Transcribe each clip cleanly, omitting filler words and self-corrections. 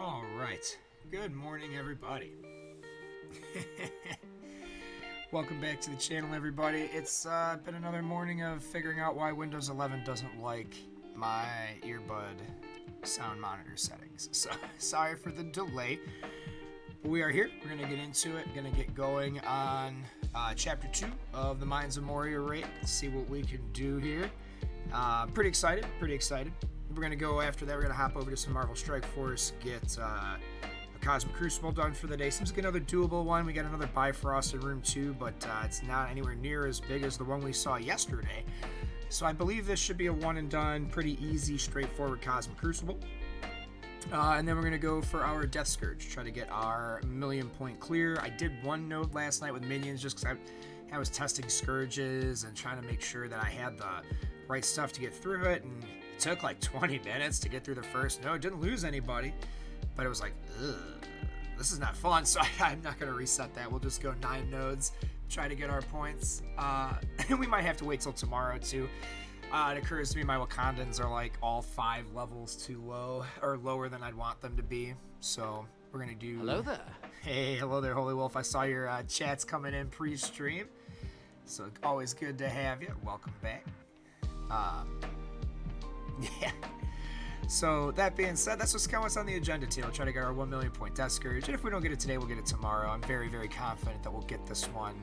All right. Good morning, everybody. Welcome back to the channel, everybody. It's been another morning of figuring out why Windows 11 doesn't like my earbud sound monitor settings. So sorry for the delay. But we are here. We're going to get into it. Going to get going on Chapter 2 of the Mines of Moria raid. See what we can do here. Pretty excited. We're going to go after that. We're going to hop over to some Marvel Strike Force, get a Cosmic Crucible done for the day. Seems like another doable one. We got another Bifrost in Room 2, but it's not anywhere near as big as the one we saw yesterday. So I believe this should be a one and done, pretty easy, straightforward Cosmic Crucible. And then we're going to go for our Death Scourge, try to get our 1,000,000 point clear. I did one node last night with minions just because I was testing Scourges and trying to make sure that I had the right stuff to get through it, and it took like 20 minutes to get through the first node. Didn't lose anybody, but it was like, ugh, this is not fun, so I'm not going to reset that. We'll just go 9 nodes, try to get our points. And we might have to wait till tomorrow too. It occurs to me my Wakandans are like all 5 levels too low, or lower than I'd want them to be. So we're going to do... Hello there. Hey, hello there, Holy Wolf. I saw your chats coming in pre-stream. So always good to have you. Welcome back. Yeah. So that being said, that's what's on the agenda today. We'll try to get our 1,000,000 point Death Scourge. And if we don't get it today, we'll get it tomorrow. I'm very, very confident that we'll get this one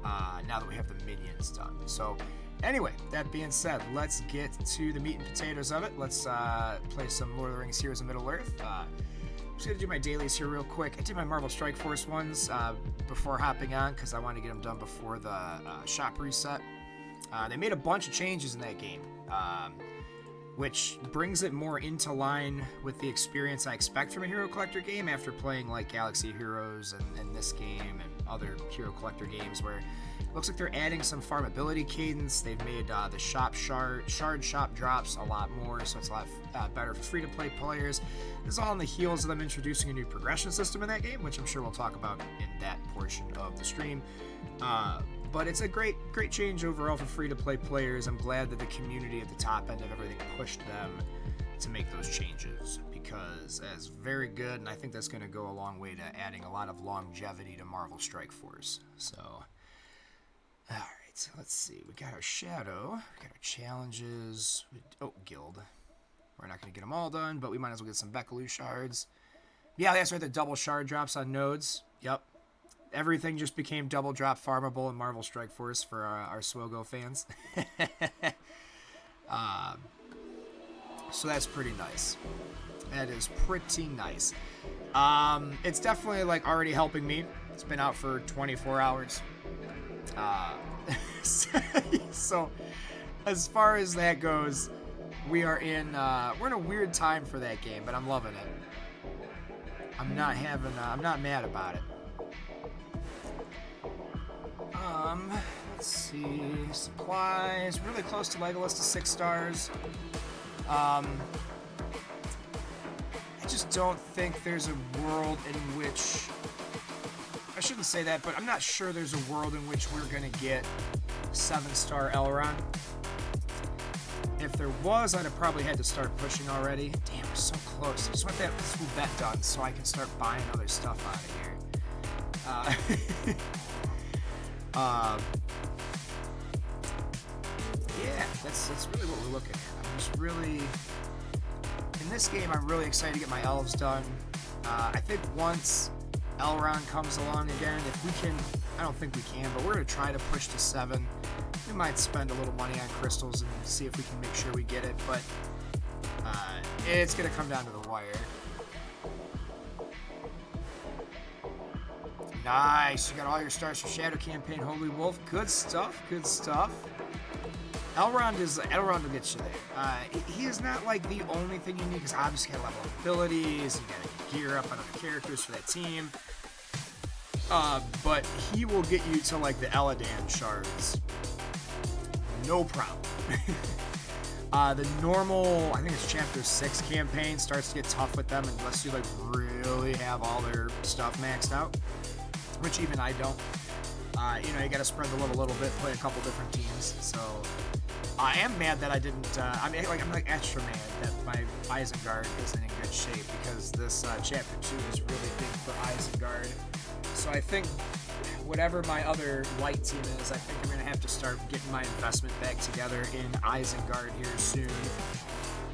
now that we have the minions done. So anyway, that being said, let's get to the meat and potatoes of it. Let's play some Lord of the Rings Heroes of Middle-earth. I'm just going to do my dailies here real quick. I did my Marvel Strike Force ones before hopping on because I wanted to get them done before the shop reset. They made a bunch of changes in that game, which brings it more into line with the experience I expect from a Hero Collector game after playing like Galaxy Heroes and this game and other Hero Collector games, where it looks like they're adding some farmability cadence. They've made the shard shop drops a lot more, so it's a lot better for free-to-play players. This is all on the heels of them introducing a new progression system in that game, which I'm sure we'll talk about in that portion of the stream. But it's a great change overall for free-to-play players. I'm glad that the community at the top end of everything pushed them to make those changes, because that's very good, and I think that's going to go a long way to adding a lot of longevity to Marvel Strike Force. So, alright, so let's see. We got our Shadow, we got our challenges. Oh, Guild. We're not going to get them all done, but we might as well get some Bekaloo shards. Yeah, that's right, the double shard drops on nodes. Yep. Everything just became double drop farmable in Marvel Strike Force for our Swogo fans. So that's pretty nice. That is pretty nice. It's definitely like already helping me. It's been out for 24 hours. So as far as that goes, we're in a weird time for that game, but I'm loving it. I'm not mad about it. Let's see, supplies, really close to Legolas to 6 stars. I just don't think there's a world in which, I shouldn't say that, but I'm not sure there's a world in which we're gonna get 7-star Elrond. If there was, I'd have probably had to start pushing already. Damn, we're so close. I just want that full bet done so I can start buying other stuff out of here. Yeah, that's really what we're looking at. I'm just really, in this game, I'm really excited to get my elves done. I think once Elrond comes along again, if we can, I don't think we can, but we're going to try to push to 7. We might spend a little money on crystals and see if we can make sure we get it, but it's going to come down to the wire. Nice, you got all your stars for Shadow Campaign, Holy Wolf. Good stuff, good stuff. Elrond will get you there. He is not like the only thing you need, because obviously you gotta level up abilities, you gotta gear up on other characters for that team. But he will get you to like the Elladan shards. No problem. The normal, I think it's Chapter 6 campaign starts to get tough with them unless you like really have all their stuff maxed out, which even I don't. You gotta spread the load a little bit, play a couple different teams. So I am mad that I didn't. I'm extra mad that my Isengard isn't in good shape, because the this Chapter 2 is really big for Isengard. So I think whatever my other light team is, I think I'm going to have to start getting my investment back together in Isengard here soon.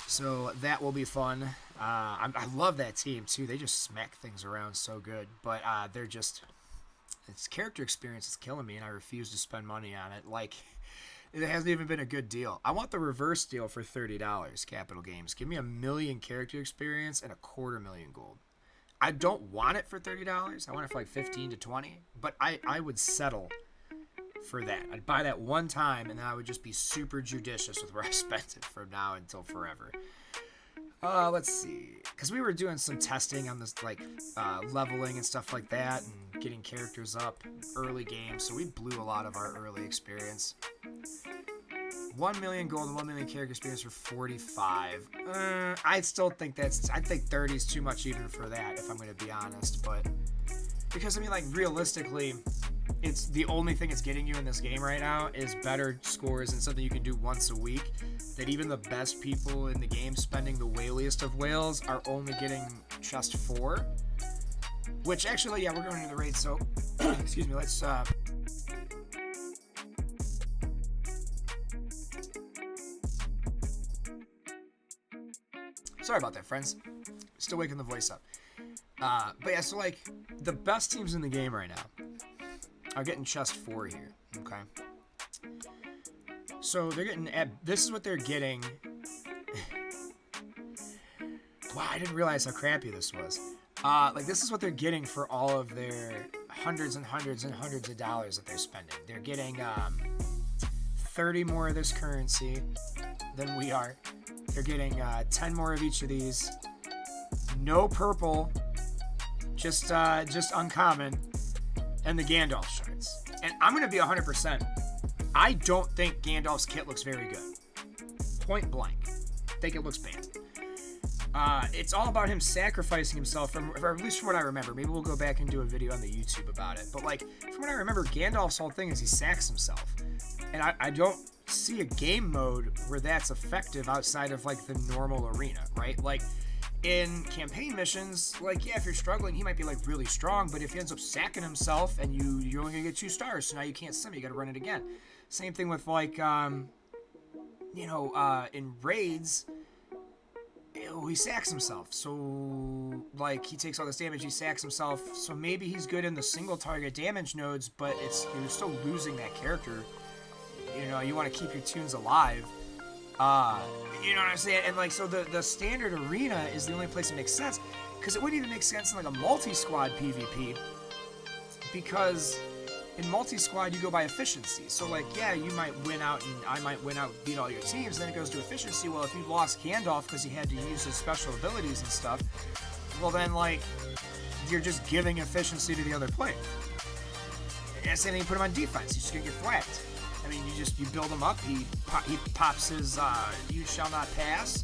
So that will be fun. I love that team too. They just smack things around so good. But they're just... It's character experience is killing me, and I refuse to spend money on it. Like, it hasn't even been a good deal. I want the reverse deal for $30, Capital Games. Give me 1 million character experience and 250,000 gold. I don't want it for $30. I want it for like 15 to 20. But I would settle for that. I'd buy that one time, and then I would just be super judicious with where I spent it from now until forever. Let's see, because we were doing some testing on this, like, leveling and stuff like that, and getting characters up early game, so we blew a lot of our early experience. 1 million gold and 1 million character experience for 45. I still think I think 30 is too much even for that, if I'm going to be honest, but, because, I mean, like, realistically, it's the only thing it's getting you in this game right now is better scores and something you can do once a week, that even the best people in the game spending the whaliest of whales are only getting just 4. Which actually, yeah, we're going into the raid, so excuse me, let's sorry about that, friends. Still waking the voice up. But yeah, so like the best teams in the game right now are getting chest 4 here, okay? So they're getting, this is what they're getting. Wow, I didn't realize how crappy this was. Like, this is what they're getting for all of their hundreds and hundreds and hundreds of dollars that they're spending. They're getting 30 more of this currency than we are. They're getting 10 more of each of these. No purple, just uncommon, and the Gandalf shards. And I'm going to be 100%. I don't think Gandalf's kit looks very good. Point blank. I think it looks bad. It's all about him sacrificing himself, or at least from what I remember. Maybe we'll go back and do a video on the YouTube about it. But, like, from what I remember, Gandalf's whole thing is he sacks himself. And I don't see a game mode where that's effective outside of, like, the normal arena, right? Like, in campaign missions, like, yeah, if you're struggling, he might be, like, really strong, but if he ends up sacking himself and you're only gonna get 2 stars, so now you can't sim, you gotta run it again. Same thing with, like, in raids, he sacks himself, so, like, he takes all this damage, he sacks himself, so maybe he's good in the single target damage nodes, but you're still losing that character. You know, you want to keep your tunes alive. You know what I'm saying? And, like, so the standard arena is the only place that makes sense, because it wouldn't even make sense in, like, a multi-squad PvP, because in multi-squad you go by efficiency. So, like, yeah, you might win out and I might win out, beat all your teams, then it goes to efficiency. Well, if you lost Gandalf because he had to use his special abilities and stuff, well, then, like, you're just giving efficiency to the other player. And same thing, you put him on defense, he's just gonna get whacked. I mean, you build him up, he pops his you shall not pass,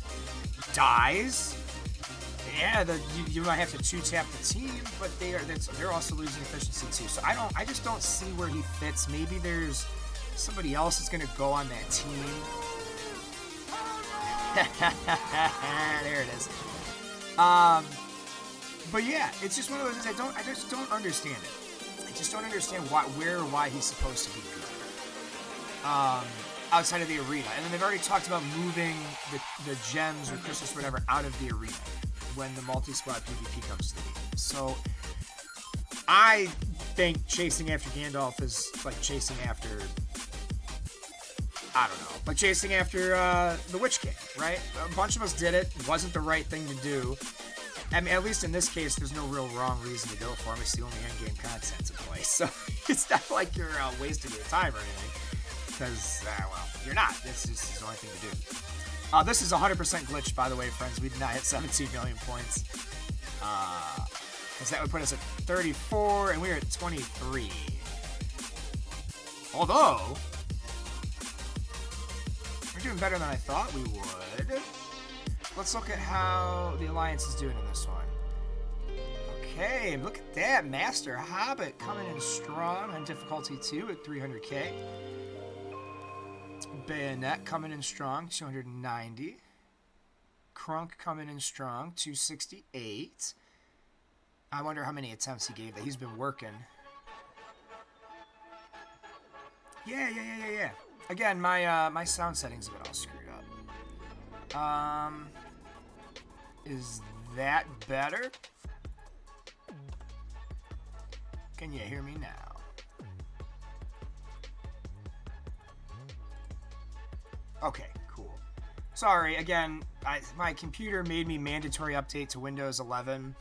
dies. Yeah, you might have to 2-tap the team, but they're also losing efficiency too. So I just don't see where he fits. Maybe there's somebody else that's gonna go on that team. There it is. But yeah, it's just one of those things I just don't understand it. I just don't understand why he's supposed to be good. Outside of the arena. And then they've already talked about moving the gems or crystals or whatever out of the arena when the multi-squad PvP comes to the game. So I think chasing after Gandalf is like chasing after, I don't know, like chasing after the Witch King, right? A bunch of us did it. It wasn't the right thing to do. I mean, at least in this case, there's no real wrong reason to go for him. It's the only endgame content to play. So it's not like you're wasting your time or anything. Because, well, you're not. This is the only thing to do. This is 100% glitched, by the way, friends. We did not hit 17 million points. Because that would put us at 34, and we're at 23. Although, we're doing better than I thought we would. Let's look at how the Alliance is doing in this one. Okay, look at that. Master Hobbit coming in strong on difficulty 2 at 300k. Bayonet coming in strong, 290. Crunk coming in strong, 268. I wonder how many attempts he gave that. He's been working. Yeah. Again, my sound settings have been all screwed up. Is that better? Can you hear me now? Okay, cool. Sorry, again, my computer made me mandatory update to Windows 11.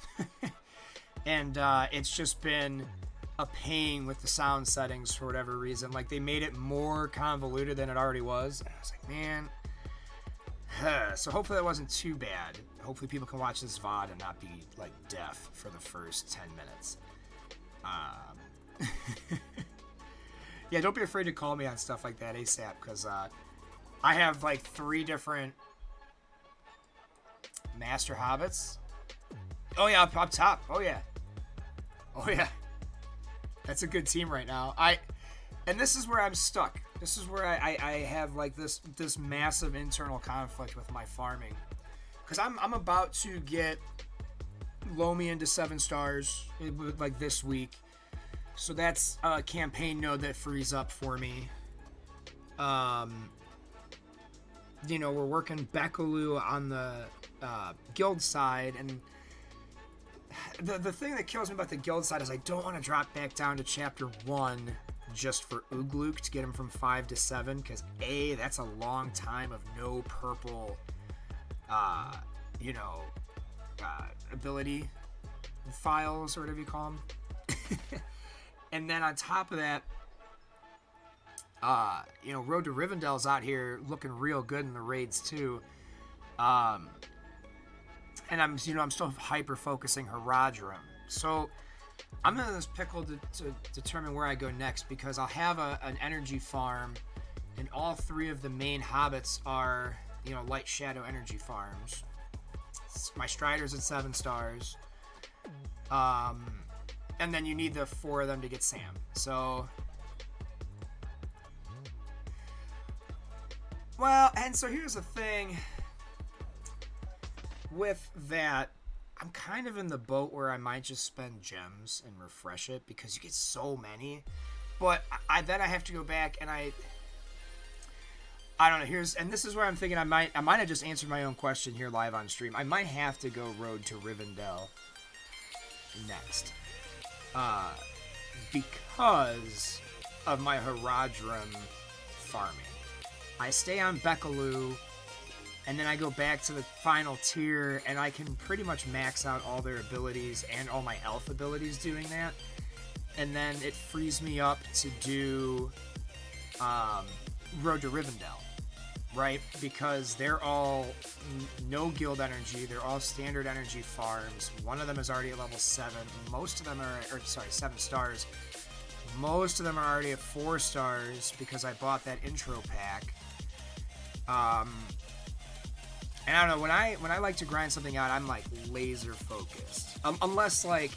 And it's just been a pain with the sound settings for whatever reason. Like, they made it more convoluted than it already was. And I was like, man. So hopefully that wasn't too bad. Hopefully people can watch this VOD and not be, like, deaf for the first 10 minutes. Yeah, don't be afraid to call me on stuff like that ASAP, because I have, like, 3 different Master Hobbits. Oh, yeah, up top. Oh, yeah. That's a good team right now. And this is where I'm stuck. This is where I have like this massive internal conflict with my farming, because I'm about to get Lomi into 7 stars like this week, so that's a campaign node that frees up for me. You know, we're working Bekulu on the guild side, and the thing that kills me about the guild side is I don't want to drop back down to chapter 1 just for Ugluk to get him from 5 to 7, because A, that's a long time of no purple ability files, or whatever you call them. And then on top of that, Road to Rivendell's out here looking real good in the raids too. And I'm still hyper focusing Haradrim. So I'm in this pickle to determine where I go next, because I'll have an energy farm, and all 3 of the main hobbits are, light shadow energy farms. My Strider's at 7 stars. And then you need the 4 of them to get Sam. So, well, and so here's the thing with that. I'm kind of in the boat where I might just spend gems and refresh it, because you get so many. But then I have to go back, and I don't know. And this is where I'm thinking I might have just answered my own question here live on stream. I might have to go Road to Rivendell next, because of my Haradrim farming. I stay on Bekulu, and then I go back to the final tier, and I can pretty much max out all their abilities and all my elf abilities doing that. And then it frees me up to do Road to Rivendell, right? Because they're all no guild energy. They're all standard energy farms. One of them is already at level 7. Most of them are, 7 stars. Most of them are already at 4 stars because I bought that intro pack. And I don't know, when I like to grind something out, I'm like laser focused. Unless like,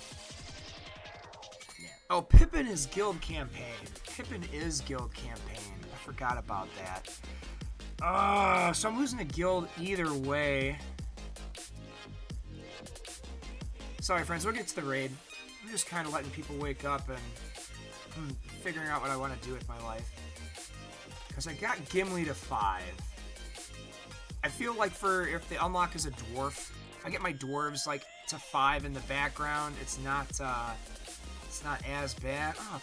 yeah. Oh, Pippin is guild campaign. I forgot about that. So I'm losing a guild either way. Sorry, friends. We'll get to the raid. I'm just kind of letting people wake up and figuring out what I want to do with my life. Because I got Gimli to 5. I feel like if the unlock is a dwarf, if I get my dwarves like to 5 in the background, it's not as bad. Oh,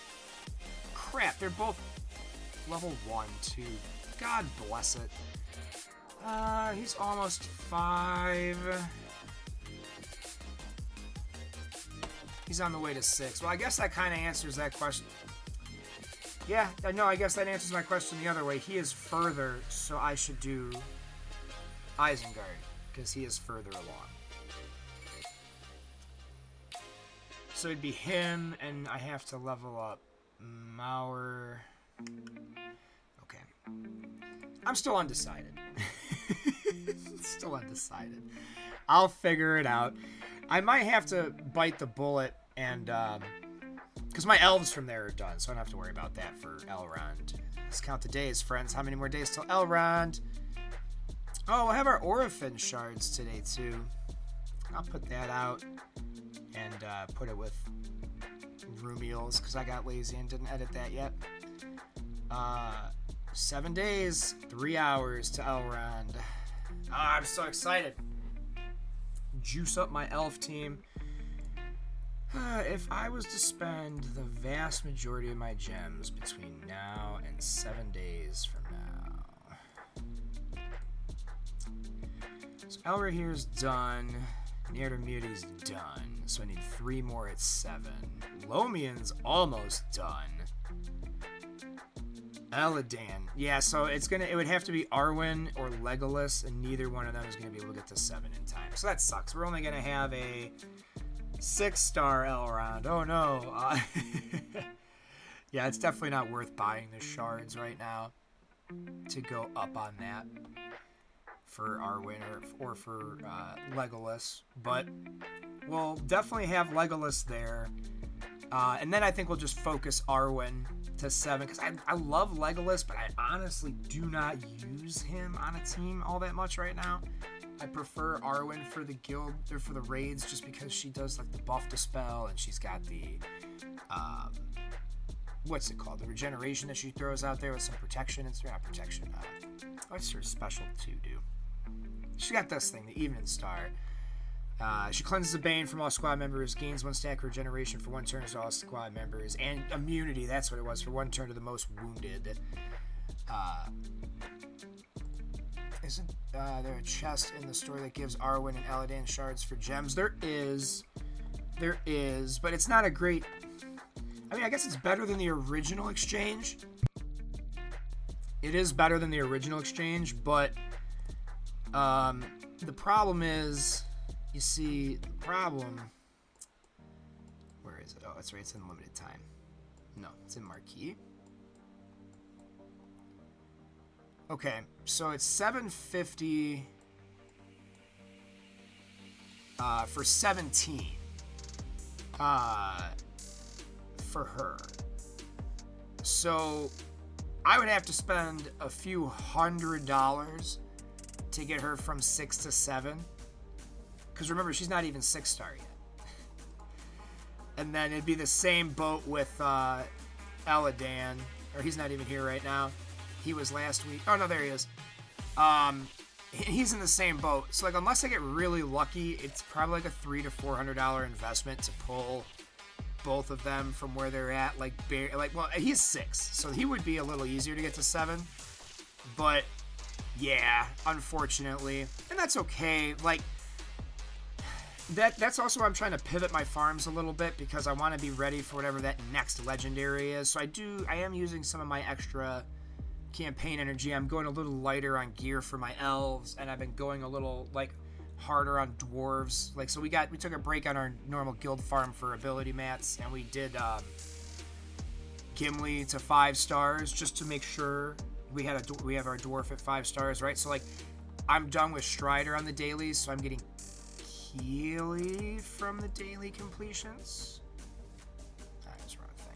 crap! They're both level 1, 2. God bless it. He's almost 5. He's on the way to 6. Well, I guess that kind of answers that question. Yeah, no, I guess that answers my question the other way. He is further, so I should do Isengard, because he is further along. So it'd be him, and I have to level up Mauer. Okay. I'm still undecided. I'll figure it out. I might have to bite the bullet, and because my elves from there are done, so I don't have to worry about that for Elrond. Let's count the days, friends. How many more days till Elrond? Oh, we'll have our Orphan shards today, too. I'll put that out and put it with Rumiels because I got lazy and didn't edit that yet. 7 days, 3 hours to Elrond. Oh, I'm so excited. Juice up my elf team. If I was to spend the vast majority of my gems between now and 7 days from now. So Elra here's done. Niardomuti's done. So I need 3 more at 7. Lomian's almost done. Eladan. Yeah, so it would have to be Arwen or Legolas, and neither one of them is gonna be able to get to 7 in time. So that sucks. We're only gonna have a 6-star Elrond. Oh no. Yeah, it's definitely not worth buying the shards right now to go up on that for Arwen or for Legolas. But we'll definitely have Legolas there. And then I think we'll just focus Arwen to 7 because I love Legolas, but I honestly do not use him on a team all that much right now. I prefer Arwen for the guild or for the raids just because she does like the buff dispel and she's got the what's it called? The regeneration that she throws out there with some protection and not protection. What's her special to do? She got this thing, the Evening Star. She cleanses the Bane from all squad members, gains 1 stack regeneration for 1 turn to all squad members, and immunity, that's what it was, for 1 turn to the most wounded. Isn't there a chest in the store that gives Arwen and Eladan shards for gems? There is, but it's not a great... I mean, I guess it's better than the original exchange. It is better than the original exchange, but the problem is... You see, the problem... Where is it? Oh, that's right. It's in limited time. No, it's in Marquee. Okay, so it's $750 for 17 for her. So I would have to spend a few $100s to get her from 6 to 7. Because remember, she's not even 6-star yet. And then it'd be the same boat with Eladan. Or he's not even here right now. He was last week. Oh, no, there he is. He's in the same boat. So, like, unless I get really lucky, it's probably like a $300 to $400 investment to pull both of them from where they're at. Well, he's 6. So he would be a little easier to get to 7. But, yeah, unfortunately. And that's okay. Like... That's also why I'm trying to pivot my farms a little bit because I want to be ready for whatever that next legendary is. So I am using some of my extra campaign energy. I'm going a little lighter on gear for my elves, and I've been going a little like harder on dwarves. Like so we took a break on our normal guild farm for ability mats, and we did Gimli to 5 stars just to make sure we have our dwarf at 5 stars, right? So like I'm done with Strider on the dailies, so I'm getting Keely from the daily completions. That was the wrong thing.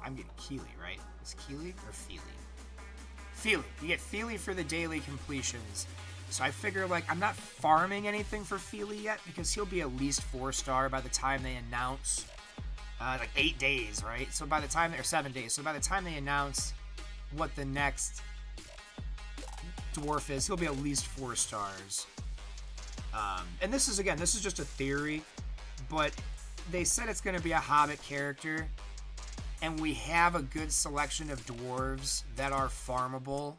I'm getting Keely, right? Is Keely or Feely? Feely. You get Feely for the daily completions. So I figure, like, I'm not farming anything for Feely yet because he'll be at least 4-star by the time they announce, like 8 days, right? So by the time, or 7 days. So by the time they announce what the next dwarf is, he'll be at least 4 stars. And this is just a theory, but they said it's going to be a Hobbit character, and we have a good selection of dwarves that are farmable.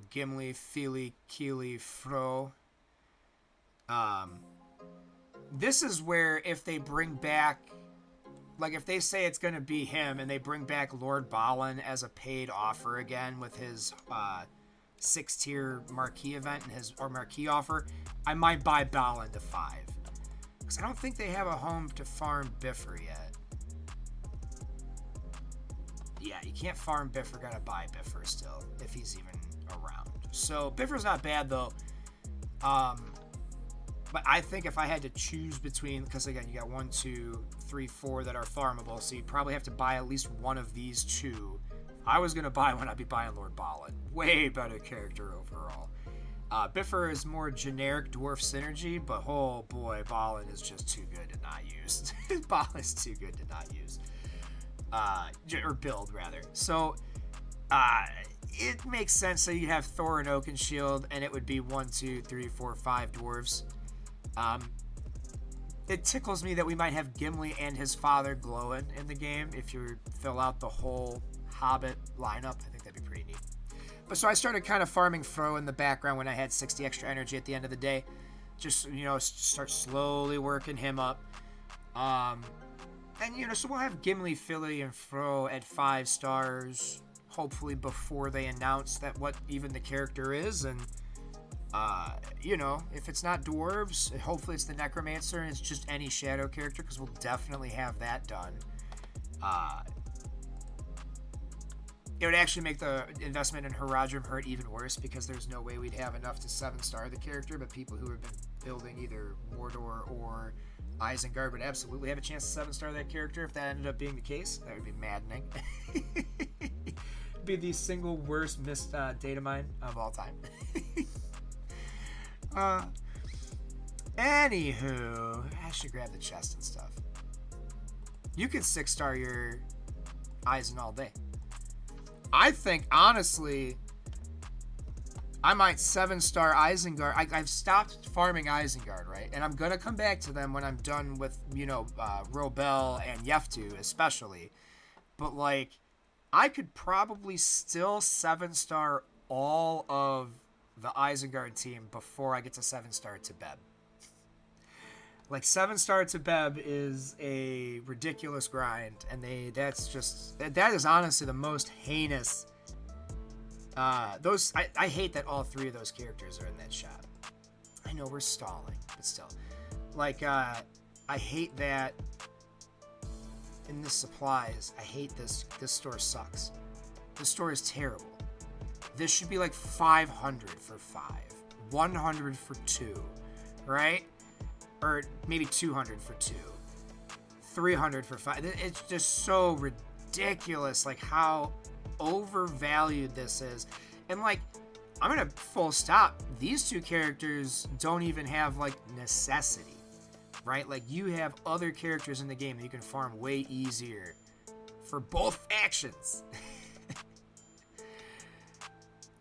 Gimli, Feely, Keely, Fro. This is where if they bring back, like if they say it's going to be him and they bring back Lord Balin as a paid offer again with his 6-tier marquee event and marquee offer, I might buy Balin to 5. Because I don't think they have a home to farm Biffer yet. Yeah, you can't farm Biffer, gotta buy Biffer still, if he's even around. So, Biffer's not bad though. But I think if I had to choose between, because again, you got 1, 2, 3, 4 that are farmable, so you probably have to buy at least one of these 2 I was going to buy one, I'd be buying Lord Balin. Way better character overall. Biffer is more generic dwarf synergy, but oh boy, Balin is just too good to not use. Balin is too good to not use. Or build, rather. So, it makes sense that you have Thor and Oakenshield, and it would be 1, 2, 3, 4, 5 dwarves. It tickles me that we might have Gimli and his father Glowin in the game if you fill out the whole Hobbit lineup. I think that'd be pretty neat. But so I started kind of farming Fro in the background when I had 60 extra energy at the end of the day. Just, start slowly working him up. And, so we'll have Gimli, Philly, and Fro at 5 stars, hopefully before they announce what even the character is. And, if it's not dwarves, hopefully it's the Necromancer, and it's just any shadow character, because we'll definitely have that done. It would actually make the investment in Haradrim hurt even worse, because there's no way we'd have enough to 7-star the character, but people who have been building either Mordor or Isengard would absolutely have a chance to 7-star that character if that ended up being the case. That would be maddening. It'd be the single worst missed data mine of all time. Anywho, I should grab the chest and stuff. You could 6-star your Eisen all day. I think, honestly, I might 7-star Isengard. I've stopped farming Isengard, right? And I'm going to come back to them when I'm done with, Robel and Ch2 especially. But, I could probably still 7-star all of the Isengard team before I get to 7-star Tebeb. 7-star Tebeb is a ridiculous grind, and that is honestly the most heinous. I hate that all 3 of those characters are in that shop. I know we're stalling, but still. I hate that in the supplies. I hate this. This store sucks. This store is terrible. This should be 500 for 5, 100 for 2, right? Or maybe 200 for 2, 300 for 5. It's just so ridiculous, how overvalued this is. And I'm gonna full stop. These 2 characters don't even have necessity, right? You have other characters in the game that you can farm way easier for both actions.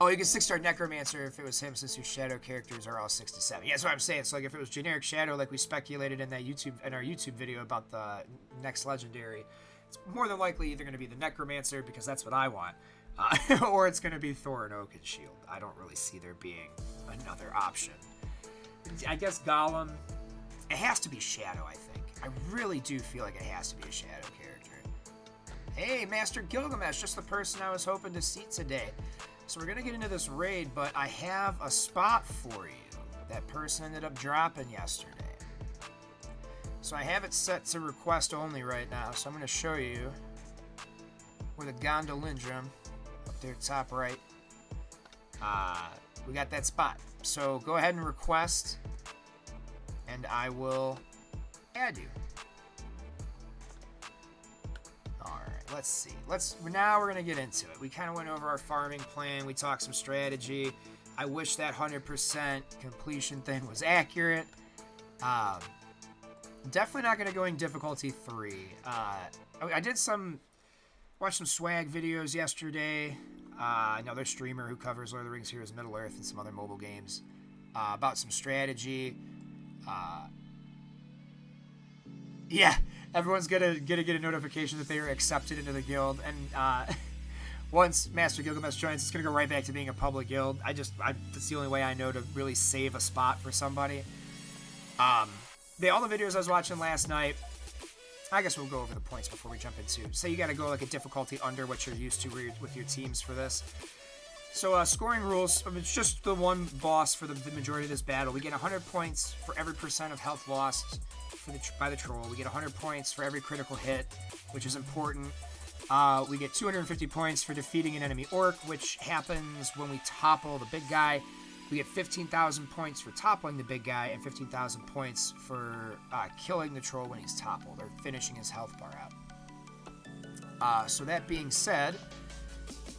Oh, you can 6-star Necromancer if it was him, since your shadow characters are all 6 to 7. Yeah, that's what I'm saying. So if it was generic shadow, like we speculated in our YouTube video about the next legendary, it's more than likely either going to be the Necromancer, because that's what I want, or it's going to be Thor and Oakenshield. I don't really see there being another option. I guess Gollum, it has to be shadow, I think. I really do feel like it has to be a shadow character. Hey, Master Gilgamesh, just the person I was hoping to see today. So we're going to get into this raid, but I have a spot for you. That person ended up dropping yesterday. So I have it set to request only right now, so I'm going to show you where the Gondolindrum, up there top right, we got that spot. So go ahead and request, and I will add you. Let's see. Now we're going to get into it. We kind of went over our farming plan. We talked some strategy. I wish that 100% completion thing was accurate. Definitely not going to go in difficulty 3. I did watch some swag videos yesterday. Another streamer who covers Lord of the Rings Heroes Middle Earth and some other mobile games. About some strategy. Yeah. Everyone's gonna get a notification that they are accepted into the guild, and once Master Gilgamesh joins, it's gonna go right back to being a public guild. That's the only way I know to really save a spot for somebody. All the videos I was watching last night, I guess we'll go over the points before we jump into. Say you gotta go a difficulty under what you're used to with your teams for this. So scoring rules, it's just the one boss for the majority of this battle. We get 100 points for every % of health lost by the troll. We get 100 points for every critical hit, which is important. We get 250 points for defeating an enemy orc, which happens when we topple the big guy. We get 15,000 points for toppling the big guy, and 15,000 points for killing the troll when he's toppled, or finishing his health bar out. So that being said,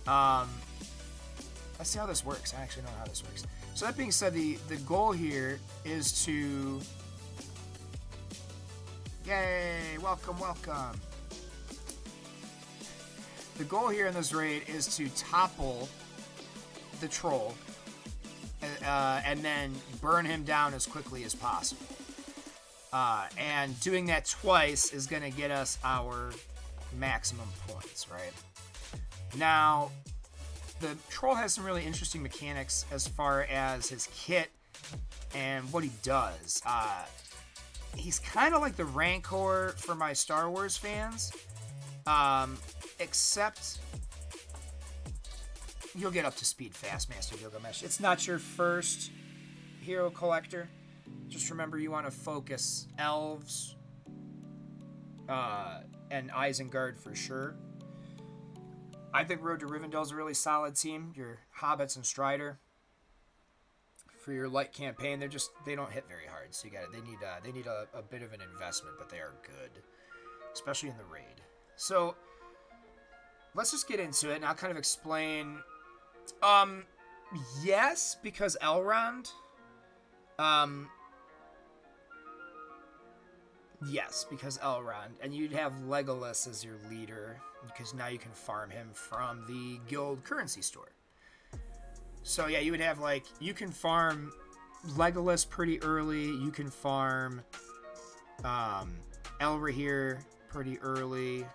Let's see how this works. I actually know how this works. So that being said, the goal here is to... Yay! Welcome. The goal here in this raid is to topple the troll and then burn him down as quickly as possible. And doing that twice is going to get us our maximum points, right? Now, the troll has some really interesting mechanics as far as his kit and what he does. He's kind of like the Rancor for my Star Wars fans, except you'll get up to speed fast, Master Gilgamesh. It's not your first hero collector. Just remember you want to focus elves and Isengard for sure. I think Road to Rivendell is a really solid team. Your Hobbits and Strider for your light campaign, they don't hit very hard. So they need a bit of an investment, but they are good, especially in the raid. So let's just get into it, and I'll kind of explain. Yes, because Elrond. Yes, because Elrond, and you'd have Legolas as your leader, because now you can farm him from the guild currency store. So yeah, you would have you can farm Legolas pretty early, you can farm Elrahir pretty early.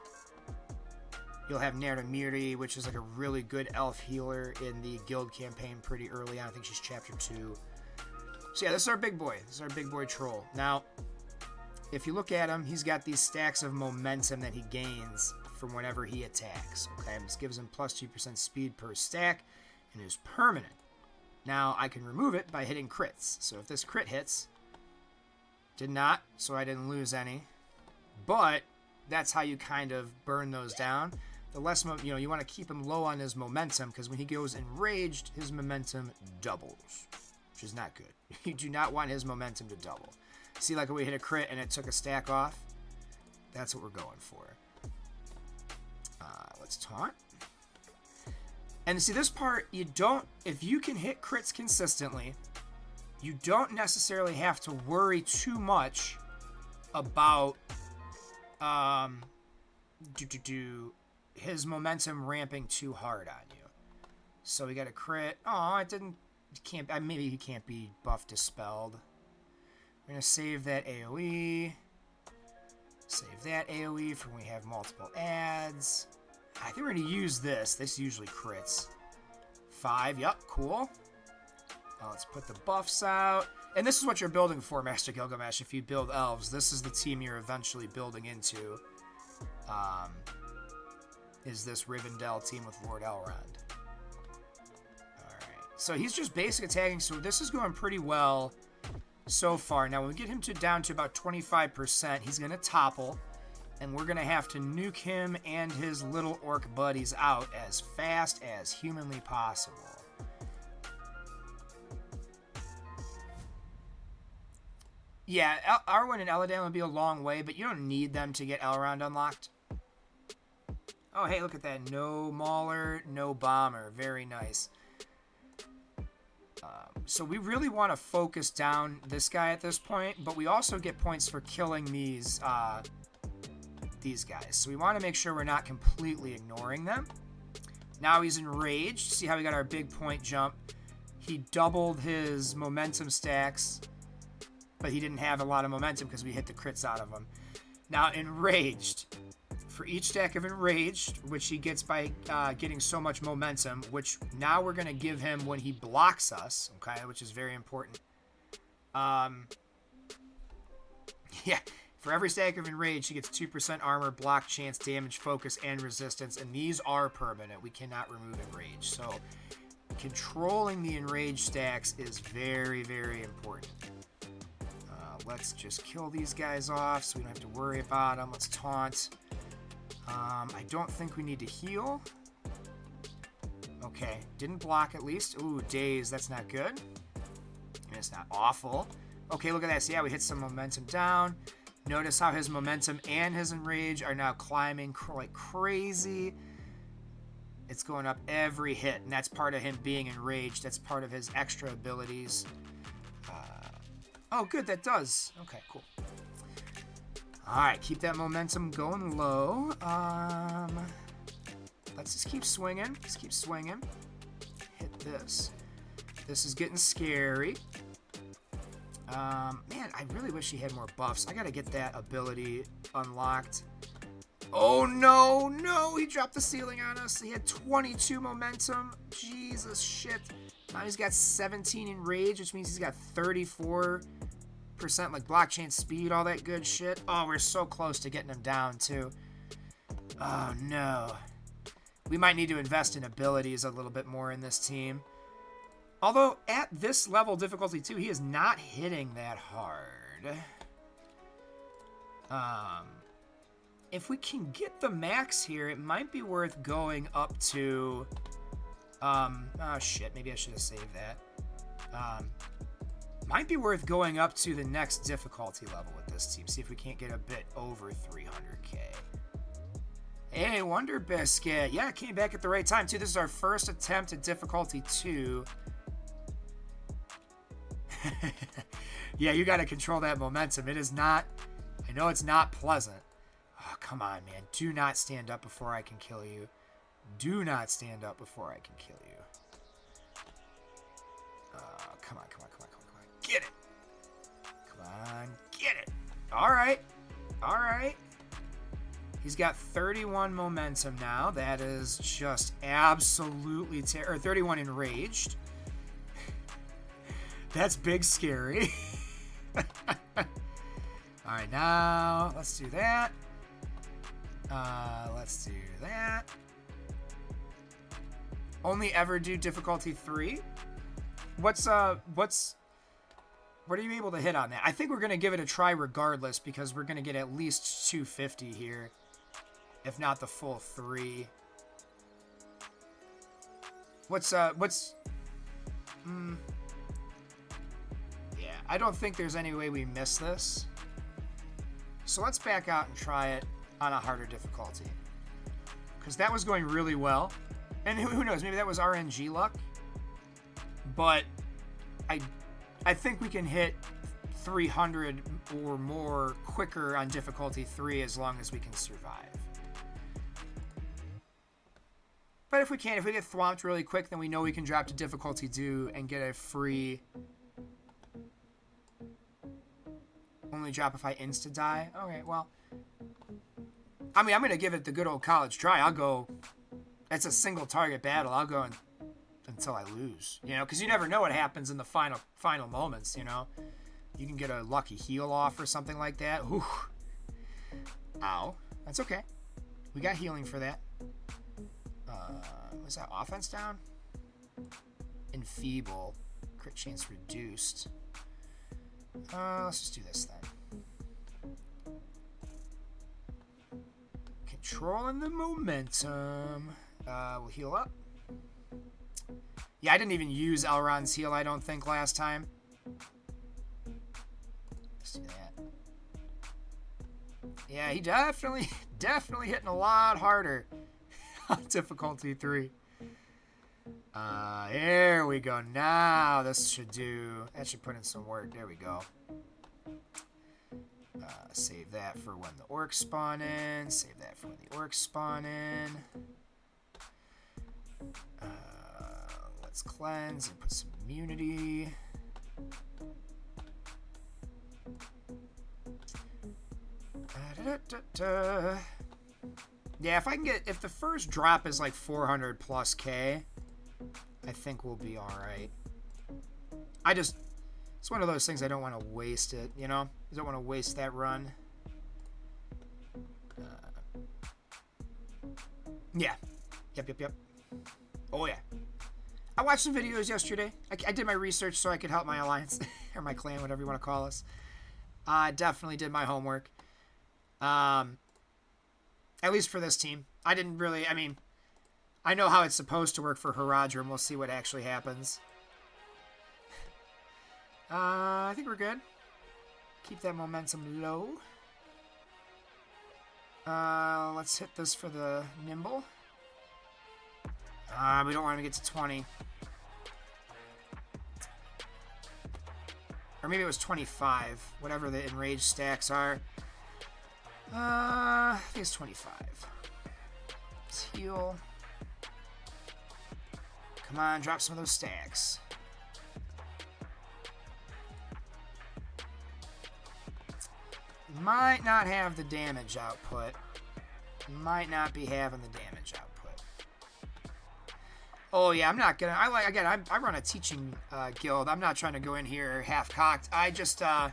You'll have Nertamiri, which is like a really good elf healer in the guild campaign pretty early on. I think she's chapter 2. So yeah, this is our big boy. This is our big boy troll. Now, if you look at him, he's got these stacks of momentum that he gains from whenever he attacks. Okay, this gives him plus 2% speed per stack and is permanent. Now, I can remove it by hitting crits. So if this crit hits, did not, so I didn't lose any. But that's how you kind of burn those down. The less, you want to keep him low on his momentum, because when he goes enraged, his momentum doubles, which is not good. You do not want his momentum to double. See, like when we hit a crit and it took a stack off? That's what we're going for. Let's taunt. And see, this part, if you can hit crits consistently, you don't necessarily have to worry too much about his momentum ramping too hard on you. So we got a crit. Oh, maybe he can't be buff dispelled. We're going to save that AoE. Save that AoE for when we have multiple adds. I think we're going to use this. This usually crits. 5. Yup, cool. Now let's put the buffs out. And this is what you're building for, Master Gilgamesh. If you build elves, this is the team you're eventually building into. Is this Rivendell team with Lord Elrond. Alright. So he's just basic attacking, so this is going pretty well so far. Now, when we get him down to about 25%, he's going to topple, and we're going to have to nuke him and his little orc buddies out as fast as humanly possible. Yeah, Arwen and Elladan would be a long way, but you don't need them to get Elrond unlocked. Oh, hey, look at that. No Mauler, no Bomber. Very nice. So we really want to focus down this guy at this point, but we also get points for killing these guys. So we want to make sure we're not completely ignoring them. Now he's enraged. See how we got our big point jump? He doubled his momentum stacks, but he didn't have a lot of momentum because we hit the crits out of him. Now, enraged. For each stack of enraged, which he gets by getting so much momentum, which now we're going to give him when he blocks us, okay, which is very important. Yeah, for every stack of enraged, he gets 2% armor, block, chance, damage, focus, and resistance, and these are permanent. We cannot remove enraged. So controlling the enraged stacks is very, very important. Let's just kill these guys off so we don't have to worry about them. Let's taunt. I don't think we need to heal. Okay, didn't block at least. Ooh, daze, that's not good. And it's not awful. Okay, look at that. So yeah, we hit some momentum down. Notice how his momentum and his enrage are now climbing like crazy. It's going up every hit, and that's part of him being enraged. That's part of his extra abilities. Oh, good, that does. Okay, cool. Alright, keep that momentum going low. Let's just keep swinging. Let's keep swinging. Hit this. This is getting scary. Man, I really wish he had more buffs. I gotta get that ability unlocked. Oh, no, no, he dropped the ceiling on us. He had 22 momentum. Jesus, shit. Now he's got 17 in rage, which means he's got 34% like blockchain speed, all that good shit. Oh, we're so close to getting him down, too. Oh, no. We might need to invest in abilities a little bit more in this team. Although, at this level, difficulty 2, he is not hitting that hard. If we can get the max here, it might be worth going up to... oh, shit. Maybe I should have saved that. Might be worth going up to the next difficulty level with this team. See if we can't get a bit over 300k. Hey, Wonder Biscuit. Yeah, it came back at the right time, too. This is our first attempt at difficulty 2. Yeah, you got to control that momentum. It is not... I know it's not pleasant. Oh, come on, man. Do not stand up before I can kill you. Do not stand up before I can kill you. Come on, come on, come on, come on, come on. Get it. Come on, get it. All right. All right. He's got 31 momentum now. That is just absolutely or 31 enraged. That's big scary. All right, now let's do that. Let's do that. Only ever do difficulty 3. What are you able to hit on that? I think we're gonna give it a try regardless because we're gonna get at least 250 here, if not the full 3. Yeah, I don't think there's any way we miss this. So let's back out and try it on a harder difficulty. Because that was going really well. And who knows, maybe that was RNG luck. But I think we can hit 300 or more quicker on difficulty 3 as long as we can survive. But if we can't, if we get thwomped really quick, then we know we can drop to difficulty 2 and get a free... Only drop if I insta-die? Okay, well... I mean, I'm going to give it the good old college try. I'll go... It's a single target battle. I'll go until I lose. You know, because you never know what happens in the final moments, you know? You can get a lucky heal off or something like that. Ooh. Ow. That's okay. We got healing for that. Was that offense down? Enfeeble. Crit chance reduced. Let's just do this then. Controlling the momentum. We'll heal up. Yeah, I didn't even use Elrond's heal, I don't think, last time. Let's do that. Yeah, he definitely hitting a lot harder on difficulty 3. There we go. Now this should do... That should put in some work. There we go. Save that for when the orcs spawn in. Save that for when the orcs spawn in. Let's cleanse and put some immunity. Yeah, if I can get... If the first drop is like 400 plus K, I think we'll be alright. It's one of those things I don't want to waste it, you know? I don't want to waste that run. Yeah. Yep. Oh, yeah. I watched some videos yesterday. I did my research so I could help my alliance, or my clan, whatever you want to call us. I definitely did my homework. At least for this team. I didn't really... I mean, I know how it's supposed to work for Haradrim. We'll see what actually happens. I think we're good. Keep that momentum low. Let's hit this for the nimble. We don't want him to get to 20. Or maybe it was 25. Whatever the enraged stacks are. I think it's 25. Teal. Come on, drop some of those stacks. Might not have the damage output. Might not be having the damage output. Oh yeah, I'm not gonna. I run a teaching guild. I'm not trying to go in here half cocked. I just I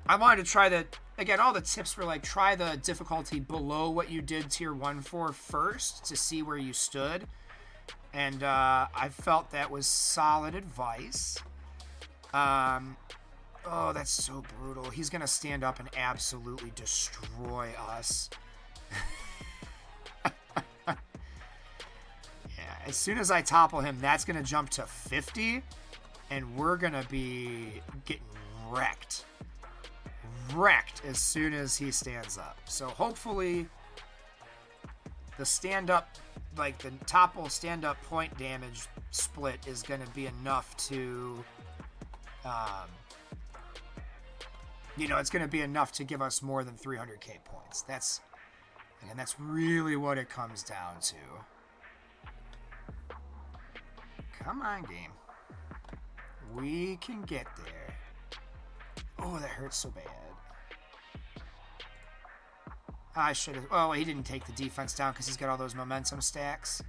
wanted to try the. Again, all the tips were like try the difficulty below what you did tier 1 for first to see where you stood. And I felt that was solid advice. Oh, that's so brutal. He's going to stand up and absolutely destroy us. Yeah, as soon as I topple him, that's going to jump to 50. And we're going to be getting wrecked. Wrecked as soon as he stands up. So hopefully the stand-up, like the topple stand-up point damage split is going to be enough to... it's going to be enough to give us more than 300k points. That's really what it comes down to. Come on, game. We can get there. Oh, that hurts so bad. I should have... Oh, he didn't take the defense down because he's got all those momentum stacks.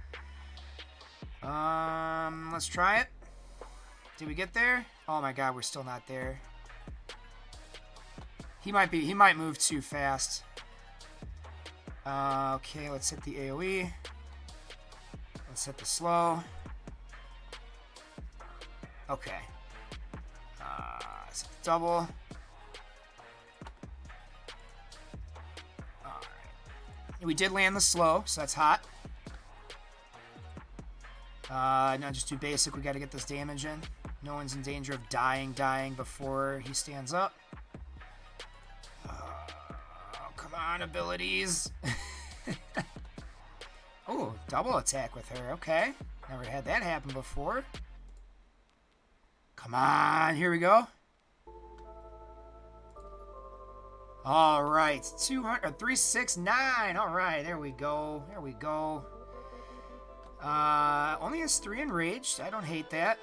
Let's try it. Did we get there? Oh my god, we're still not there. He might move too fast. Okay, let's hit the AoE. Let's hit the slow. Okay. Let's hit the double. Alright. We did land the slow, so that's hot. Now just do basic. We gotta get this damage in. No one's in danger of dying before he stands up. Come on, abilities. Oh, double attack with her. Okay. Never had that happen before. Come on, here we go. All right, 369. All right, there we go. There we go. Only has 3 enraged. I don't hate that.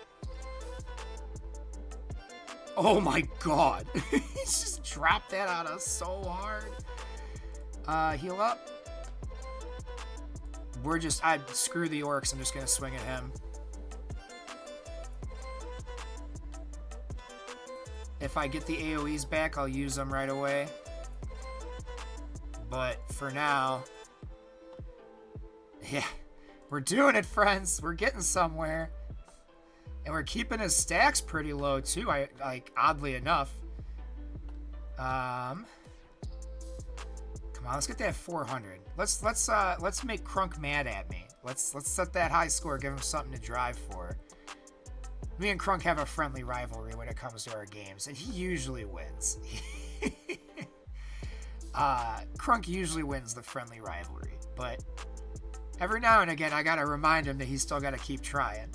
Oh my god. He just dropped that on us so hard. Heal up. Screw the orcs. I'm just gonna swing at him. If I get the AoEs back, I'll use them right away. But for now, yeah, we're doing it, friends. We're getting somewhere. And we're keeping his stacks pretty low too. Oddly enough. Come on, let's get that 400. Let's make Crunk mad at me. Let's set that high score. Give him something to drive for. Me and Crunk have a friendly rivalry when it comes to our games, and he usually wins. Crunk usually wins the friendly rivalry, but every now and again, I gotta remind him that he's still gotta keep trying.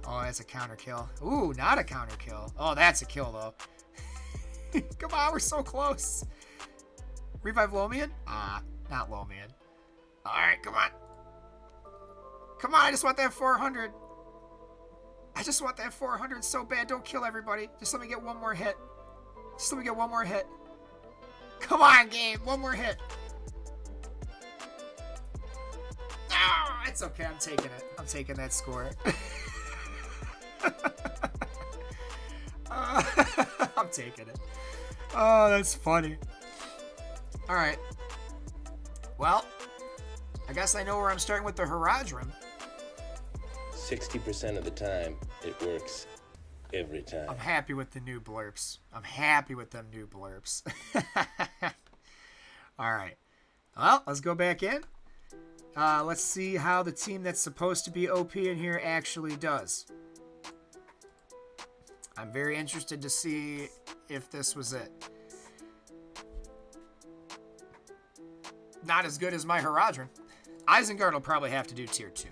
Oh, that's a counter kill. Ooh, not a counter kill. Oh, that's a kill, though. Come on, we're so close. Revive Lomian? Not Lomian. Alright, come on. Come on, I just want that 400. I just want that 400 so bad. Don't kill everybody. Just let me get one more hit. Just let me get one more hit. Come on, game. One more hit. Oh, it's okay. I'm taking it. I'm taking that score. I'm taking it. Oh, that's funny. Alright. Well, I guess I know where I'm starting with the Haradrim. 60% of the time, it works every time. I'm happy with the new blurps. I'm happy with them new blurps. Alright. Well, let's go back in. Let's see how the team that's supposed to be OP in here actually does. I'm very interested to see if this was it. not as good as my Haradrim. Isengard will probably have to do tier 2.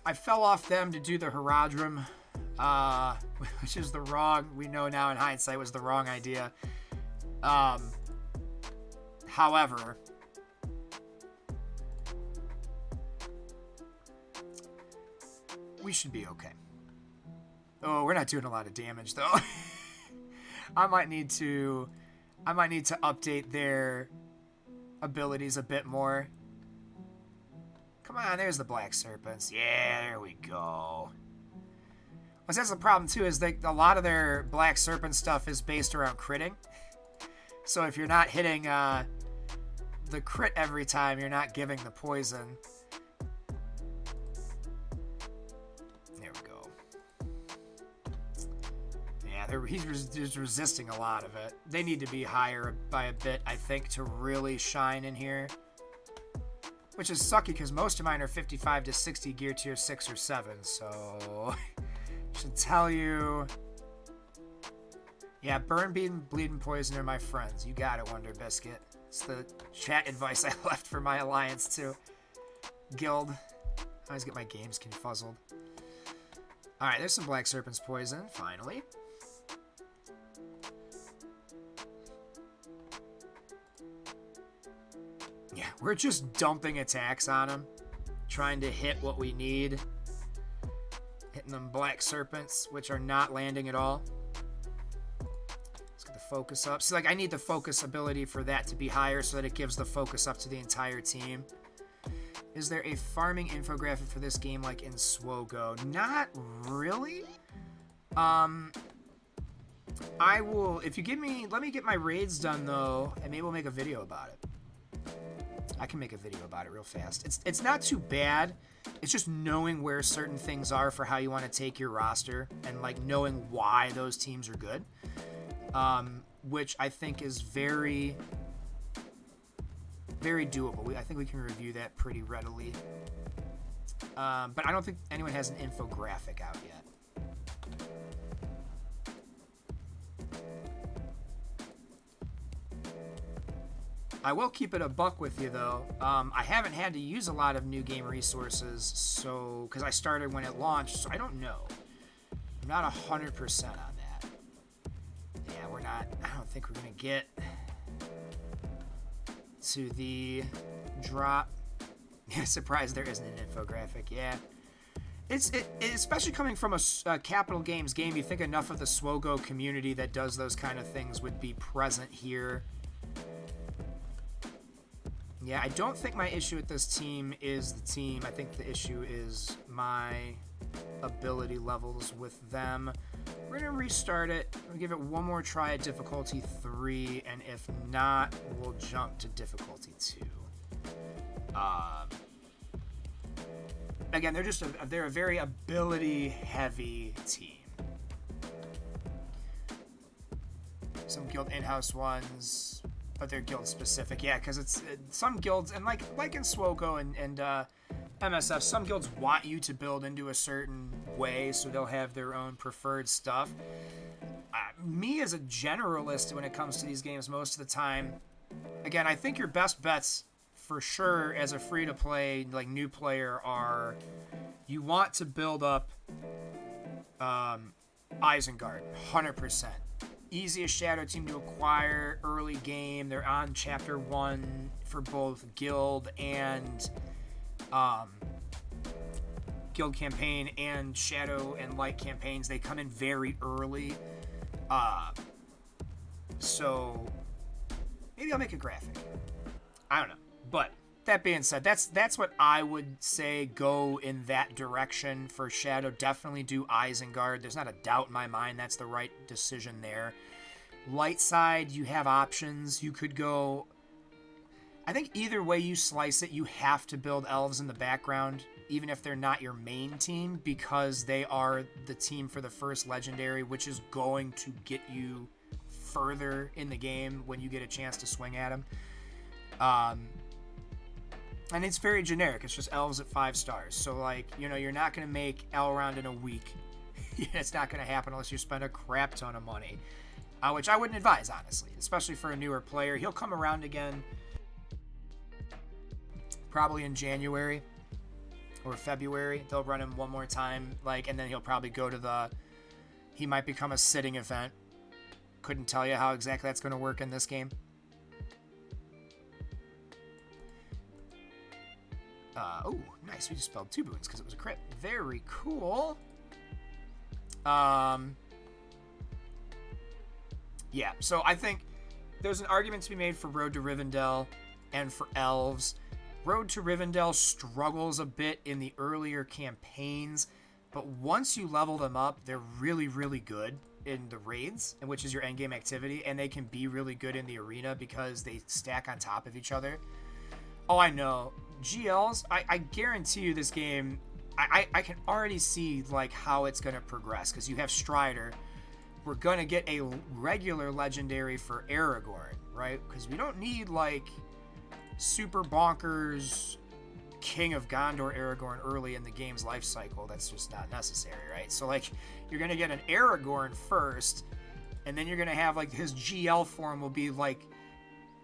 I fell off them to do the Haradrim, which is the wrong, we know now in hindsight, was the wrong idea. However, we should be okay. Oh, we're not doing a lot of damage though. I might need to update their abilities a bit more. Come on, there's the Black Serpents. Yeah, there we go. Well, that's the problem too, is that a lot of their Black Serpent stuff is based around critting. So if you're not hitting the crit every time, you're not giving the poison. There we go. Yeah, he's resisting a lot of it. They need to be higher by a bit, I think, to really shine in here. Which is sucky because most of mine are 55 to 60 gear tier 6 or 7, so I should tell you. Yeah, burn, bleeding, poison are my friends. You got it, Wonder Biscuit. It's the chat advice I left for my alliance too. Guild. I always get my games confuzzled. Alright, there's some Black Serpent's poison, finally. Yeah, we're just dumping attacks on him. Trying to hit what we need. Hitting them Black Serpents, which are not landing at all. Let's get the focus up. See, like, I need the focus ability for that to be higher so that it gives the focus up to the entire team. Is there a farming infographic for this game like in Swogo? Not really. I will, if you give me, let me get my raids done though, and maybe we'll make a video about it. I can make a video about it real fast. It's not too bad. It's just knowing where certain things are for how you want to take your roster and like knowing why those teams are good, which I think is very, very doable. I think we can review that pretty readily. But I don't think anyone has an infographic out yet. I will keep it a buck with you though. I haven't had to use a lot of new game resources, so because I started when it launched, so I don't know. I'm not 100% on that. Yeah, we're not. I don't think we're gonna get to the drop. Yeah, surprised there isn't an infographic. Yeah, it's especially coming from a Capital Games game. You think enough of the Swogo community that does those kind of things would be present here. Yeah, I don't think my issue with this team is the team. I think the issue is my ability levels with them. We're going to restart it. We'll give it one more try at difficulty 3, and if not, we'll jump to difficulty 2. Again, they're a very ability-heavy team. Some guild in-house ones, but they're guild specific. Yeah, because it's some guilds, and like in Swogo and MSF, some guilds want you to build into a certain way, so they'll have their own preferred stuff. Me as a generalist when it comes to these games most of the time, again, I think your best bets for sure as a free-to-play like new player are you want to build up Isengard 100%. Easiest shadow team to acquire early game. They're on chapter 1 for both guild and guild campaign and shadow and light campaigns. They come in very early. So maybe I'll make a graphic. I don't know. But that being said, that's what I would say, go in that direction for shadow. Definitely do Isengard. There's not a doubt in my mind that's the right decision there. Light side, you have options. You could go, I think either way you slice it, you have to build elves in the background, even if they're not your main team, because they are the team for the first legendary, which is going to get you further in the game when you get a chance to swing at them. And it's very generic. It's just elves at 5 stars. So, like, you know, you're not going to make Elrond in a week. It's not going to happen unless you spend a crap ton of money. which I wouldn't advise, honestly, especially for a newer player. He'll come around again probably in January or February. They'll run him one more time, and then he'll probably go to he might become a sitting event. Couldn't tell you how exactly that's going to work in this game. Oh, nice. We just spelled 2 boons because it was a crit. Very cool. Yeah, so I think there's an argument to be made for Road to Rivendell and for Elves. Road to Rivendell struggles a bit in the earlier campaigns, but once you level them up, they're really, really good in the raids, which is your endgame activity, and they can be really good in the arena because they stack on top of each other. Oh, I know. GLs, I guarantee you this game, I can already see how it's going to progress, because you have Strider. We're going to get a regular legendary for Aragorn, right? Because we don't need super bonkers King of Gondor Aragorn early in the game's life cycle. That's just not necessary, right? So you're going to get an Aragorn first, and then you're going to have his GL form will be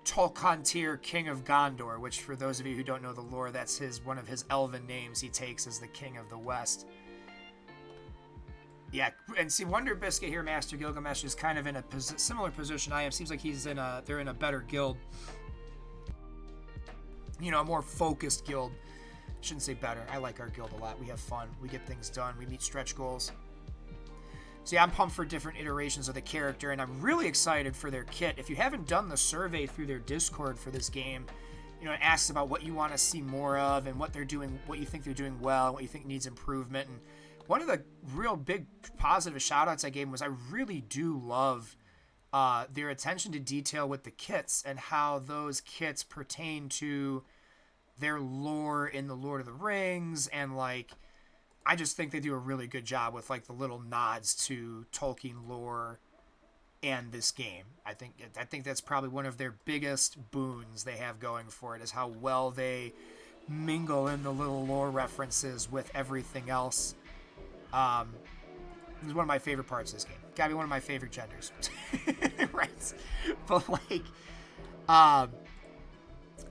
Tolkantir, King of Gondor, which for those of you who don't know the lore, that's one of his elven names he takes as the King of the West. Yeah, and see, Wonder Biscuit here, Master Gilgamesh, is kind of in a similar position I am. Seems like they're in a better guild. A more focused guild. Shouldn't say better. I like our guild a lot. We have fun. We get things done. We meet stretch goals. So yeah, I'm pumped for different iterations of the character, and I'm really excited for their kit. If you haven't done the survey through their Discord for this game, it asks about what you want to see more of and what they're doing, what you think they're doing well, what you think needs improvement. And one of the real big positive shout-outs I gave them was I really do love their attention to detail with the kits and how those kits pertain to their lore in the Lord of the Rings, and I just think they do a really good job with the little nods to Tolkien lore and this game. I think that's probably one of their biggest boons they have going for it, is how well they mingle in the little lore references with everything else. It's one of my favorite parts of this game. Gotta be one of my favorite genders. Right? But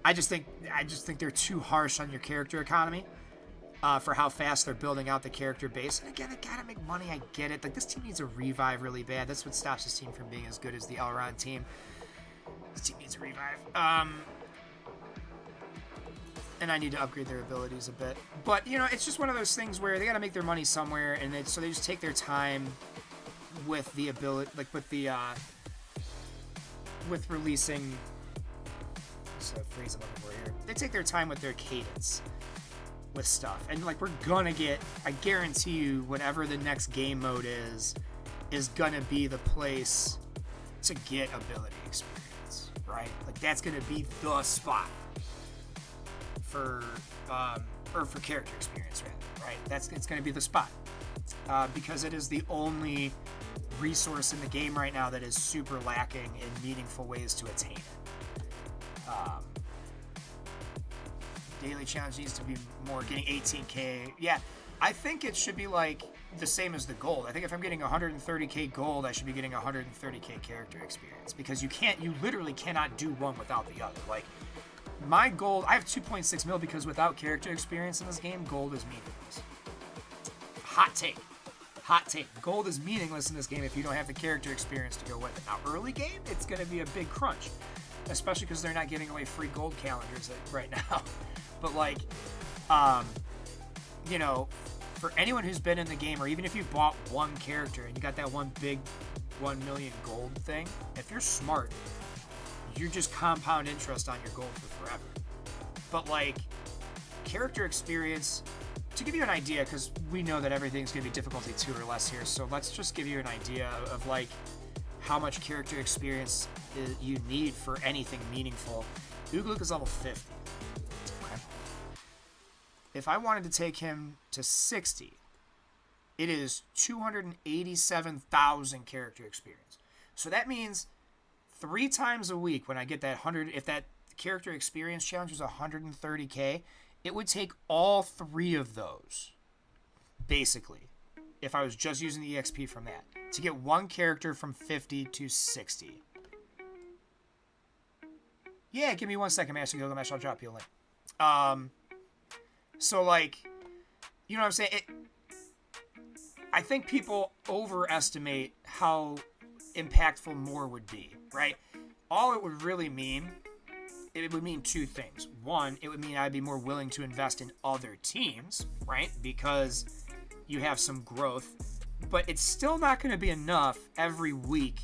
I just think they're too harsh on your character economy for how fast they're building out the character base. And again, they gotta make money. I get it. This team needs a revive really bad. That's what stops this team from being as good as the Elrond team. This team needs a revive. And I need to upgrade their abilities a bit. But, it's just one of those things where they got to make their money somewhere, and so they just take their time with the ability, with releasing, what's the phrase I'm looking for here? They take their time with their cadence with stuff. And, we're gonna get, I guarantee you, whatever the next game mode is gonna be the place to get ability experience, right? That's gonna be the spot for character experience, rather, right? It's going to be the spot because it is the only resource in the game right now that is super lacking in meaningful ways to attain it. Daily challenge needs to be more, getting 18k. Yeah, I think it should be the same as the gold. I think if I'm getting 130k gold, I should be getting 130k character experience, because you literally cannot do one without the other. My gold, I have 2.6 mil because without character experience in this game, gold is meaningless. Hot take. Gold is meaningless in this game if you don't have the character experience to go with it. Now, early game, it's going to be a big crunch, especially because they're not giving away free gold calendars right now. But for anyone who's been in the game, or even if you bought one character and you got that one big 1 million gold thing, if you're smart, you just compound interest on your gold for forever. But character experience, to give you an idea, because we know that everything's going to be difficulty 2 or less here, so let's just give you an idea of how much character experience you need for anything meaningful. Ugluk is level 50. Okay. If I wanted to take him to 60, it is 287,000 character experience. So that means 3 times a week when I get that 100, if that character experience challenge was 130k, it would take all 3 of those, basically, if I was just using the EXP from that, to get one character from 50 to 60. Yeah, give me 1 second, Master Gilgamesh. I'll drop you a link. So, like, you know what I'm saying? I think people overestimate how impactful more would be, right? All it would really mean, it would mean two things. One, it would mean I'd be more willing to invest in other teams, right? Because you have some growth. But it's still not going to be enough every week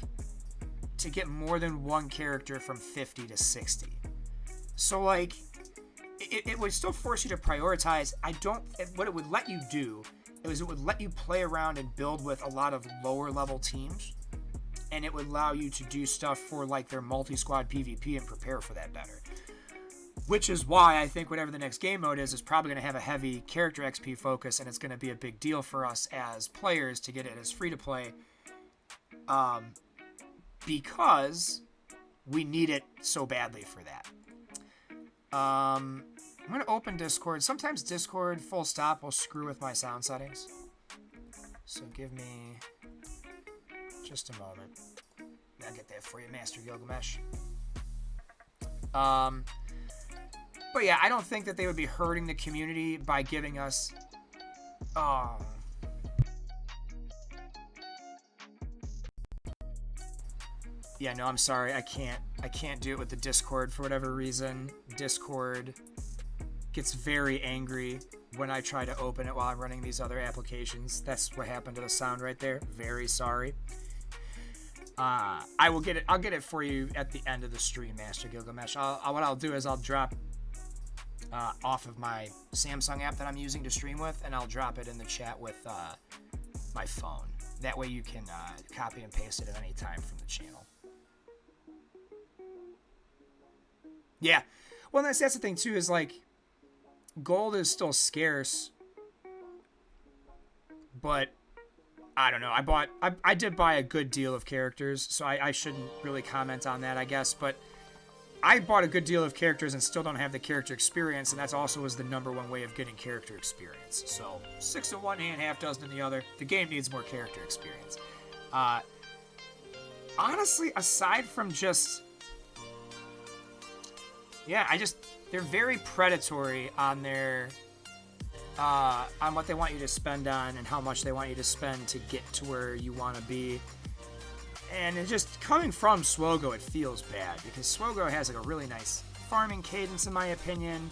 to get more than one character from 50 to 60. So, like, it would still force you to prioritize. What it would let you do is it would let you play around and build with a lot of lower level teams, and it would allow you to do stuff for like their multi-squad PvP and prepare for that better. Which is why I think whatever the next game mode is probably going to have a heavy character XP focus, and it's going to be a big deal for us as players to get it as free to play, because we need it so badly for that. I'm going to open Discord. Sometimes Discord full stop will screw with my sound settings. So give me just a moment. I'll get that for you, Master Gilgamesh. But yeah, I don't think that they would be hurting the community by giving us... Yeah, no, I'm sorry. I can't do it with the Discord for whatever reason. Discord gets very angry when I try to open it while I'm running these other applications. That's what happened to the sound right there. Very sorry. I'll get it for you at the end of the stream, Master Gilgamesh. What I'll do is I'll drop off of my Samsung app that I'm using to stream with, and I'll drop it in the chat with my phone. That way you can copy and paste it at any time from the channel. Yeah. Well, that's the thing, too, is, like, gold is still scarce, but I don't know. I did buy a good deal of characters, so I shouldn't really comment on that, I guess, but I bought a good deal of characters and still don't have the character experience, and that also was the number one way of getting character experience. So 6 in one hand, half dozen in the other. The game needs more character experience. Honestly, aside from just... Yeah, they're very predatory on their, on what they want you to spend on and how much they want you to spend to get to where you want to be. And it just, coming from Swogo, it feels bad, because Swogo has like a really nice farming cadence, in my opinion,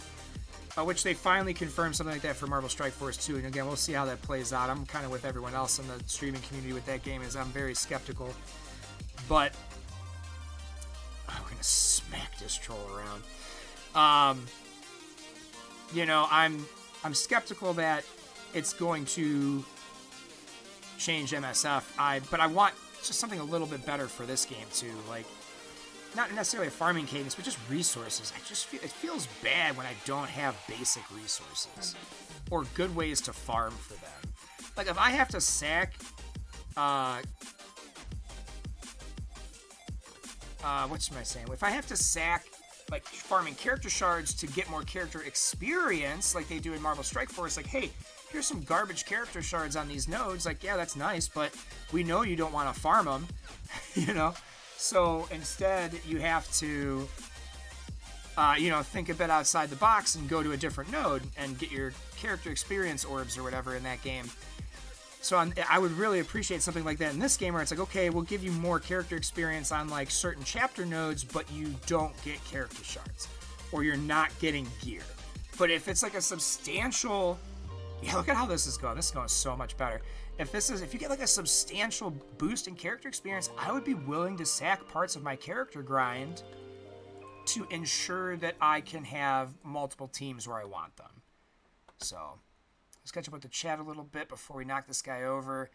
which they finally confirmed something like that for Marvel Strike Force 2. And again, we'll see how that plays out. I'm kind of with everyone else in the streaming community with that game, as I'm very skeptical. But I'm going to smack this troll around. You know, I'm skeptical that it's going to change MSF. But I want just something a little bit better for this game too. Like, not necessarily a farming cadence, but just resources. It feels bad when I don't have basic resources or good ways to farm for them. Like, if I have to sack, what am I saying? If I have to sack, like, farming character shards to get more character experience, like they do in Marvel Strike Force, like, hey, here's some garbage character shards on these nodes. Like, yeah, that's nice, but we know you don't want to farm them, you know? So instead, you have to, think a bit outside the box and go to a different node and get your character experience orbs or whatever in that game. So I would really appreciate something like that in this game, where it's like, okay, we'll give you more character experience on like certain chapter nodes, but you don't get character shards, or you're not getting gear. But if it's like a substantial, yeah, look at how this is going. This is going so much better. If you get like a substantial boost in character experience, I would be willing to sack parts of my character grind to ensure that I can have multiple teams where I want them. So let's catch up with the chat a little bit before we knock this guy over.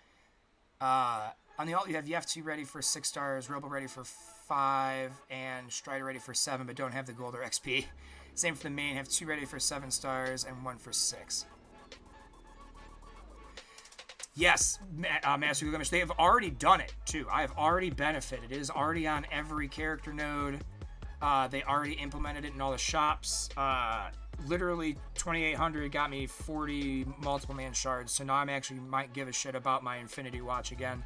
On the alt, you have Ch2 ready for 6 stars, Robo ready for 5, and Strider ready for 7, but don't have the gold or XP. Same for the main, have 2 ready for 7 stars and 1 for 6. Yes, Master Gilgamesh, they have already done it, too. I have already benefited. It is already on every character node. They already implemented it in all the shops. Literally, 2,800 got me 40 multiple man shards, so now I'm actually might give a shit about my Infinity Watch again.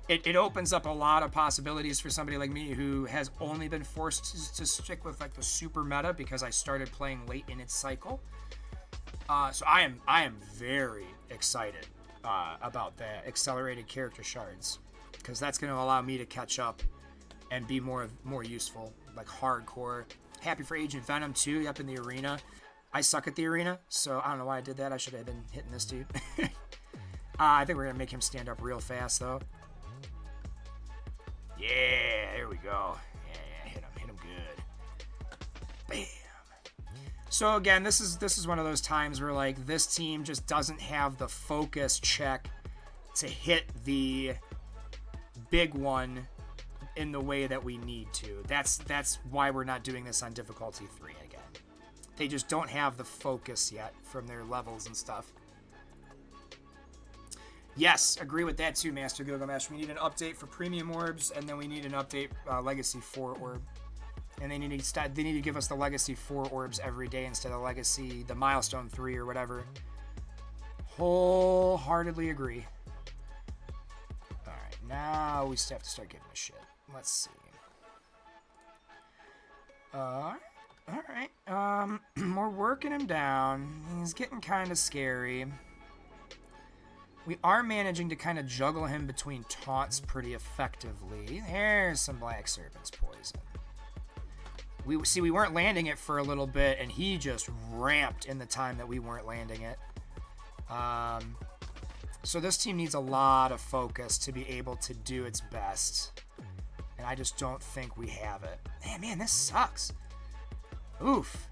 it opens up a lot of possibilities for somebody like me who has only been forced to stick with like the super meta because I started playing late in its cycle. So I am very excited about the accelerated character shards, because that's going to allow me to catch up and be more useful, like hardcore. Happy for Agent Venom too, up in the arena. I suck at the arena, so I don't know why I did that. I should have been hitting this dude. I think we're going to make him stand up real fast though. Yeah, there we go. Yeah, hit him good. Bam. So again, this is one of those times where like this team just doesn't have the focus check to hit the big one in the way that we need to. That's why we're not doing this on difficulty 3 again. They just don't have the focus yet from their levels and stuff. Yes, agree with that too, Master Gilgamesh. We need an update for premium orbs, and then we need an update Legacy 4 orb. And they need to give us the Legacy 4 orbs every day instead of the Milestone 3 or whatever. Wholeheartedly agree. Alright, now we still have to start giving a shit. Let's see. Alright. We're working him down. He's getting kind of scary. We are managing to kind of juggle him between taunts pretty effectively. There's some Black Serpent's poison. We weren't landing it for a little bit, and he just ramped in the time that we weren't landing it. So this team needs a lot of focus to be able to do its best. And I just don't think we have it. Man, this sucks. Oof.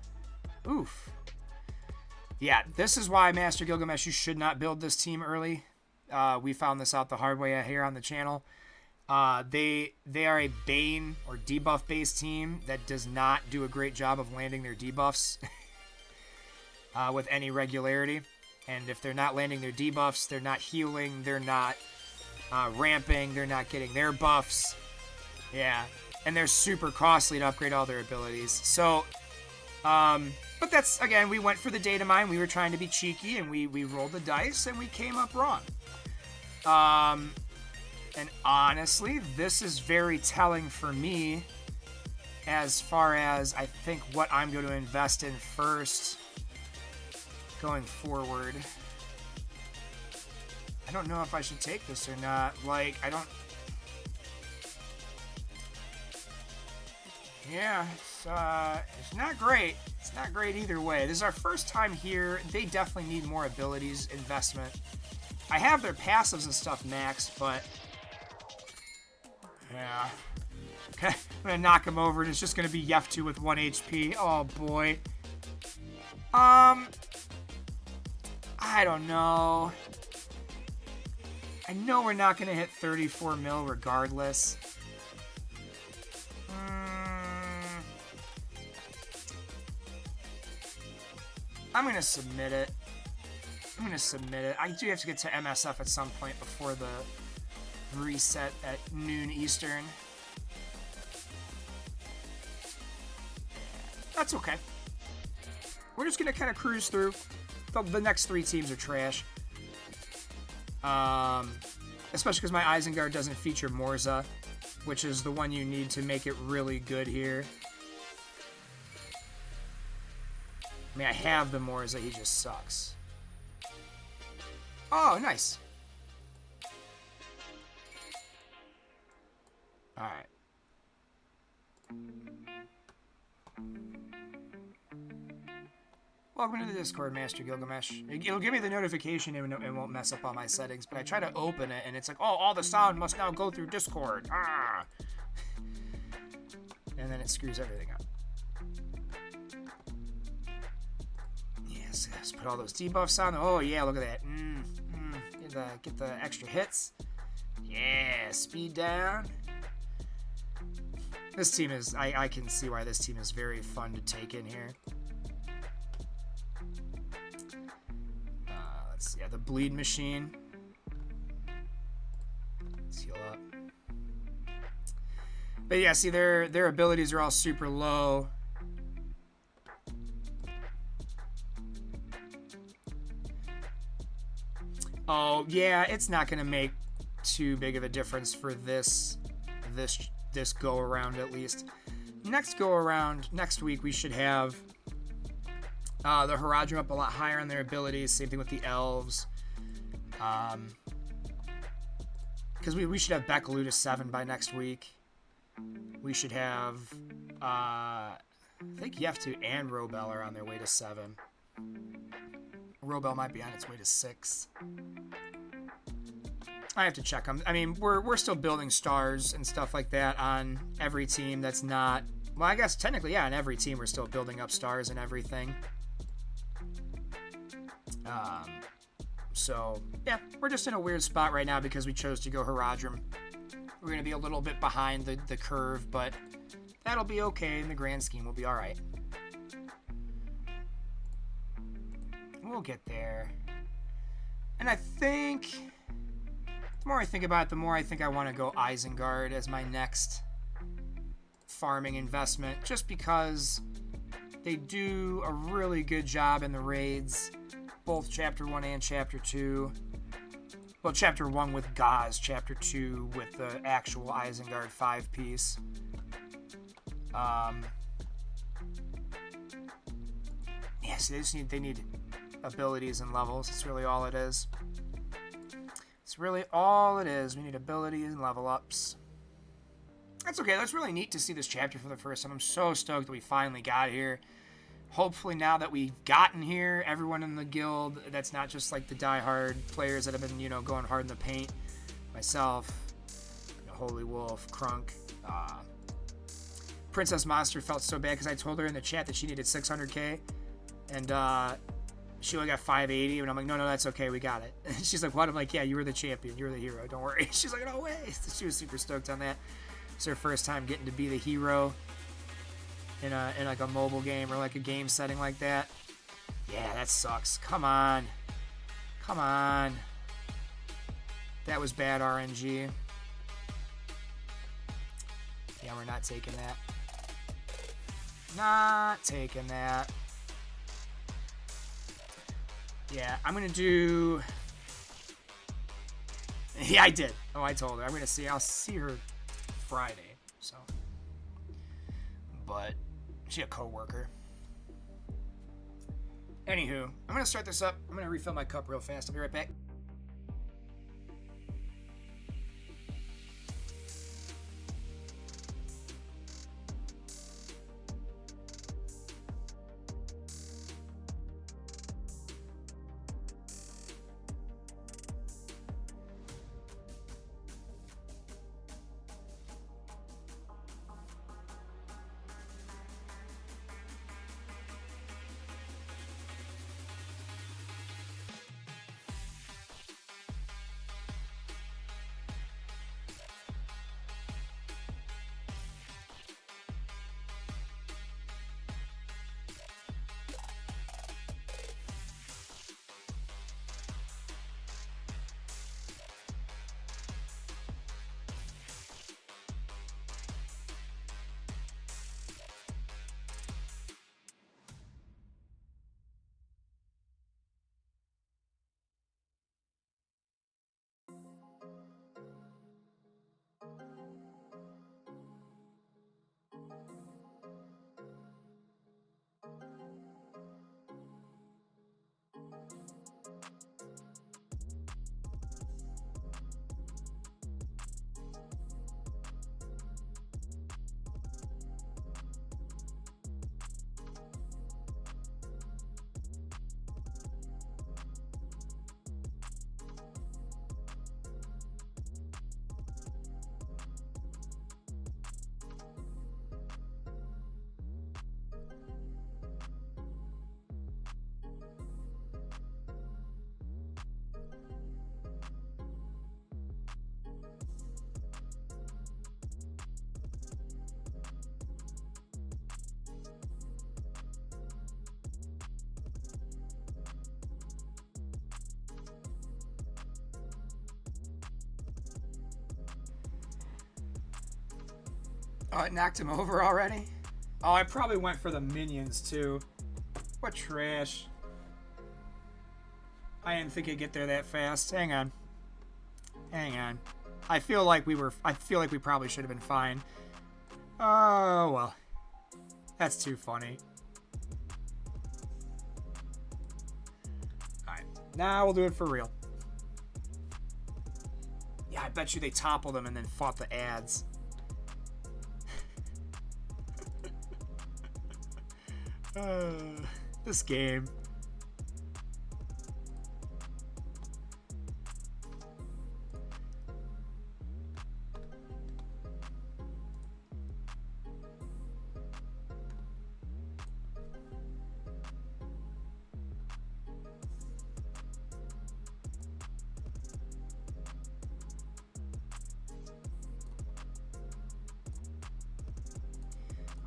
Yeah, this is why, Master Gilgamesh, you should not build this team early. We found this out the hard way here on the channel. They are a Bane or debuff based team that does not do a great job of landing their debuffs with any regularity. And if they're not landing their debuffs, they're not healing, they're not ramping, they're not getting their buffs. Yeah, and they're super costly to upgrade all their abilities. So, but that's, again, we went for the data mine. We were trying to be cheeky, and we rolled the dice, and we came up wrong. And honestly, this is very telling for me as far as I think what I'm going to invest in first going forward. I don't know if I should take this or not. Like, I don't... Yeah, it's not great. It's not great either way. This is our first time here. They definitely need more abilities investment. I have their passives and stuff maxed, but... Yeah. Okay, I'm gonna knock him over, and it's just gonna be Ch2 with 1 HP. Oh, boy. I don't know. I know we're not gonna hit 34 mil regardless. I'm gonna submit it. I do have to get to MSF at some point before the reset at noon Eastern. That's okay. We're just gonna kind of cruise through. The next 3 teams are trash. Especially because my Isengard doesn't feature Morza, which is the one you need to make it really good here. I mean, I have the Morza, he just sucks. Oh, nice. Alright. Welcome to the Discord, Master Gilgamesh. It'll give me the notification and it won't mess up all my settings, but I try to open it and it's like, oh, all the sound must now go through Discord. Ah! And then it screws everything up. Yes, let's put all those debuffs on. Oh, yeah, look at that. Get the extra hits. Yeah, speed down. This team is, I can see why this team is very fun to take in here. Let's see, the bleed machine. Let's heal up. But yeah, see, their abilities are all super low. Oh, yeah, it's not going to make too big of a difference for this go around at least. Next go around, next week, we should have the Haradrim up a lot higher on their abilities. Same thing with the elves. Because we should have Bekalu to 7 by next week. We should have, I think Ch2 and Robel are on their way to 7. Robel might be on its way to 6. I have to check them. I mean, we're still building stars and stuff like that on every team that's not... Well, I guess technically, yeah, on every team we're still building up stars and everything. So, yeah, we're just in a weird spot right now because we chose to go Haradrim. We're going to be a little bit behind the curve, but that'll be okay in the grand scheme. We'll be all right. We'll get there. And I think... The more I think about it, the more I think I want to go Isengard as my next farming investment, just because they do a really good job in the raids, both Chapter 1 and Chapter 2. Well, Chapter 1 with Gauze, Chapter 2 with the actual Isengard 5-piece. Yes, they need abilities and levels. That's really all it is. It's really all it is. We need abilities and level ups. That's okay. That's really neat to see this chapter for the first time. I'm so stoked that we finally got here. Hopefully now that we've gotten here, everyone in the guild, that's not just like the diehard players that have been, you know, going hard in the paint. Myself, Holy Wolf, Crunk, Princess Monster felt so bad because I told her in the chat that she needed 600k. And, she only got 580, and I'm like, no, that's okay, we got it. And she's like, what? I'm like, yeah, you were the champion, you were the hero, don't worry. She's like, no way. She was super stoked on that. It's her first time getting to be the hero in like a mobile game or like a game setting like that. Yeah, that sucks. Come on. That was bad RNG. Yeah, we're not taking that. Not taking that. Yeah, I'm going to do... Yeah, I did. Oh, I told her. I'll see her Friday, so... But, she's a co-worker. Anywho, I'm going to start this up. I'm going to refill my cup real fast. I'll be right back. Oh, it knocked him over already? Oh, I probably went for the minions, too. What trash. I didn't think it'd get there that fast. Hang on. Hang on. I feel like we probably should have been fine. Oh, well. That's too funny. Alright. Now we'll do it for real. Yeah, I bet you they toppled them and then fought the ads. This game.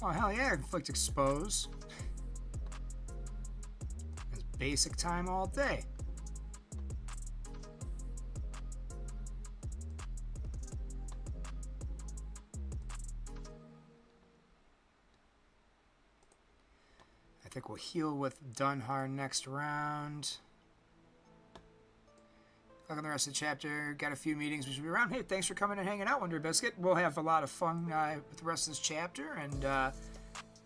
Oh, hell yeah, inflict expose. It's basic time all day. I think we'll heal with Dunhar next round. Look on the rest of the chapter. Got a few meetings. We should be around. Hey, thanks for coming and hanging out, Wonder Biscuit. We'll have a lot of fun with the rest of this chapter. And,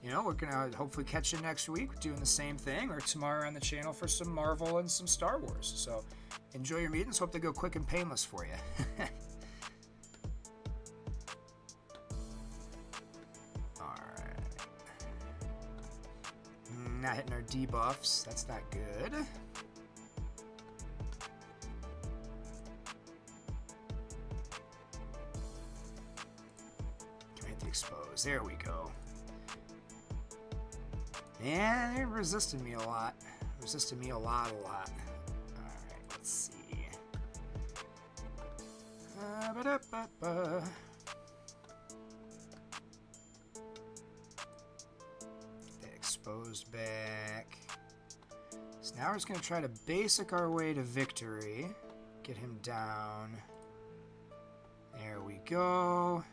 you know, we're going to hopefully catch you next week. We're doing the same thing. Or tomorrow on the channel for some Marvel and some Star Wars. So enjoy your meetings. Hope they go quick and painless for you. Alright. Not hitting our debuffs. That's not good. Expose. There we go. Yeah, they're resisting me a lot. Resisting me a lot. Alright, let's see. Get that exposed back. So now we're just going to try to basic our way to victory. Get him down. There we go.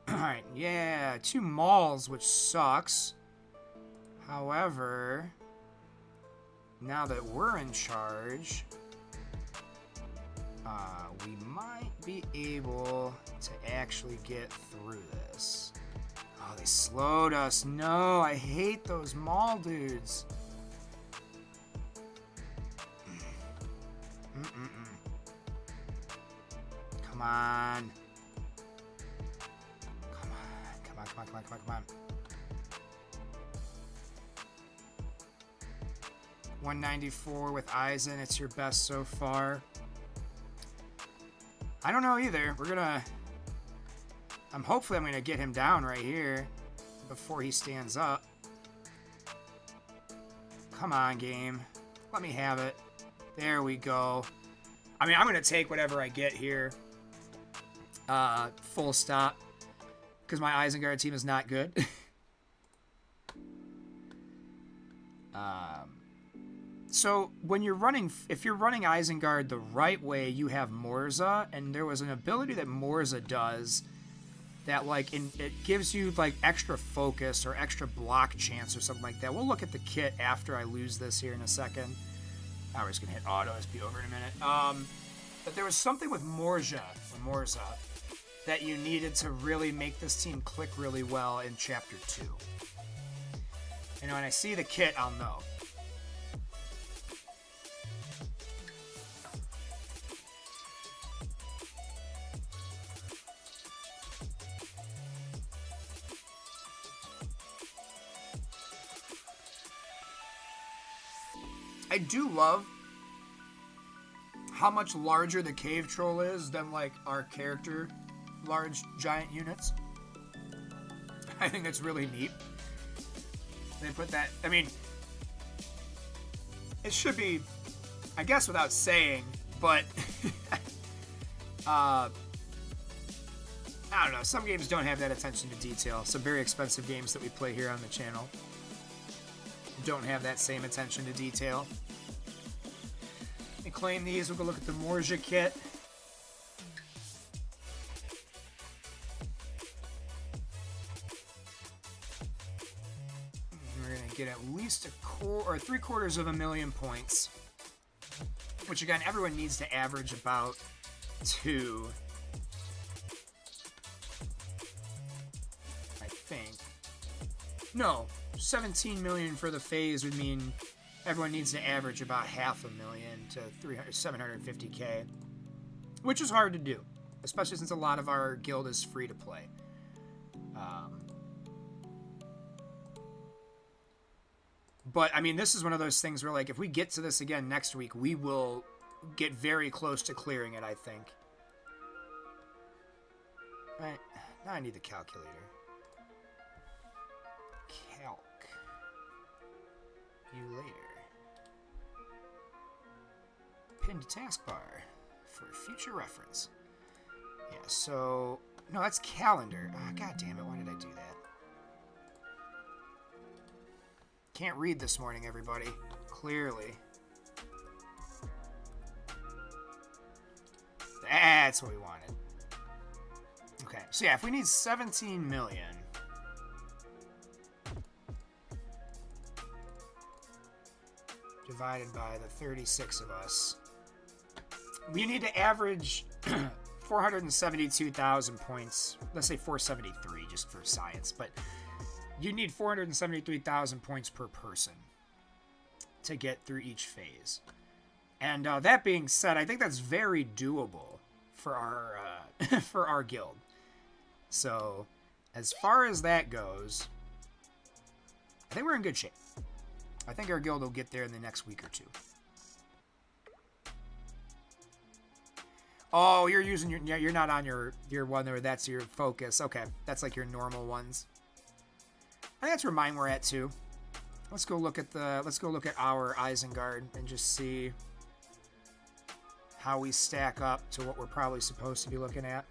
Alright, yeah, 2 mauls, which sucks. However, now that we're in charge, we might be able to actually get through this. Oh, they slowed us. No, I hate those maul dudes. Come on. Come on. 194 with Eisen. It's your best so far. I don't know either. Hopefully I'm gonna get him down right here before he stands up. Come on, game. Let me have it. There we go. I mean, I'm gonna take whatever I get here. Full stop. Because my Isengard team is not good. So when you're running, if you're running Isengard the right way, you have Morza, and there was an ability that Morza does that it gives you like extra focus or extra block chance or something like that. We'll look at the kit after I lose this here in a second. We're just gonna hit auto. It's be over in a minute. But there was something with Morza that you needed to really make this team click really well in Chapter 2. You know, when I see the kit, I'll know. I do love how much larger the cave troll is than, like, our character large giant units. I think that's really neat. They put that, I mean, it should be, I guess without saying, but I don't know, some games don't have that attention to detail. Some very expensive games that we play here on the channel don't have that same attention to detail. Let me claim these. We'll go look at the Moria kit. We're gonna get at least 3/4 of a million points. which again, everyone needs to average about 2. I think. No, 17 million for the phase would mean everyone needs to average about 500,000 to 750k, which is hard to do, especially since a lot of our guild is free to play. But, I mean, this is one of those things where, like, if we get to this again next week, we will get very close to clearing it, I think. Right, now I need the calculator. Calc. You later. Pinned to taskbar for future reference. Yeah, so... No, that's calendar. Ah, God damn it, why did I do that? Can't read this morning, everybody. Clearly. That's what we wanted. Okay, so yeah, if we need 17 million... divided by the 36 of us, we need to average 472,000 points. Let's say 473, just for science, but you need 473,000 points per person to get through each phase. And that being said, I think that's very doable for our for our guild. So, as far as that goes, I think we're in good shape. I think our guild will get there in the next week or 2. Oh, you're using your... Yeah, you're not on your one there. That's your focus. Okay, that's like your normal ones. I think that's where mine were at too. Let's go look at our Isengard and just see how we stack up to what we're probably supposed to be looking at.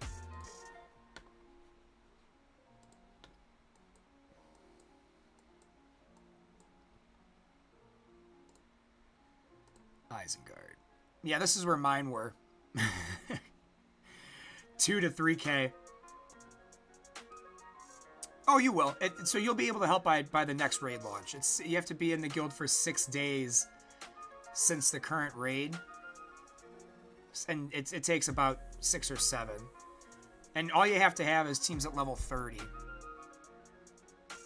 Isengard. Yeah, this is where mine were. 2 to 3k. Oh, you will. So you'll be able to help by the next raid launch. You have to be in the guild for 6 days since the current raid. And it takes about 6 or 7. And all you have to have is teams at level 30.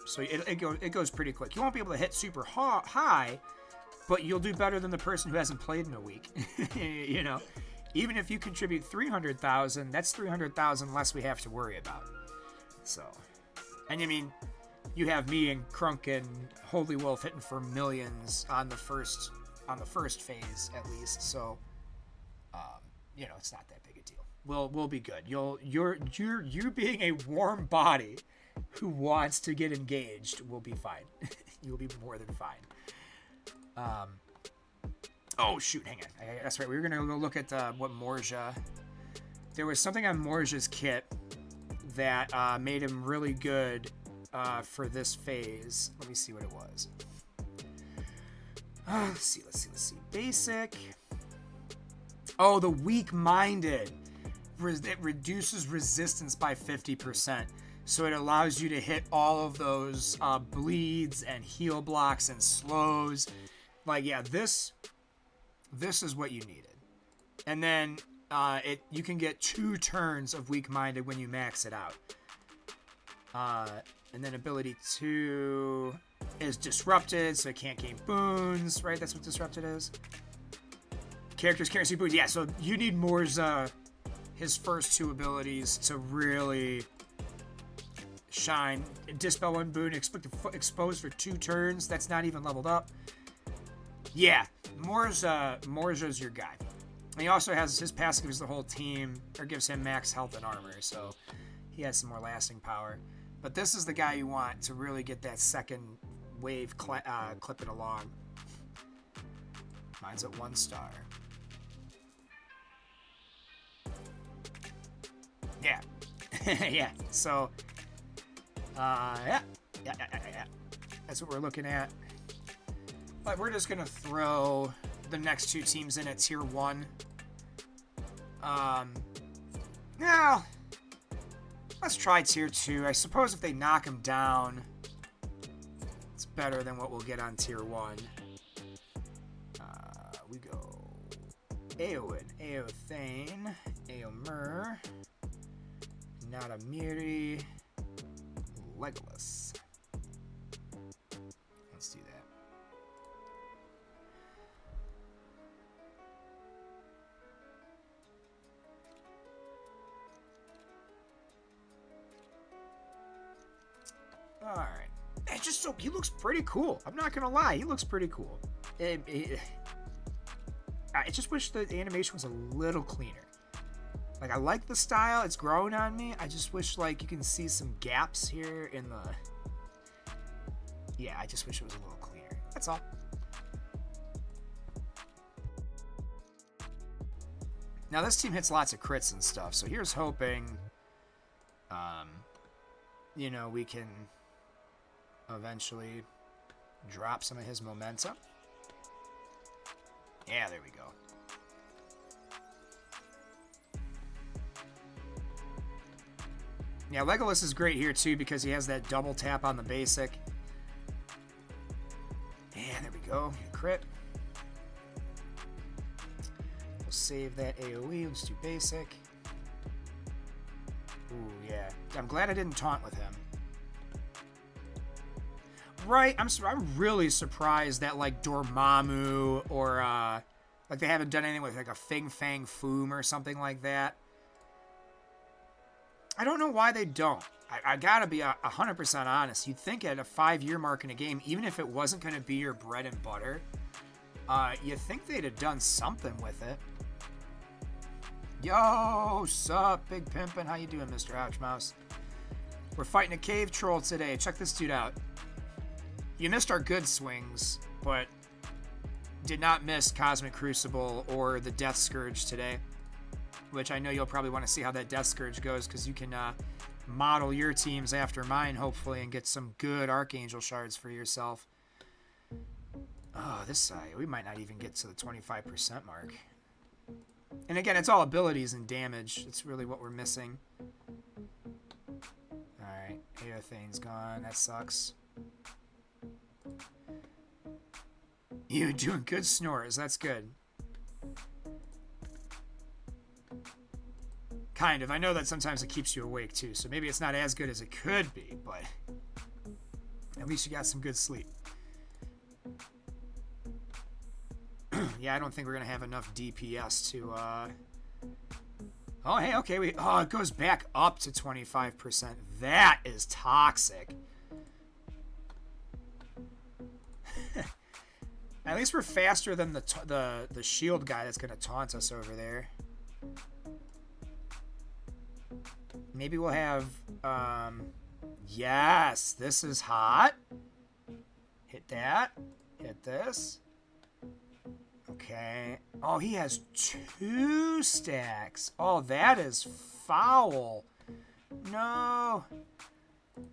So it goes pretty quick. You won't be able to hit super high, but you'll do better than the person who hasn't played in a week. You know, even if you contribute 300,000, that's 300,000 less we have to worry about. So, and I mean, you have me and Crunk and Holy Wolf hitting for millions on the first phase at least. So, you know, it's not that big a deal. We'll be good. You're being a warm body who wants to get engaged will be fine. You'll be more than fine. Oh shoot, hang on. That's right. We were gonna go look at what Moria. There was something on Moria's kit that made him really good for this phase. Let me see what it was. Let's see. Basic. Oh, the weak-minded. It reduces resistance by 50%. So it allows you to hit all of those bleeds and heal blocks and slows. Like, yeah, this is what you needed. And then you can get 2 turns of weak-minded when you max it out. And then ability 2 is disrupted, so it can't gain boons, right? That's what disrupted is. Characters can't see boons. Yeah, so you need More's his first 2 abilities to really shine. Dispel 1 boon, expose for 2 turns. That's not even leveled up. Yeah, Mora's your guy. And he also has his passive gives the whole team, or gives him max health and armor, so he has some more lasting power. But this is the guy you want to really get that second wave clipping along. Mine's at 1 star. Yeah. Yeah, so yeah. That's what we're looking at. But we're just gonna throw the next 2 teams in at tier 1. Now let's try tier 2. I suppose if they knock them down, it's better than what we'll get on tier 1. We go Eowyn, Eothane, Eomer, Natamiri, Legolas. Let's do that. All right. It's just so he looks pretty cool. I'm not gonna lie, he looks pretty cool. I just wish the animation was a little cleaner. Like, I like the style, it's growing on me. I just wish, like, you can see some gaps here in the... Yeah, I just wish it was a little cleaner. That's all. Now, this team hits lots of crits and stuff, so here's hoping, you know, we can eventually drop some of his momentum. Yeah, there we go. Yeah, Legolas is great here, too, because he has that double tap on the basic. And there we go. Crit. We'll save that AoE. Let's do basic. Ooh, yeah. I'm glad I didn't taunt with him. Right, I'm really surprised that, like, Dormammu or, like, they haven't done anything with, like, a Fing Fang Foom or something like that. I don't know why they don't. I gotta be 100% honest. You'd think at a 5-year mark in a game, even if it wasn't gonna be your bread and butter, you'd think they'd have done something with it. Yo, sup, Big Pimpin'? How you doing, Mr. Ouchmouse? We're fighting a cave troll today. Check this dude out. You missed our good swings, but did not miss Cosmic Crucible or the Death Scourge today, which I know you'll probably want to see how that Death Scourge goes, because you can model your teams after mine, hopefully, and get some good Archangel shards for yourself. Oh, this side, we might not even get to the 25% mark. And again, it's all abilities and damage. It's really what we're missing. Alright, Eothane's gone. That sucks. You doing good, Snores. That's good. Kind of. I know that sometimes it keeps you awake, too, so maybe it's not as good as it could be, but at least you got some good sleep. Yeah, I don't think we're going to have enough DPS to, Oh, hey, okay. Oh, it goes back up to 25%. That is toxic. At least we're faster than the shield guy that's going to taunt us over there. Maybe we'll have, yes, this is hot. Hit that. Hit this. Okay. Oh, he has 2 stacks. Oh, that is foul. No.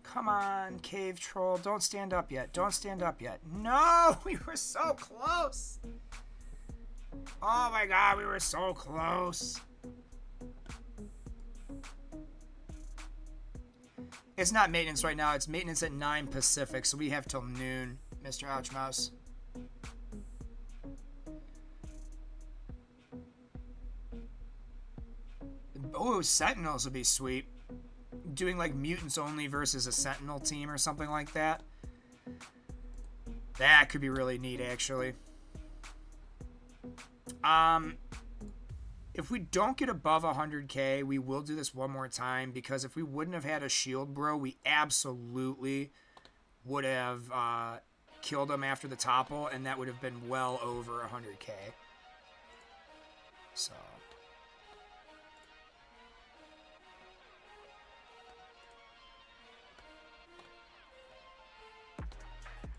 Come on, cave troll. Don't stand up yet. Don't stand up yet. No, we were so close. Oh my god, we were so close. It's not maintenance right now. It's maintenance at 9 Pacific, so we have till noon, Mr. Ouchmouse. Oh, Sentinels would be sweet. Doing like mutants only versus a Sentinel team or something like that. That could be really neat, actually. If we don't get above 100k, we will do this one more time, because if we wouldn't have had a shield bro, we absolutely would have killed him after the topple, and that would have been well over 100k. So...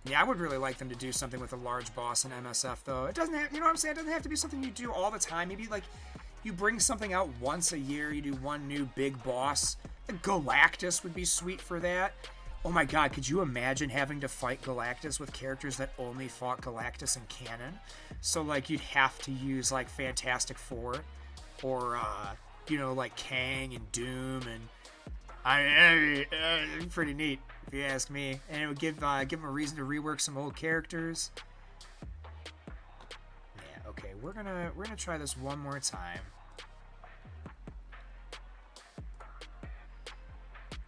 yeah, I would really like them to do something with a large boss in MSF, though. It doesn't have, you know what I'm saying? It doesn't have to be something you do all the time. Maybe, like, you bring something out once a year. You do one new big boss. Like Galactus would be sweet for that. Oh my god, could you imagine having to fight Galactus with characters that only fought Galactus in canon? So, like, you'd have to use, like, Fantastic Four. Or, you know, like, Kang and Doom and... pretty neat, if you ask me. And it would give them a reason to rework some old characters. Yeah, okay, we're gonna try this one more time.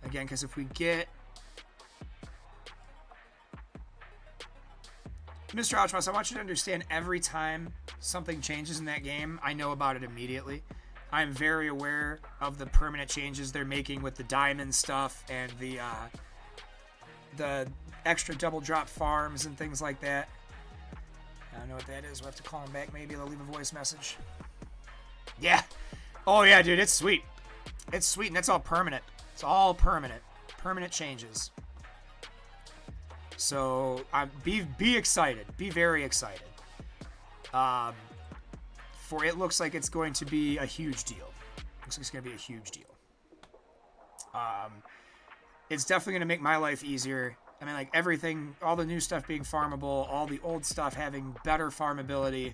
Again, because if we get Mr. Outros, I want you to understand every time something changes in that game, I know about it immediately. I'm very aware of the permanent changes they're making with the diamond stuff and the extra double drop farms and things like that. I don't know what that is. We'll have to call him back. Maybe they'll leave a voice message. Yeah. Oh, yeah, dude. It's sweet. It's sweet, and that's all permanent. It's all permanent. Permanent changes. So, be excited. Be very excited. For it looks like it's going to be a huge deal. Looks like it's going to be a huge deal. It's definitely going to make my life easier. I mean, like, everything, all the new stuff being farmable, all the old stuff having better farmability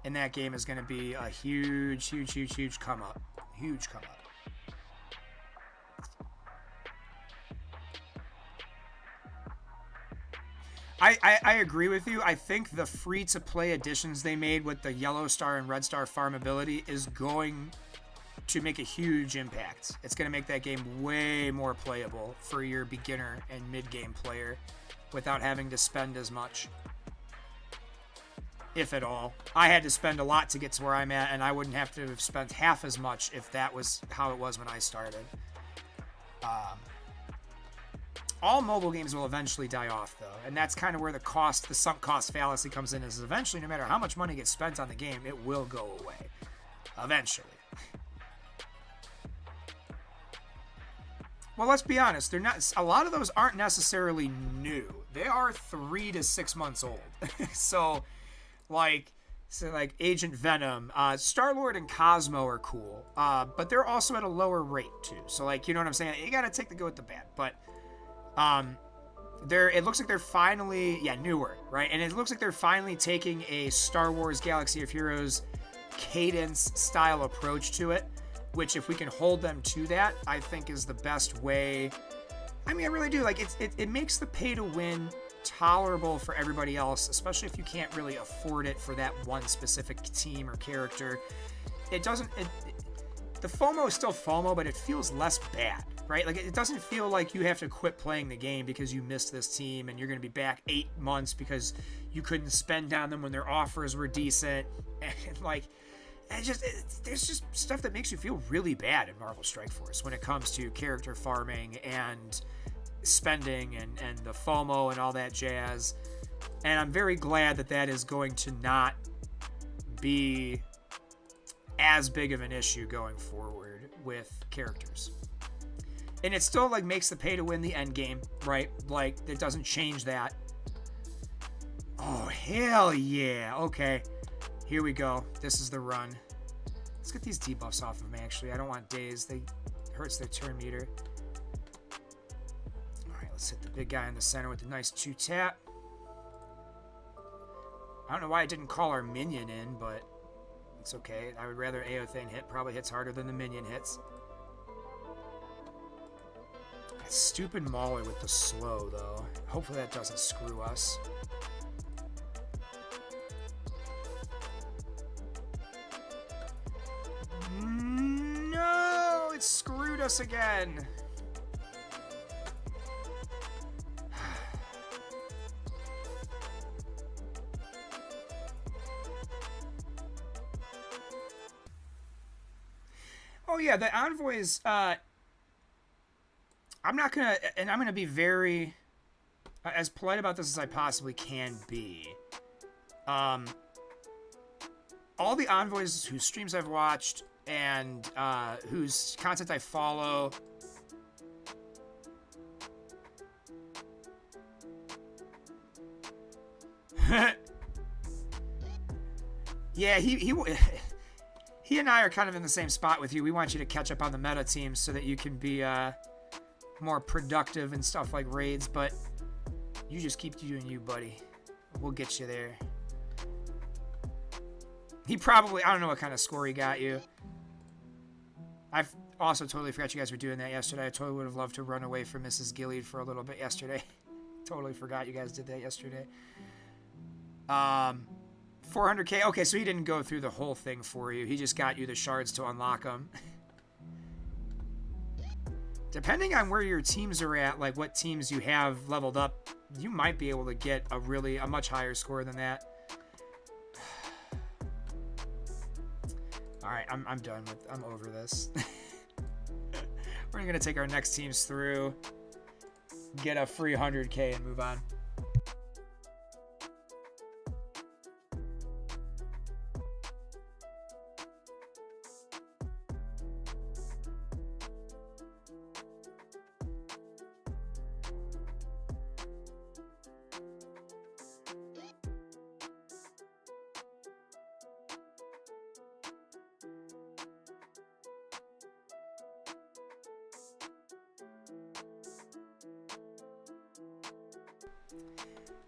in that game is going to be a huge come up. Huge come up. I agree with you. I think the free-to-play additions they made with the Yellow Star and Red Star farmability is going to make a huge impact. It's going to make that game way more playable for your beginner and mid-game player without having to spend as much, if at all. I had to spend a lot to get to where I'm at, and I wouldn't have to have spent half as much if that was how it was when I started. All mobile games will eventually die off, though, and that's kind of where the sunk cost fallacy comes in, is eventually, no matter how much money gets spent on the game, it will go away. Eventually. Well, let's be honest, a lot of those aren't necessarily new. They are 3 to 6 months old. So like Agent Venom, Star-Lord and Cosmo are cool, but they're also at a lower rate, too. So, like, you know what I'm saying? You gotta take the good with the bad, but it looks like they're finally, newer, right? And it looks like they're finally taking a Star Wars Galaxy of Heroes cadence style approach to it, which, if we can hold them to that, I think is the best way. I mean, I really do. Like, it makes the pay to win tolerable for everybody else, especially if you can't really afford it for that one specific team or character. The FOMO is still FOMO, but it feels less bad, right? Like, it doesn't feel like you have to quit playing the game because you missed this team and you're going to be back 8 months because you couldn't spend on them when their offers were decent. And, like, there's just stuff that makes you feel really bad in Marvel Strike Force when it comes to character farming and spending and the FOMO and all that jazz. And I'm very glad that is going to not be as big of an issue going forward with characters. And it still, like, makes the pay to win the end game, right? Like, it doesn't change that. Oh, hell yeah. Okay. Here we go. This is the run. Let's get these debuffs off of them, actually. I don't want days. They hurts their turn meter. Alright, let's hit the big guy in the center with a nice 2-tap. I don't know why I didn't call our minion in, but it's okay. I would rather Aothane hit. Probably hits harder than the minion hits. That stupid Mauler with the slow, though. Hopefully that doesn't screw us. No! It screwed us again. Oh yeah, the envoys, I'm gonna be very as polite about this as I possibly can be. All the envoys whose streams I've watched and whose content I follow, yeah, he and I are kind of in the same spot with you. We want you to catch up on the meta teams so that you can be more productive and stuff like raids, but you just keep doing you, buddy. We'll get you there. He probably, I don't know what kind of score he got you. I've also totally forgot you guys were doing that yesterday. I totally would have loved to run away from Mrs. Gilead for a little bit yesterday. Totally forgot you guys did that yesterday. 400k. Okay, so he didn't go through the whole thing for you. He just got you the shards to unlock them. Depending on where your teams are at, like what teams you have leveled up, you might be able to get a much higher score than that. All right, I'm done with. I'm over this. We're gonna take our next teams through, get a free 100k, and move on.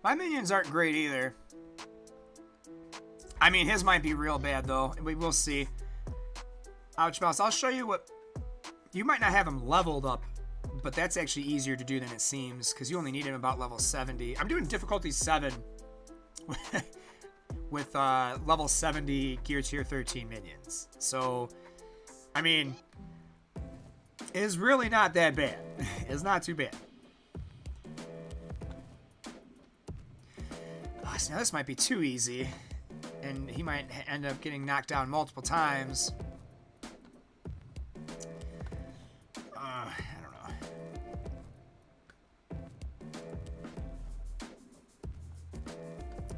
My minions aren't great either. I mean, his might be real bad, though. We'll see. Ouch Mouse, I'll show you what... You might not have him leveled up, but that's actually easier to do than it seems, because you only need him about level 70. I'm doing difficulty 7 with level 70 gear tier 13 minions. So, I mean, it's really not that bad. It's not too bad. Now this might be too easy, and he might end up getting knocked down multiple times. I don't know.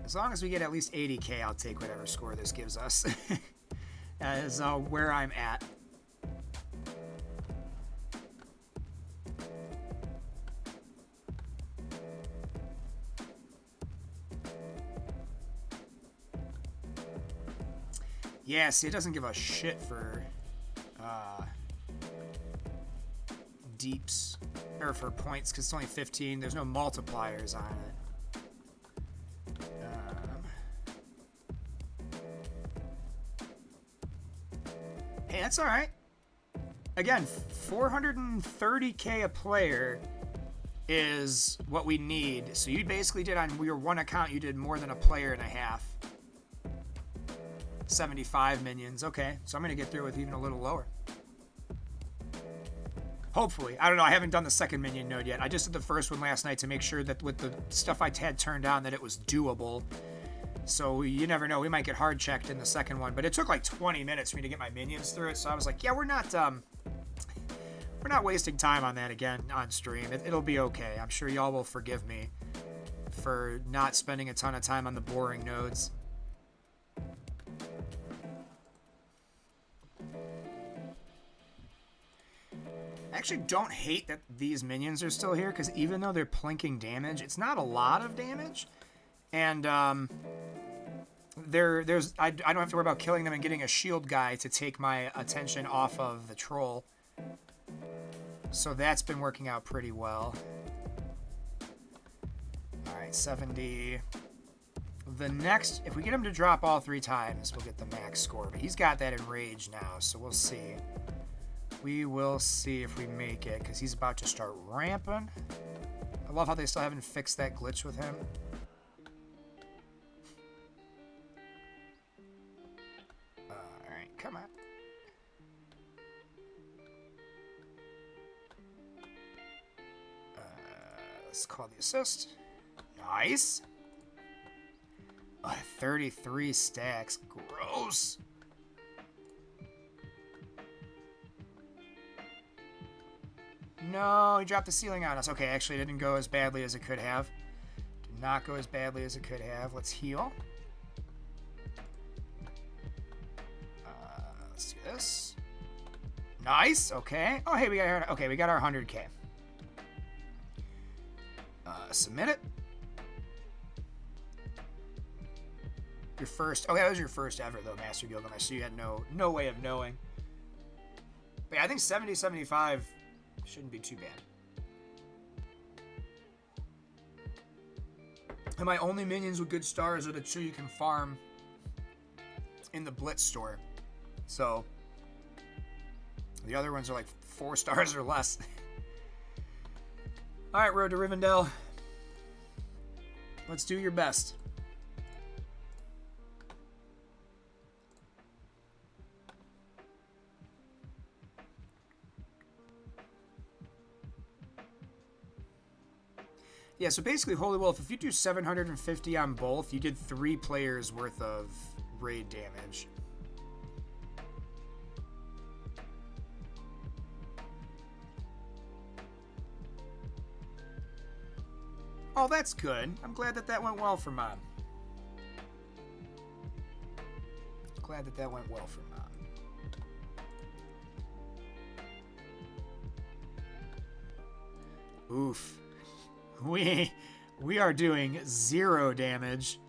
As long as we get at least 80k, I'll take whatever score this gives us. That is where I'm at. Yeah, see, it doesn't give a shit for deeps, or for points, because it's only 15. There's no multipliers on it. Hey, that's alright. Again, 430k a player is what we need. So you basically did, on your one account, you did more than a player and a half. 75 minions. Okay, so I'm going to get through with even a little lower. Hopefully. I don't know. I haven't done the second minion node yet. I just did the first one last night to make sure that with the stuff I had turned on that it was doable. So you never know. We might get hard checked in the second one. But it took like 20 minutes for me to get my minions through it. So I was like, yeah, we're not wasting time on that again on stream. It'll be okay. I'm sure y'all will forgive me for not spending a ton of time on the boring nodes. I actually don't hate that these minions are still here, because even though they're plinking damage, it's not a lot of damage. And I don't have to worry about killing them and getting a shield guy to take my attention off of the troll. So that's been working out pretty well. Alright, 70. The next, if we get him to drop all 3 times, we'll get the max score. But he's got that in rage now, so we'll see. We will see if we make it, because he's about to start ramping. I love how they still haven't fixed that glitch with him. Alright, come on. Let's call the assist. Nice. 33 stacks. Gross. No, he dropped the ceiling on us. Okay, actually, it didn't go as badly as it could have. Did not go as badly as it could have. Let's heal. Let's do this. Nice. Okay. Oh, hey, we got our 100k. Submit it. Your first. Oh, that was your first ever though, Master Gilgamesh. So you had no way of knowing. But yeah, I think 70, 75. Shouldn't be too bad. And my only minions with good stars are the 2 you can farm in the Blitz store. So the other ones are like 4 stars or less. Alright, Road to Rivendell. Let's do your best. Yeah, so basically, Holy Wolf, if you do 750 on both, you did 3 players worth of raid damage. Oh, that's good. I'm glad that that went well for Mom. Glad that that went well for Mom. Oof. We are doing 0 damage.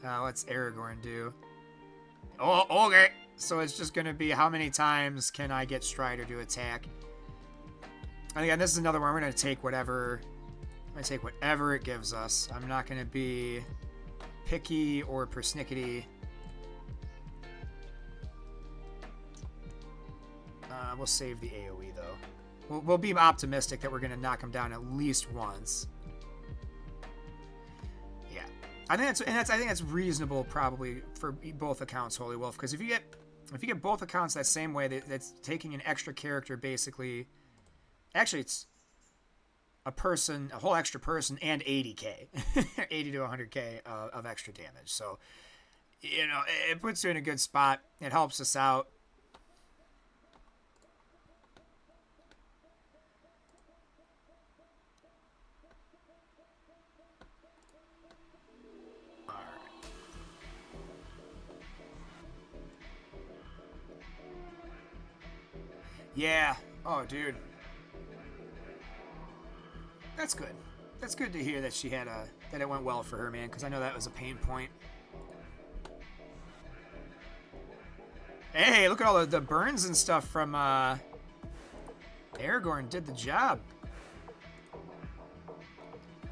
What's Aragorn do? Oh, okay. So it's just going to be how many times can I get Strider to attack? And again, this is another one. We're going to take whatever... I'm going to take whatever it gives us. I'm not going to be picky or persnickety. We'll save the AoE, though. We'll be optimistic that we're going to knock him down at least once. Yeah. I think that's reasonable, probably, for both accounts, Holy Wolf, because if you get both accounts that same way, that's taking an extra character, basically... Actually, it's a whole extra person, and 80k. 80 to 100k of extra damage. So, you know, it puts you in a good spot. It helps us out. Yeah. Oh, dude. That's good. That's good to hear that she had that it went well for her, man, because I know that was a pain point. Hey, look at all the burns and stuff from Aragorn did the job.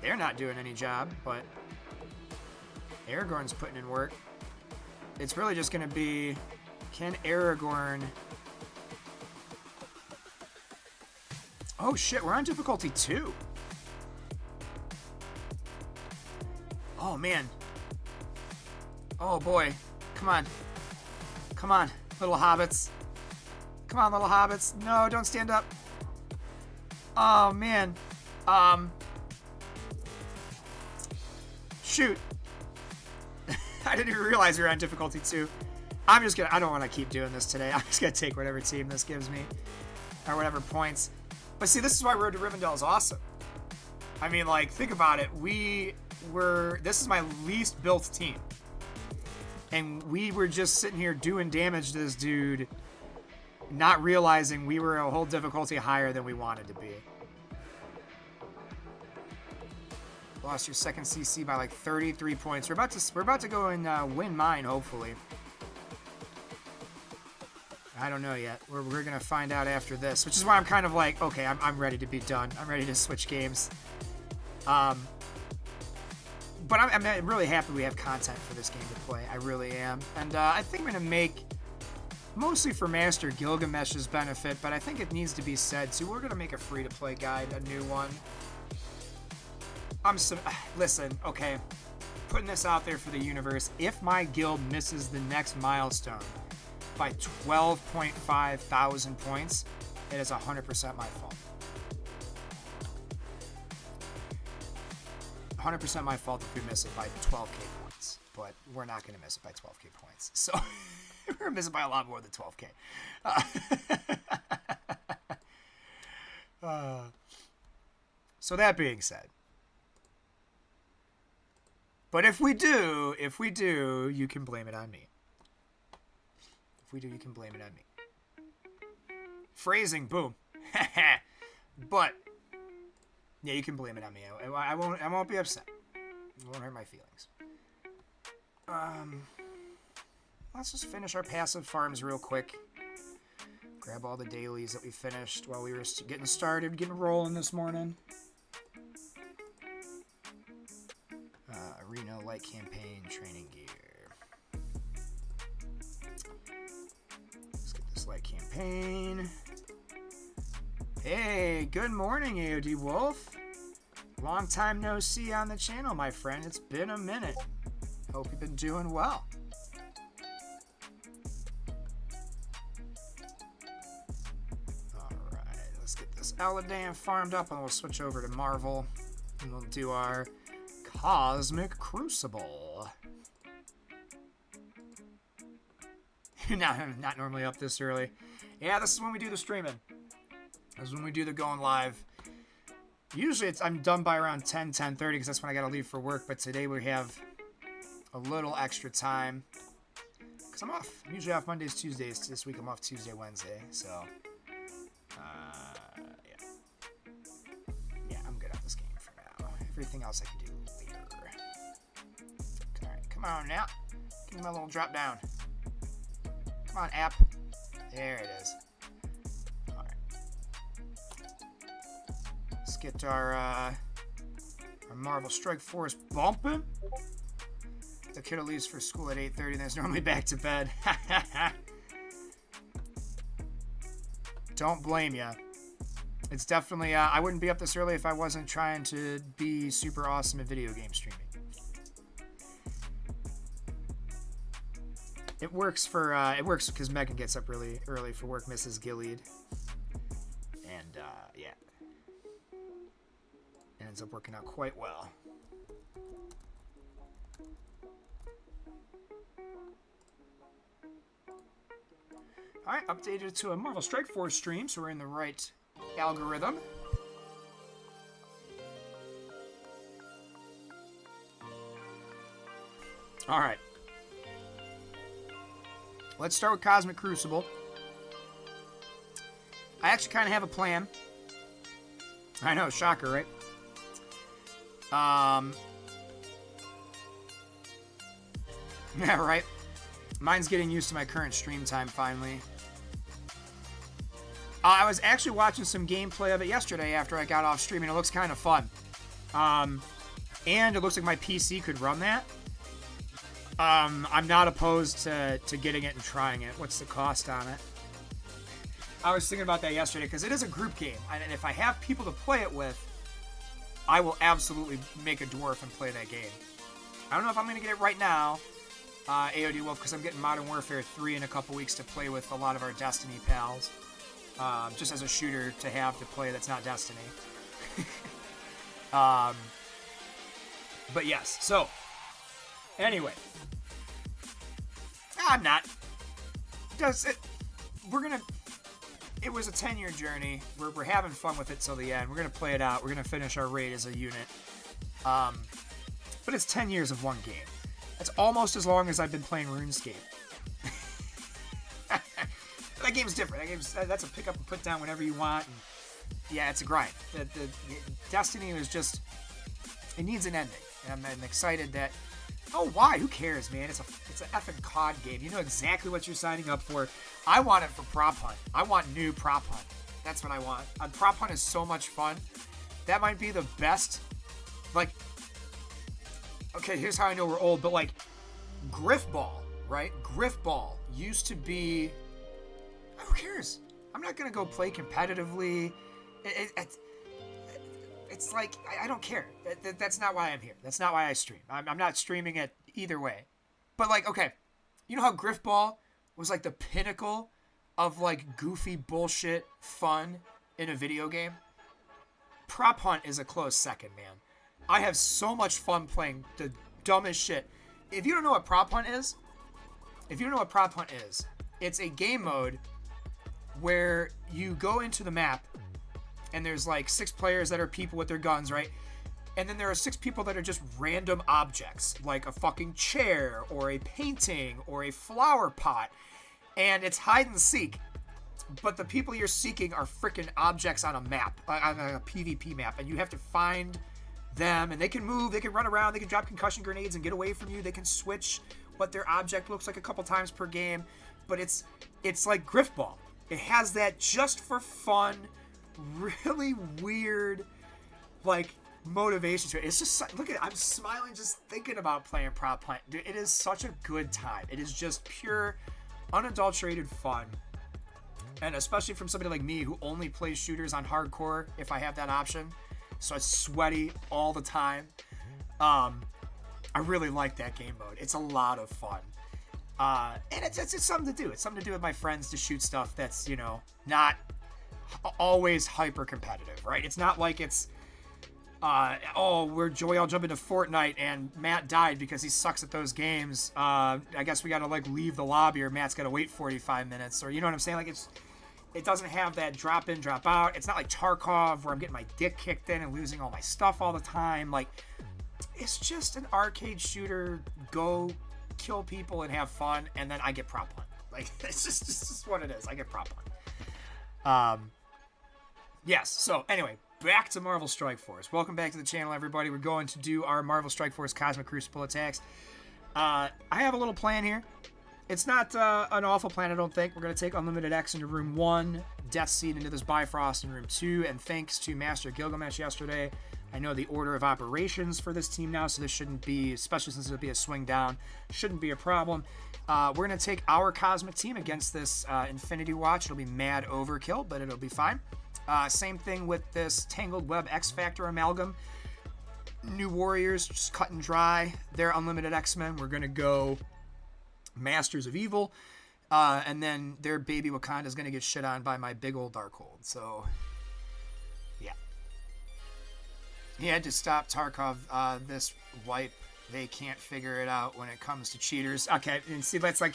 They're not doing any job, but Aragorn's putting in work. It's really just going to be, can Aragorn... Oh shit, we're on difficulty 2. Oh man. Oh boy. Come on. Come on, little hobbits. Come on, little hobbits. No, don't stand up. Oh man. Shoot. I didn't even realize we were on difficulty 2. I don't want to keep doing this today. I'm just gonna take whatever team this gives me. Or whatever points. But see, this is why Road to Rivendell is awesome. I mean, like, think about it. This is my least built team. And we were just sitting here doing damage to this dude, not realizing we were a whole difficulty higher than we wanted to be. Lost your second CC by like 33 points. We're about to go and win mine, hopefully. I don't know yet. We're going to find out after this, which is why I'm kind of like, okay, I'm ready to be done. I'm ready to switch games. But I'm really happy we have content for this game to play. I really am. And I think I'm going to make, mostly for Master Gilgamesh's benefit, but I think it needs to be said, too. We're going to make a free-to-play guide, a new one. Listen, okay, putting this out there for the universe. If my guild misses the next milestone by 12.5 thousand points, it is 100% my fault. 100% my fault if we miss it by 12k points, but we're not going to miss it by 12k points. So we're going to miss it by a lot more than 12k. So that being said, but if we do, you can blame it on me. If we do, you can blame it on me. Phrasing, boom. But yeah, you can blame it on me. I won't be upset. It won't hurt my feelings. Let's just finish our passive farms real quick. Grab all the dailies that we finished while we were getting started, getting rolling this morning. Arena light campaign training gear. Let's get this light campaign. Hey, good morning, AOD Wolf. Long time no see on the channel, my friend. It's been a minute. Hope you've been doing well. Alright, let's get this Aladan farmed up, and we'll switch over to Marvel, and we'll do our Cosmic Crucible. Not normally up this early. Yeah, this is when we do the streaming. This is when we do the going live. Usually I'm done by around 10:30 because that's when I gotta leave for work. But today we have a little extra time because I'm off. I'm usually off Mondays, Tuesdays. This week I'm off Tuesday, Wednesday. So, yeah, I'm good at this game for now. Everything else I can do later. All right, come on now. Give me my little drop down. Come on, app. There it is. All right. Let's get our Marvel Strike Force bumping. The kiddo leaves for school at 8:30, and is normally back to bed. Don't blame ya. It's definitely, I wouldn't be up this early if I wasn't trying to be super awesome at video game streaming. It works because Megan gets up really early for work, Mrs. Gilead. And, yeah. It ends up working out quite well. Alright, updated to a Marvel Strike Force stream, so we're in the right algorithm. Alright. Let's start with Cosmic Crucible. I actually kind of have a plan. I know, shocker, right? Yeah, right. Mine's getting used to my current stream time, finally. I was actually watching some gameplay of it yesterday after I got off streaming. It looks kind of fun. And it looks like my PC could run that. I'm not opposed to getting it and trying it. What's the cost on it? I was thinking about that yesterday because it is a group game. And if I have people to play it with, I will absolutely make a dwarf and play that game. I don't know if I'm going to get it right now, AOD Wolf, because I'm getting Modern Warfare 3 in a couple weeks to play with a lot of our Destiny pals. Just as a shooter to have to play that's not Destiny. But yes, so anyway, I'm not. It was a 10-year journey. We're having fun with it till the end. We're gonna play it out. We're gonna finish our raid as a unit. But it's 10 years of one game. That's almost as long as I've been playing RuneScape. That game's different. That's a pick up and put down whenever you want. And yeah, it's a grind. The Destiny was just, it needs an ending. And I'm excited that, oh, why? Who cares, man? It's an effing COD game. You know exactly what you're signing up for. I want it for Prop Hunt. I want new Prop Hunt. That's what I want. Prop Hunt is so much fun. That might be the best. Like, okay, here's how I know we're old, but like, Griffball, right? Griffball used to be, who cares? I'm not going to go play competitively. It's like, I don't care. That's not why I'm here. That's not why I stream. I'm not streaming it either way. But like, okay, you know how Griffball was like the pinnacle of like goofy bullshit fun in a video game? Prop Hunt is a close second, man. I have so much fun playing the dumbest shit. If you don't know what Prop Hunt is, it's a game mode where you go into the map and there's like 6 players that are people with their guns, right? And then there are 6 people that are just random objects, like a fucking chair or a painting or a flower pot. And it's hide and seek. But the people you're seeking are freaking objects on a map, on a PvP map. And you have to find them, and they can move, they can run around, they can drop concussion grenades and get away from you. They can switch what their object looks like a couple times per game. But it's like Griffball. It has that just for fun, really weird, like, motivation to it. It's just, look at it, I'm smiling just thinking about playing Prop Hunt. Dude, it is such a good time. It is just pure, unadulterated fun. And especially from somebody like me who only plays shooters on hardcore if I have that option. So it's sweaty all the time. I really like that game mode. It's a lot of fun. And it's something to do. It's something to do with my friends to shoot stuff that's, you know, not always hyper competitive, right? It's not like it's we all jump into Fortnite and Matt died because he sucks at those games. I guess we gotta like leave the lobby or Matt's gotta wait 45 minutes, or you know what I'm saying? Like it doesn't have that drop in, drop out. It's not like Tarkov where I'm getting my dick kicked in and losing all my stuff all the time. Like, it's just an arcade shooter. Go kill people and have fun, and then I get prop one. Like, it's just what it is. I get prop one. Yes. So anyway, back to Marvel Strike Force. Welcome back to the channel, everybody. We're going to do our Marvel Strike Force Cosmic Crucible attacks. I have a little plan here. It's not an awful plan, I don't think. We're going to take Unlimited X into Room 1, Death Seed into this Bifrost in Room 2, and thanks to Master Gilgamesh yesterday, I know the order of operations for this team now, so this shouldn't be, especially since it'll be a swing down, shouldn't be a problem. We're going to take our Cosmic team against this Infinity Watch. It'll be mad overkill, but it'll be fine. Same thing with this Tangled Web X Factor Amalgam. New Warriors, just cut and dry. They're Unlimited X-Men. We're going to go Masters of Evil, and then their baby Wakanda is going to get shit on by my big old Darkhold. So, yeah. He had to stop Tarkov, this wipe. They can't figure it out when it comes to cheaters. Okay, and see, that's why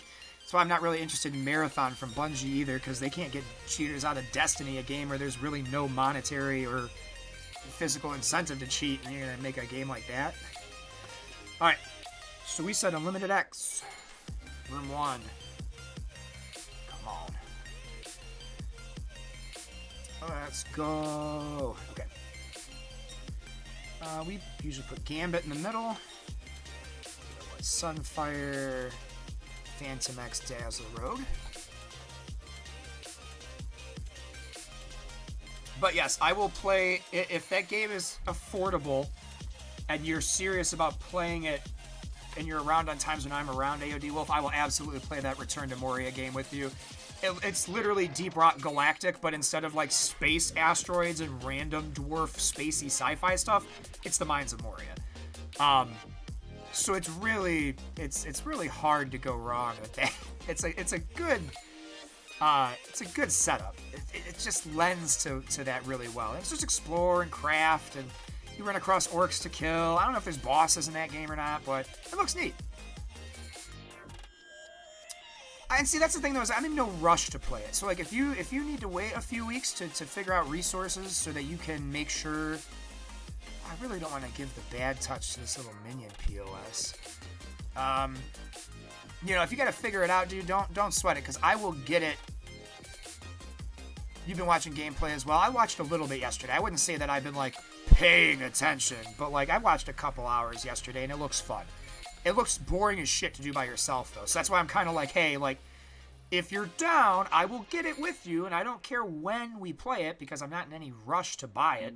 I'm not really interested in Marathon from Bungie either, because they can't get cheaters out of Destiny, a game where there's really no monetary or physical incentive to cheat, and you're going to make a game like that. Alright, so we said Unlimited X. Room 1. Come on. Let's go. Okay. We usually put Gambit in the middle. Sunfire, Phantom X, Dazzle Rogue. But yes, I will play, if that game is affordable and you're serious about playing it and you're around on times when I'm around, AOD Wolf, I will absolutely play that Return to Moria game with you. It's literally Deep Rock Galactic, but instead of like space asteroids and random dwarf spacey sci-fi stuff, it's the Mines of Moria. So it's really hard to go wrong with that. It's a good setup. It just lends to that really well. It's just explore and craft, and you run across orcs to kill. I don't know if there's bosses in that game or not, but it looks neat. And see, that's the thing though, is I'm in no rush to play it. So like, if you need to wait a few weeks to figure out resources so that you can make sure, I really don't want to give the bad touch to this little minion POS. You know, if you got to figure it out, dude, don't sweat it, because I will get it. You've been watching gameplay as well. I watched a little bit yesterday. I wouldn't say that I've been like paying attention, but like I watched a couple hours yesterday and it looks fun. It looks boring as shit to do by yourself though. So that's why I'm kind of like, hey, like if you're down, I will get it with you, and I don't care when we play it because I'm not in any rush to buy it.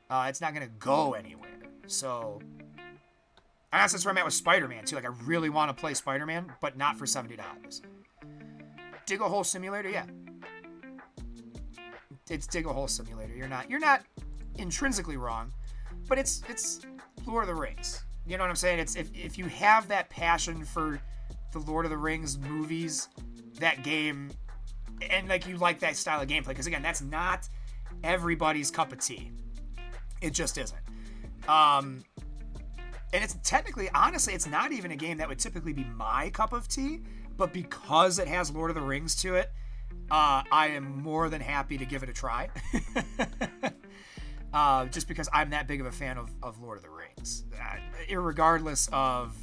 It's not going to go anywhere. So, and that's where I'm at with Spider-Man too. Like I really want to play Spider-Man, but not for $70. Dig a Hole Simulator, yeah. It's Dig a Hole Simulator. You're not intrinsically wrong, but it's Lord of the Rings. You know what I'm saying? It's if you have that passion for the Lord of the Rings movies, that game, and like you like that style of gameplay, because again, that's not everybody's cup of tea. It just isn't. And it's technically, honestly, it's not even a game that would typically be my cup of tea, but because it has Lord of the Rings to it, I am more than happy to give it a try. Just because I'm that big of a fan of Lord of the Rings. Irregardless of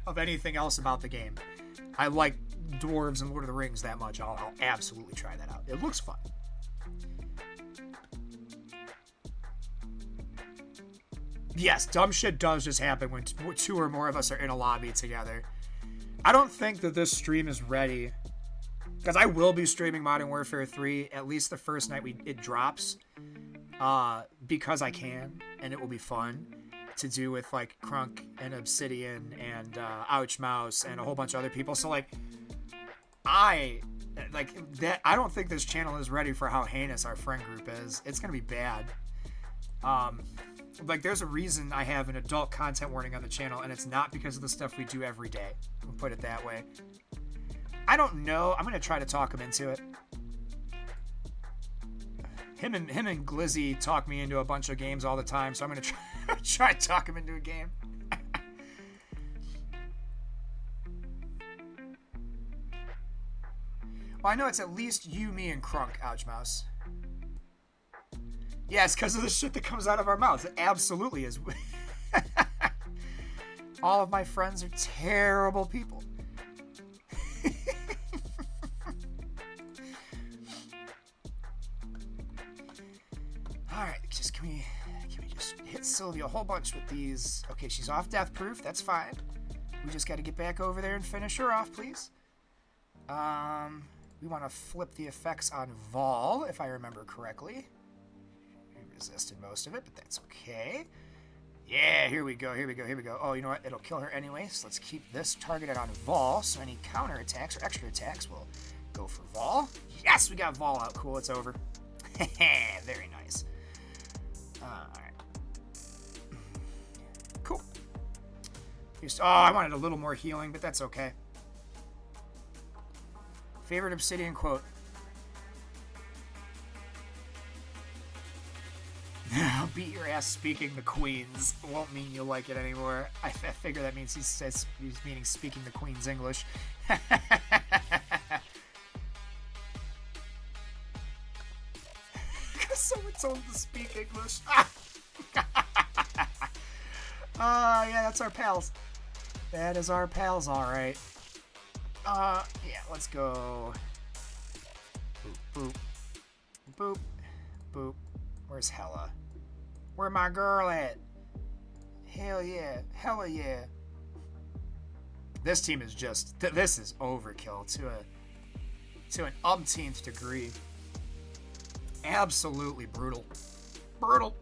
of anything else about the game. I like dwarves and Lord of the Rings that much. I'll absolutely try that out. It looks fun. Yes, dumb shit does just happen when two or more of us are in a lobby together. I don't think that this stream is ready, because I will be streaming Modern Warfare 3 at least the first night it drops, because I can, and it will be fun to do with like Crunk and Obsidian and Ouch Mouse and a whole bunch of other people. So like, I don't think this channel is ready for how heinous our friend group is. It's gonna be bad. Like, there's a reason I have an adult content warning on the channel, and it's not because of the stuff we do every day. We'll put it that way. I don't know. I'm going to try to talk him into it. Him and Glizzy talk me into a bunch of games all the time, so I'm gonna try to talk him into a game. Well, I know it's at least you, me, and Crunk, Ouch Mouse. Yeah, it's because of the shit that comes out of our mouths. It absolutely is. All of my friends are terrible people. Alright, can we just hit Sylvia a whole bunch with these? Okay, she's off death proof. That's fine. We just got to get back over there and finish her off, please. We want to flip the effects on Vol, if I remember correctly. We resisted most of it, but that's okay. Yeah, here we go. Oh, you know what? It'll kill her anyway, so let's keep this targeted on Vol, so any counter attacks or extra attacks will go for Vol. Yes, we got Vol out. Cool, it's over. Very nice. Alright. Cool. I wanted a little more healing, but that's okay. Favorite Obsidian quote. I'll beat your ass speaking the Queen's. Won't mean you'll like it anymore. I figure that means he's meaning speaking the Queen's English. Because someone told him to speak English. Yeah, that's our pals. That is our pals, alright. Yeah, let's go. Boop, boop. Boop, boop. Where's Hella? Where my girl at? Hell yeah. Hella yeah. This team is just... This is overkill to an umpteenth degree. Absolutely brutal. Brutal.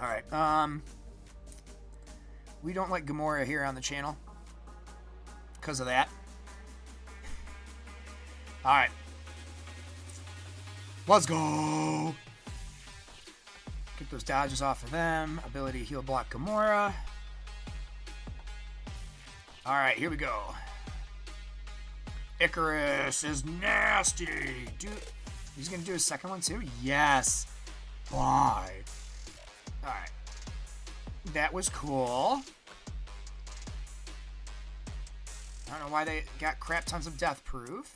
Alright, we don't like Moria here on the channel. Because of that. Alright. Let's go! Get those dodges off of them. Ability to heal block Gamora. Alright, here we go. Icarus is nasty! Dude, he's gonna do a second one too? Yes! Why? Alright. That was cool. I don't know why they got crap tons of death proof.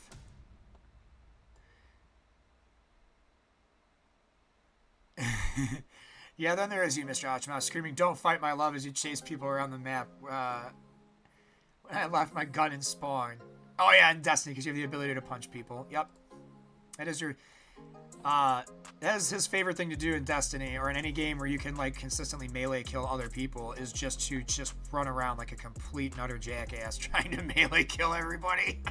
Yeah, then there is you, Mr. Ochmouse, screaming, "Don't fight my love," as you chase people around the map. When I left my gun in Spawn. Oh yeah, in Destiny, because you have the ability to punch people. Yep. That is your... that is his favorite thing to do in Destiny, or in any game where you can, like, consistently melee kill other people, is just to run around like a complete and utter jackass trying to melee kill everybody.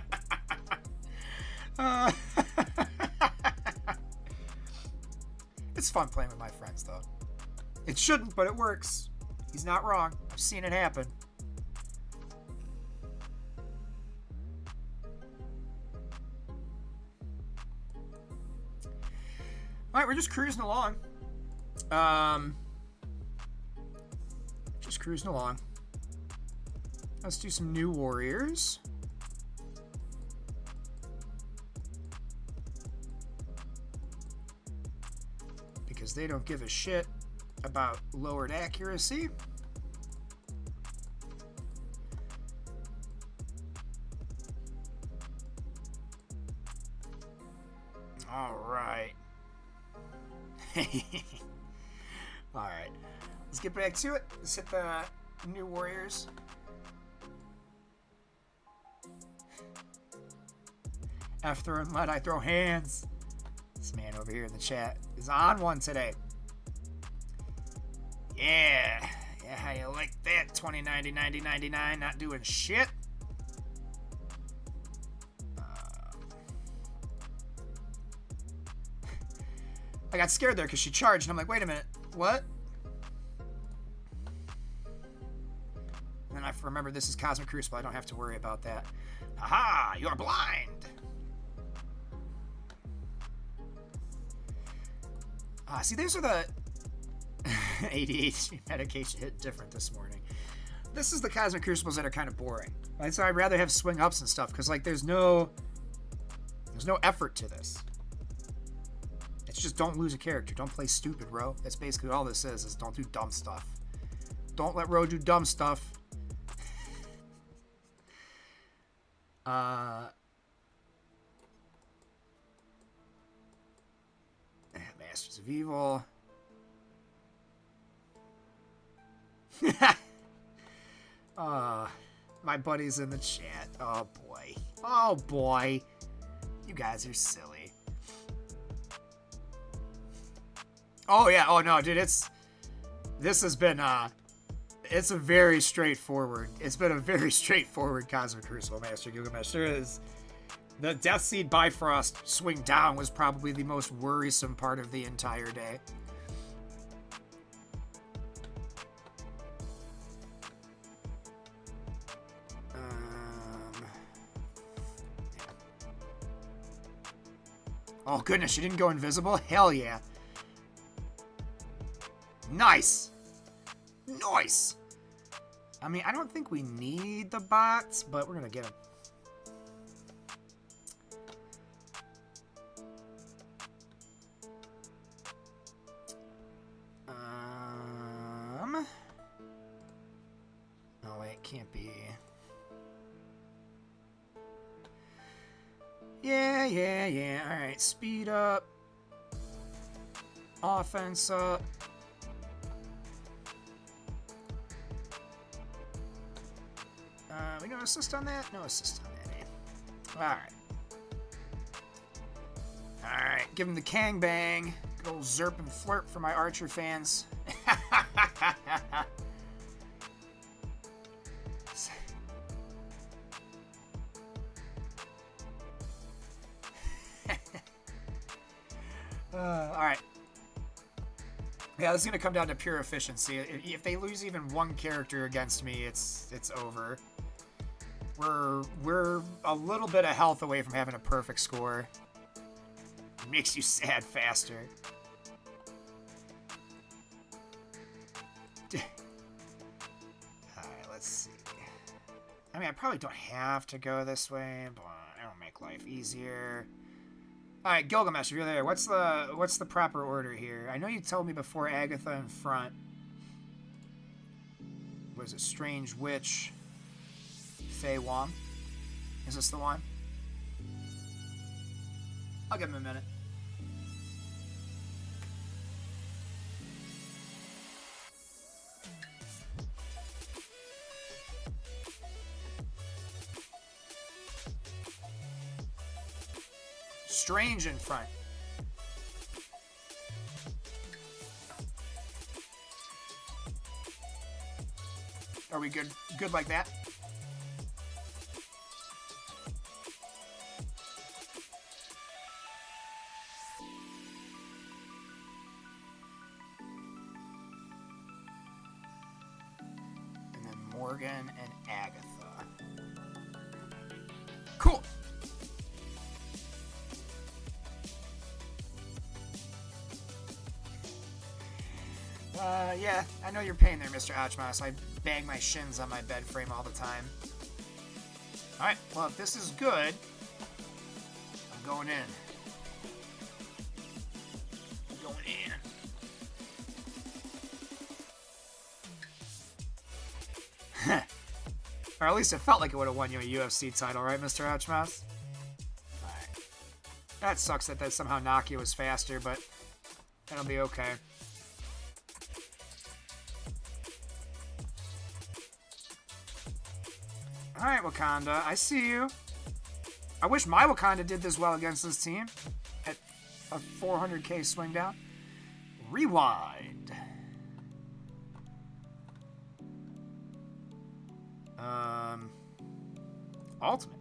It's fun playing with my friends, though. It shouldn't, but it works. He's not wrong. I've seen it happen. Alright, we're just cruising along. Just cruising along. Let's do some new warriors. Because they don't give a shit about lowered accuracy. Alright. Alright. Let's get back to it. Let's hit the new warriors. F throwing lead, I throw hands. This man over here in the chat is on one today. Yeah. Yeah, how you like that? 2090, 90, 99, not doing shit. I got scared there because she charged, and I'm like, wait a minute, what? And then I remember this is Cosmic Crucible. I don't have to worry about that. Haha, you're blind. See, those are the ADHD medication hit different this morning. this is the Cosmic Crucibles that are kind of boring. Right? So I'd rather have swing ups and stuff because like there's no effort to this. It's just don't lose a character. Don't play stupid, Ro. That's basically all this is don't do dumb stuff. Don't let Ro do dumb stuff. Masters of Evil. My buddy's in the chat. Oh boy. Oh boy. You guys are silly. Oh yeah. Oh no, dude. This has been it's a very straightforward. It's been a very straightforward Cosmic Crucible, Master Gilgamesh. There is the Death Seed Bifrost swing down was probably the most worrisome part of the entire day. Oh goodness, you didn't go invisible? Hell yeah. Nice. Nice. I mean, I don't think we need the bots, but we're gonna get them. Oh wait, can't be. Yeah. All right, speed up. Offense up. We no assist on that? No assist on that, eh? Alright. Alright, give him the Kang Bang. Good old Zerp and Flirt for my Archer fans. Alright. Yeah, this is going to come down to pure efficiency. If they lose even one character against me, it's over. We're a little bit of health away from having a perfect score. It makes you sad faster. Alright, let's see. I mean, I probably don't have to go this way, but it'll make life easier. Alright, Gilgamesh, if you're there, what's the proper order here? I know you told me before Agatha in front. Was it Strange Witch? Fei Wong? Is this the one? I'll give him a minute. Strange in front. Are we good? Good like that? And then Morgan and Agatha. Cool. Yeah, I know your pain there, Mr. Ouchmouse. I bang my shins on my bed frame all the time. Alright, well, if this is good, I'm going in. I'm going in. Or at least it felt like it would have won you a UFC title, right, Mr. Ouchmouse? Alright. That sucks that somehow Nokia was faster, but that'll be okay. Alright, Wakanda. I see you. I wish my Wakanda did this well against this team. At a 400k swing down. Rewind. Ultimate.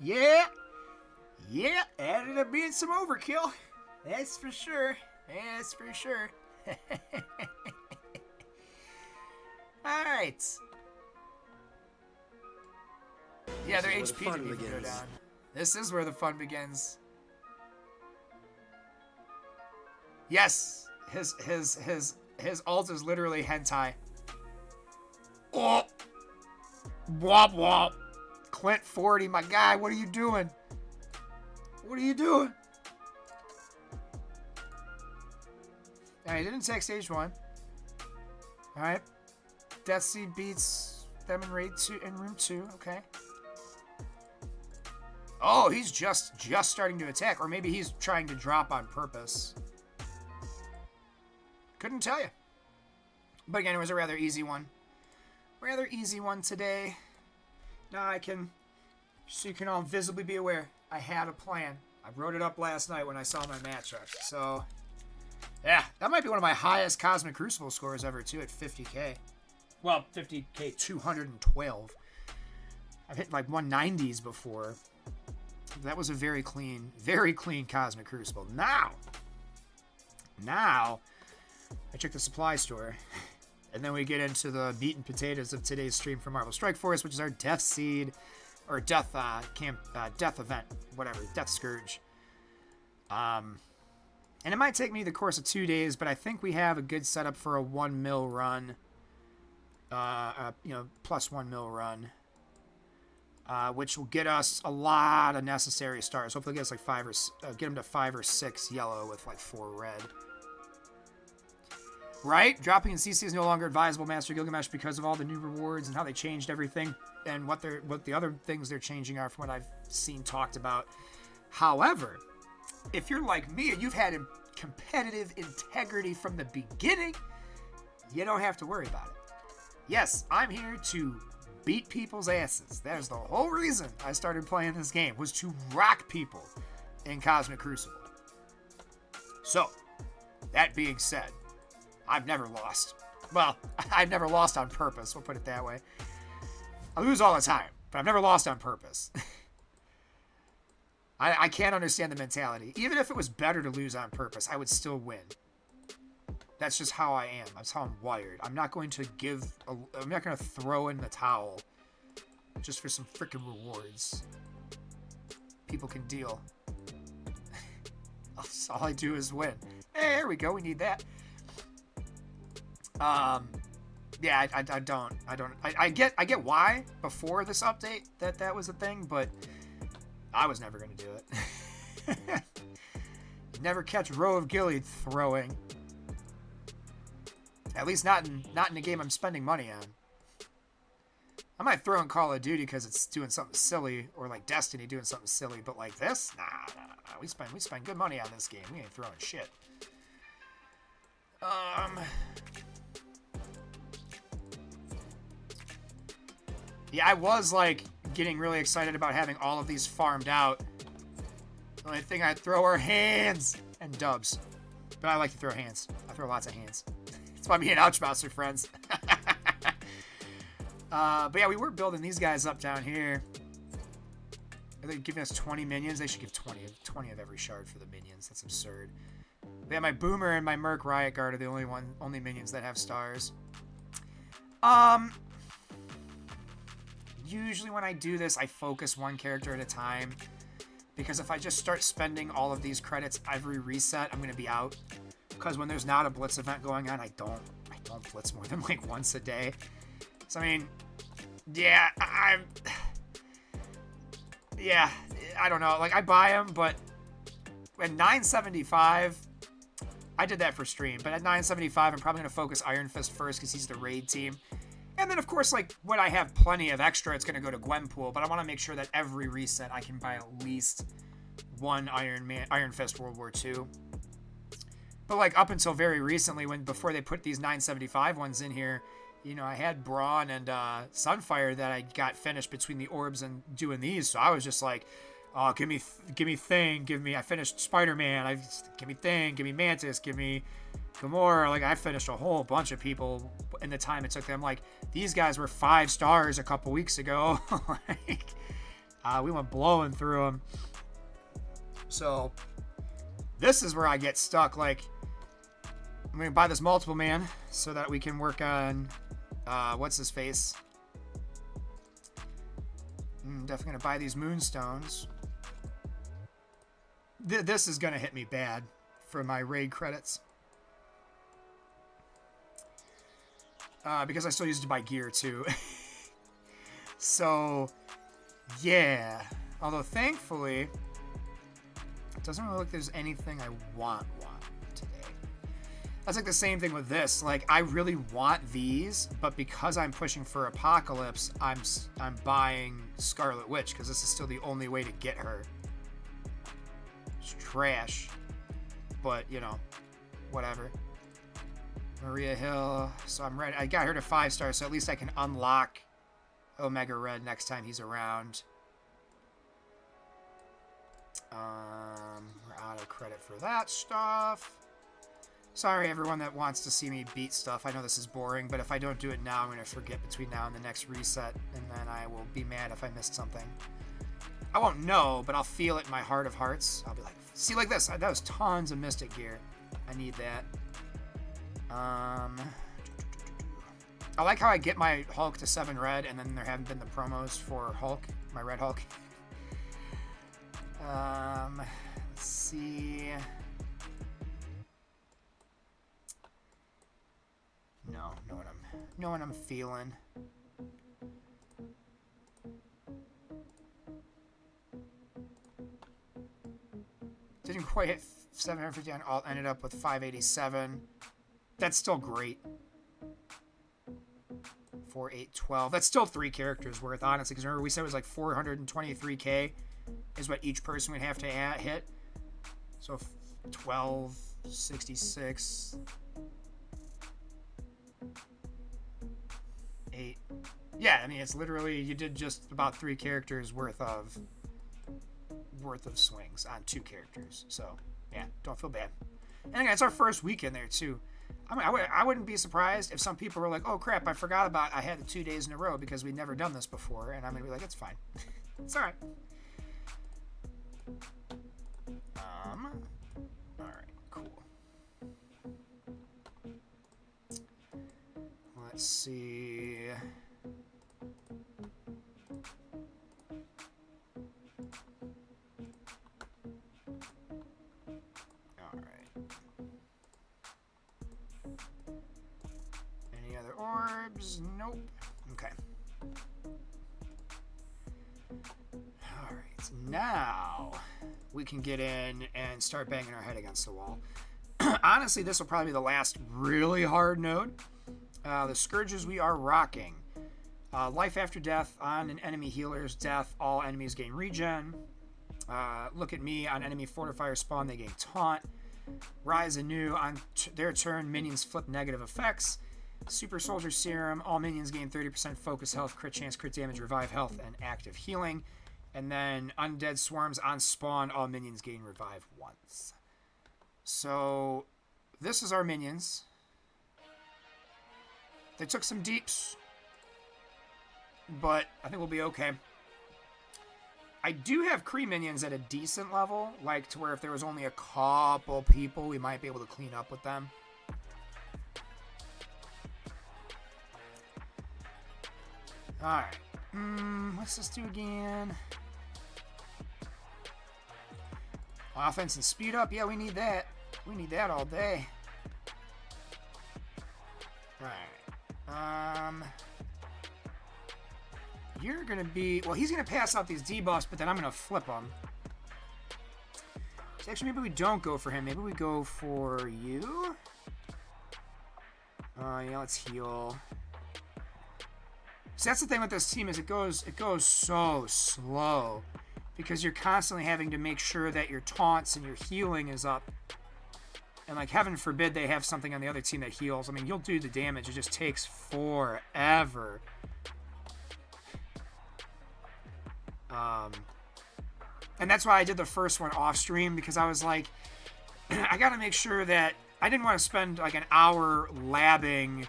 Yeah. Yeah, ended up being some overkill. That's for sure. That's for sure. Alright. Yeah, their HP didn't even go down. This is where the fun begins. Yes, his ult is literally hentai. Oh, wop wop. Clint 40, my guy, what are you doing? What are you doing? Alright, didn't take stage 1. Alright. Death Seed beats them in raid 2 in room 2, okay. Oh, he's just starting to attack, or maybe he's trying to drop on purpose. Couldn't tell you. But again, it was a rather easy one. Rather easy one today. Now so you can all visibly be aware, I had a plan. I wrote it up last night when I saw my matchup. So, yeah, that might be one of my highest Cosmic Crucible scores ever, too, at 50k. Well, 50k 212. I've hit like 190s before. That was a very clean Cosmic Crucible. Now, I check the supply store, and then we get into the meat and potatoes of today's stream for Marvel Strike Force, which is our Death Seed, or Death Death event, whatever, Death Scourge. And it might take me the course of 2 days, but I think we have a good setup for a 1 mil run, plus 1 mil run, which will get us a lot of necessary stars. Hopefully, get us like get them to 5 or 6 yellow with like 4 red. Right? Dropping in CC is no longer advisable, Master Gilgamesh, because of all the new rewards and how they changed everything, and what the other things they're changing are from what I've seen talked about. However, if you're like me and you've had competitive integrity from the beginning, you don't have to worry about it. Yes, I'm here to beat people's asses. That is the whole reason I started playing this game, was to rock people in Cosmic Crucible. So, that being said, I've never lost. Well, I've never lost on purpose, we'll put it that way. I lose all the time, but I've never lost on purpose. I can't understand the mentality. Even if it was better to lose on purpose, I would still win. That's just how I am. That's how I'm wired. I'm not going to I'm not going to throw in the towel just for some freaking rewards. People can deal. All I do is win. Hey, there we go. We need that. Yeah, I get why before this update that was a thing, but I was never going to do it. Never catch Row of Gilead throwing. At least not in a game I'm spending money on. I might throw in Call of Duty because it's doing something silly, or like Destiny doing something silly, but like this, nah. We spend good money on this game. We ain't throwing shit. Yeah, I was like getting really excited about having all of these farmed out. The only thing I'd throw are hands and dubs. But I like to throw hands. I throw lots of hands. That's why me and Ouchmouse are friends. But yeah, we were building these guys up down here. Are they giving us 20 minions? They should give 20 of every shard for the minions. That's absurd. But yeah, my Boomer and my Merc Riot Guard are the only minions that have stars. Usually when I do this, I focus one character at a time. Because if I just start spending all of these credits every reset, I'm going to be out. Because when there's not a Blitz event going on, I don't Blitz more than like once a day. So, I mean, yeah, I don't know. Like, I buy them, but at 975, I did that for stream. But at 975, I'm probably going to focus Iron Fist first because he's the raid team. And then, of course, like, when I have plenty of extra, it's going to go to Gwenpool. But I want to make sure that every reset, I can buy at least one Iron Fist World War II. But, like, up until very recently, before they put these 975 ones in here, you know, I had Brawn and Sunfire that I got finished between the orbs and doing these. So I was just like, oh, give me Thing, I finished Spider-Man, give me Thing, give me Mantis, give me Gamora. Like, I finished a whole bunch of people in the time it took them. Like, these guys were 5 stars a couple weeks ago. Like, we went blowing through them. So this is where I get stuck. Like, I'm going to buy this multiple man so that we can work on, what's his face? Definitely going to buy these moonstones. This is going to hit me bad for my raid credits. Because I still use it to buy gear too. So, yeah. Although thankfully, it doesn't really look like there's anything I want today. That's like the same thing with this. Like, I really want these, but because I'm pushing for Apocalypse, I'm buying Scarlet Witch because this is still the only way to get her. It's trash, but you know, whatever. Maria Hill. So I'm ready. I got her to 5 stars, so at least I can unlock Omega Red next time he's around. We're out of credit for that stuff. Sorry, everyone that wants to see me beat stuff. I know this is boring, but if I don't do it now, I'm going to forget between now and the next reset, and then I will be mad if I missed something. I won't know, but I'll feel it in my heart of hearts. I'll be like, see, like this. That was tons of Mystic gear. I need that. I like how I get my Hulk to 7 red, and then there haven't been the promos for Hulk, my Red Hulk. Let's see. No, know what I'm feeling. Didn't quite hit 750 on alt, ended up with 587. That's still great. 4, 8, 12. That's still 3 characters worth, honestly, because remember we said it was like 423k is what each person would have to hit. So 12, 66, 8. Yeah, I mean, it's literally, you did just about 3 characters worth of swings on 2 characters. So, yeah, don't feel bad. And again, it's our first weekend there, too. I mean, I wouldn't be surprised if some people were like, oh, crap, I forgot about I had it 2 days in a row because we'd never done this before. And I'm going to be like, it's fine. It's all right. All right, cool. Let's see. All right. Any other orbs? Nope. Okay. All right, now we can get in and start banging our head against the wall. Honestly, this will probably be the last really hard node. The Scourges we are rocking. Life after death on an enemy healer's death, all enemies gain regen. Look at me, on enemy fortifier spawn, they gain taunt. Rise anew, on their turn, minions flip negative effects. Super Soldier Serum, all minions gain 30% focus health, crit chance, crit damage, revive health, and active healing. And then Undead Swarms on spawn, all minions gain revive once. So, this is our minions. They took some deeps, but I think we'll be okay. I do have Kree minions at a decent level, like to where if there was only a couple people, we might be able to clean up with them. Alright. What's this do again? Offense and speed up. Yeah, we need that. We need that all day. Alright. You're going to be... Well, he's going to pass out these debuffs, but then I'm going to flip them. So actually, maybe we don't go for him. Maybe we go for you. Yeah, let's heal. So that's the thing with this team is it goes so slow because you're constantly having to make sure that your taunts and your healing is up. And like heaven forbid they have something on the other team that heals. I mean, you'll do the damage. It just takes forever. And that's why I did the first one off stream because I was like, I got to make sure that I didn't want to spend like an hour labbing,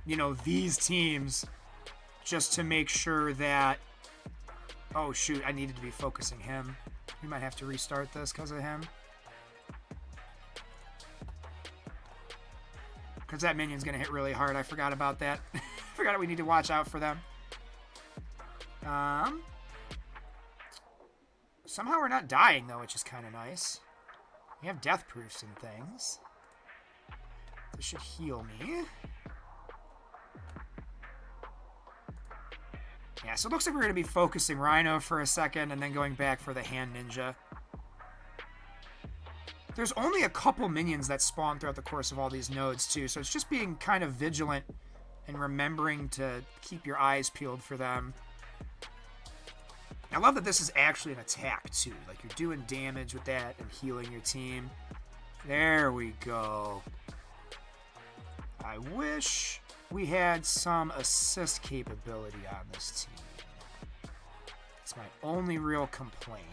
you know, these teams just to make sure that, oh shoot, I needed to be focusing him. We might have to restart this because of him. Because that minion's going to hit really hard. I forgot about that. I forgot we need to watch out for them. Somehow we're not dying though, which is kind of nice. We have death proofs and things. This should heal me. Yeah, so it looks like we're going to be focusing Rhino for a second and then going back for the Hand Ninja. There's only a couple minions that spawn throughout the course of all these nodes, too, so it's just being kind of vigilant and remembering to keep your eyes peeled for them. I love that this is actually an attack, too. Like, you're doing damage with that and healing your team. There we go. I wish we had some assist capability on this team. It's my only real complaint.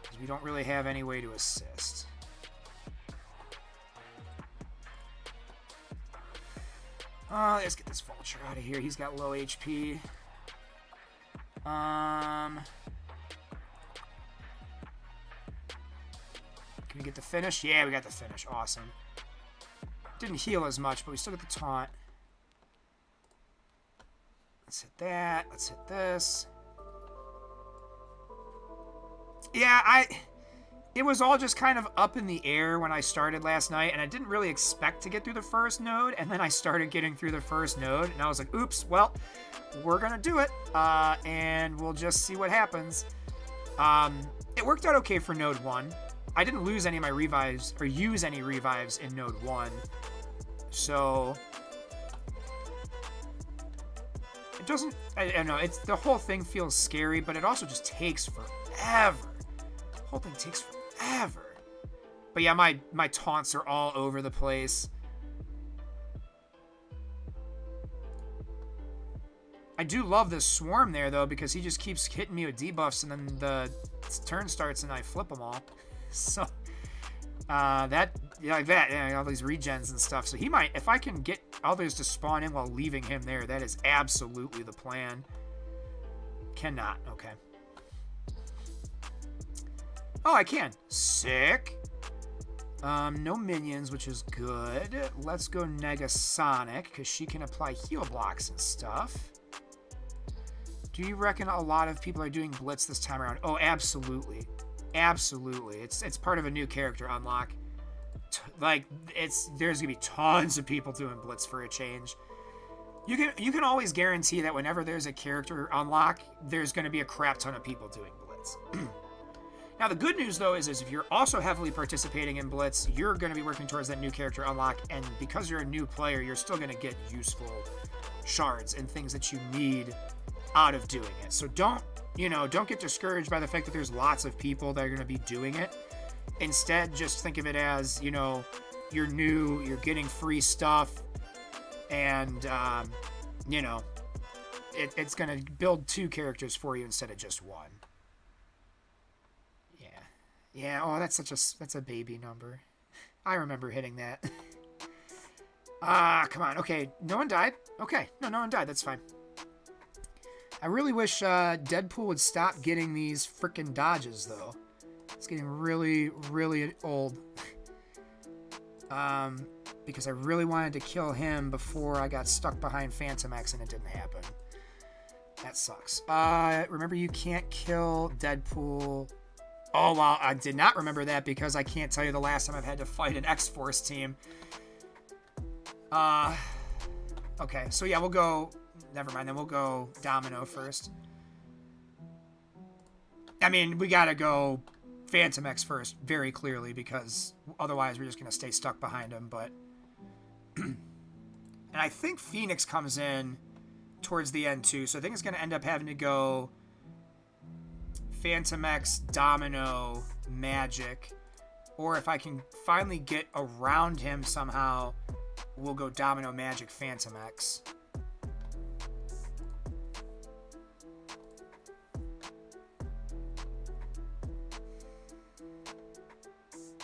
Because we don't really have any way to assist. Let's get this Vulture out of here. He's got low HP. Can we get the finish? Yeah, we got the finish. Awesome. Didn't heal as much, but we still get the taunt. Let's hit that. Let's hit this. Yeah, it was all just kind of up in the air when I started last night, and I didn't really expect to get through the first node, and then I started getting through the first node, and I was like, oops, well, we're gonna do it, and we'll just see what happens. It worked out okay for node 1. I didn't lose any of my revives, or use any revives in node 1, so it doesn't, I don't know, it's, the whole thing feels scary, but it also just takes forever. The whole thing takes forever. But yeah, my taunts are all over the place. I do love this swarm there, though, because he just keeps hitting me with debuffs, and then the turn starts and I flip them all. So, that, yeah, like that, yeah, all these regens and stuff. So he might, if I can get others to spawn in while leaving him there, that is absolutely the plan. Cannot, okay. Oh, I can. Sick. No minions, which is good. Let's go Negasonic, because she can apply heal blocks and stuff. Do you reckon a lot of people are doing Blitz this time around? Oh, absolutely. Absolutely. It's part of a new character unlock. There's gonna be tons of people doing Blitz for a change. You can always guarantee that whenever there's a character unlock, there's gonna be a crap ton of people doing Blitz. Now, the good news, though, is if you're also heavily participating in Blitz, you're going to be working towards that new character unlock, and because you're a new player, you're still going to get useful shards and things that you need out of doing it. So don't get discouraged by the fact that there's lots of people that are going to be doing it. Instead, just think of it as, you're new, you're getting free stuff, and, it's going to build 2 characters for you instead of just 1. Yeah, oh, that's a baby number. I remember hitting that. Come on. Okay, no one died. Okay, no one died. That's fine. I really wish Deadpool would stop getting these frickin' dodges, though. It's getting really, really old. Because I really wanted to kill him before I got stuck behind Phantom X, and it didn't happen. That sucks. Remember, you can't kill Deadpool. Oh, wow, I did not remember that because I can't tell you the last time I've had to fight an X-Force team. Okay, so yeah, we'll go... Never mind, then we'll go Domino first. I mean, we gotta go Phantom X first, very clearly, because otherwise we're just gonna stay stuck behind him, but... And I think Phoenix comes in towards the end, too, so I think it's gonna end up having to go... Phantom X, Domino, Magic, or if I can finally get around him somehow, we'll go Domino, Magic, Phantom X.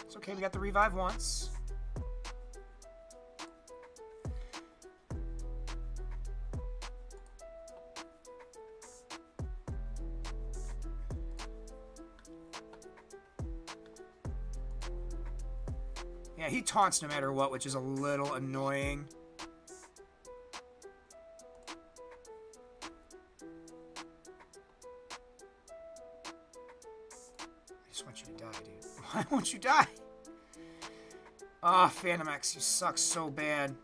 It's okay, we got the revive once. Yeah, he taunts no matter what, which is a little annoying. I just want you to die, dude? Why won't you die? Oh, Phantom X, you suck so bad.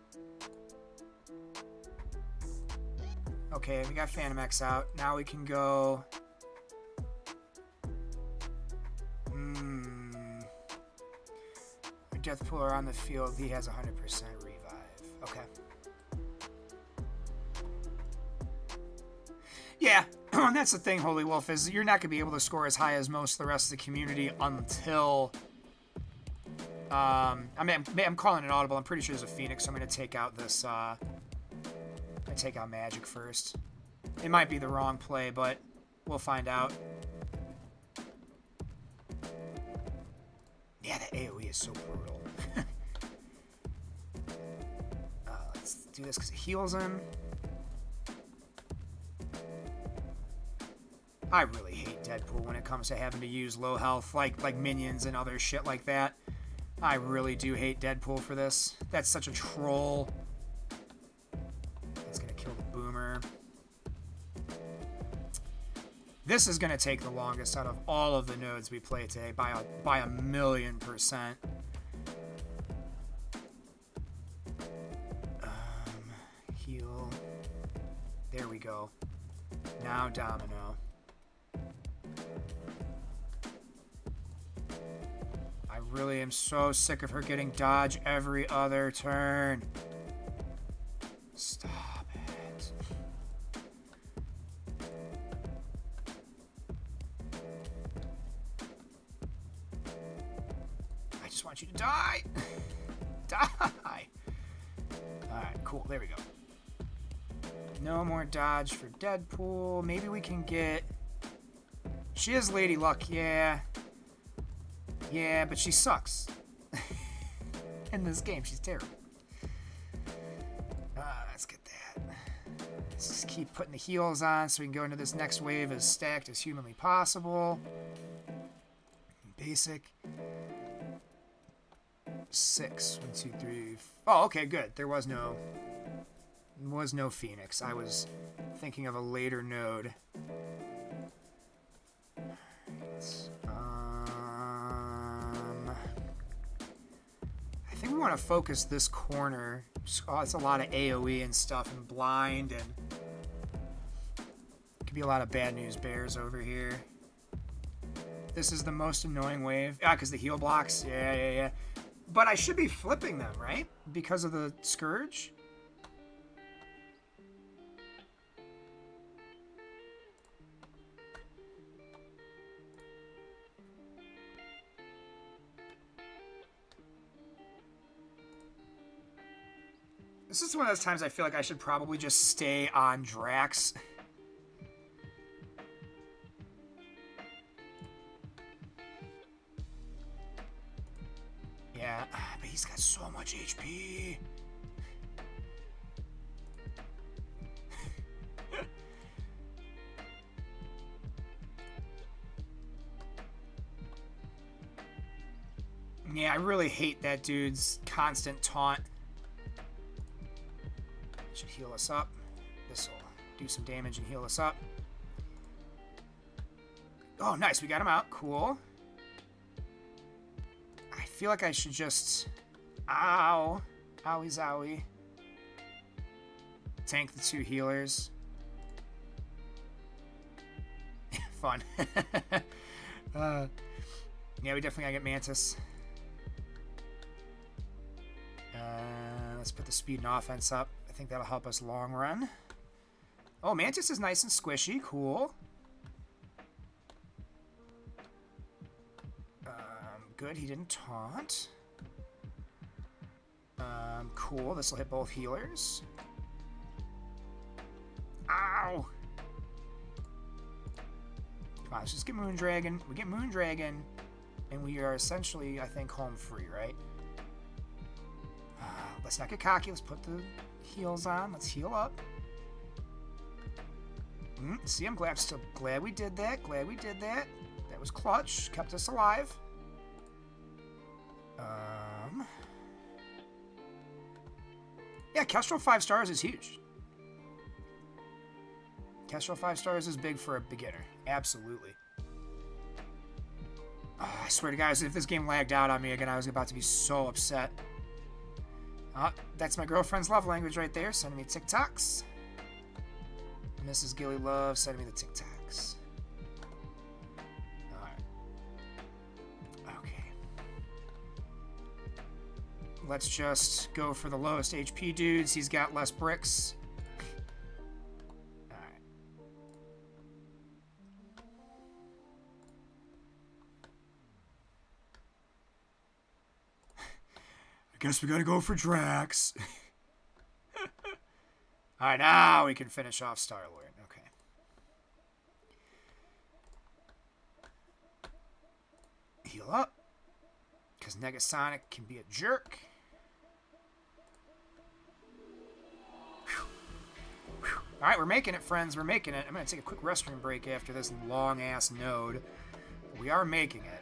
Okay, we got Phantom X out. Now we can go... Death Pooler on the field. He has 100% revive. Okay. Yeah, and that's the thing, Holy Wolf, is you're not going to be able to score as high as most of the rest of the community until... I mean, I'm calling it audible. I'm pretty sure there's a Phoenix, so I'm going to take out this... I'm going to take out Magic first. It might be the wrong play, but we'll find out. Yeah, that AoE is so brutal. Let's do this because it heals him. I really hate Deadpool when it comes to having to use low health like minions and other shit like that. I really do hate Deadpool for this. That's such a troll. That's gonna kill the Boomer. This is gonna take the longest out of all of the nodes we play today by a 1,000,000%. Heal. There we go. Now Domino. I really am so sick of her getting dodge every other turn. Stop it. I just want you to die. Die. Alright, cool. There we go. No more dodge for Deadpool. Maybe we can get... She is Lady Luck, yeah. Yeah, but she sucks. In this game, she's terrible. Let's get that. Let's just keep putting the heals on so we can go into this next wave as stacked as humanly possible. Basic. 6. 1, 2, 3. Oh, okay, good. There was no Phoenix. I was thinking of a later node. I think we want to focus this corner. Oh, it's a lot of AoE and stuff and blind, and could be a lot of bad news bears over here. This is the most annoying wave. Ah, because the heal blocks. Yeah. But I should be flipping them, right? Because of the Scourge? This is one of those times I feel like I should probably just stay on Drax. Yeah, but he's got so much HP. Yeah, I really hate that dude's constant taunt. Should heal us up. This will do some damage and heal us up. Oh, nice. We got him out. Cool. I feel like I should just... Ow. Owie zowie. Tank the 2 healers. Fun. Yeah, we definitely gotta get Mantis. Let's put the speed and offense up. I think that'll help us long run. Oh, Mantis is nice and squishy. Cool. Good, he didn't taunt. Cool, this will hit both healers. Ow! Come on, let's just get Moondragon. We get Moondragon, and we are essentially, I think, home free, right? Let's not get cocky. Let's put the heals on. Let's heal up. See, I'm still glad we did that. Glad we did that. That was clutch. Kept us alive. Yeah, Kestrel 5 stars is huge. Kestrel 5 stars is big for a beginner. Absolutely. Oh, I swear to God, if this game lagged out on me again, I was about to be so upset. Oh, that's my girlfriend's love language right there, sending me TikToks. Mrs. Gilly Love sending me the TikToks. Alright. Okay. Let's just go for the lowest HP dudes. He's got less bricks. Alright. I guess we gotta go for Drax. Alright, now we can finish off Star-Lord. Okay. Heal up. Because Negasonic can be a jerk. Alright, we're making it, friends. We're making it. I'm going to take a quick restroom break after this long-ass node. But we are making it.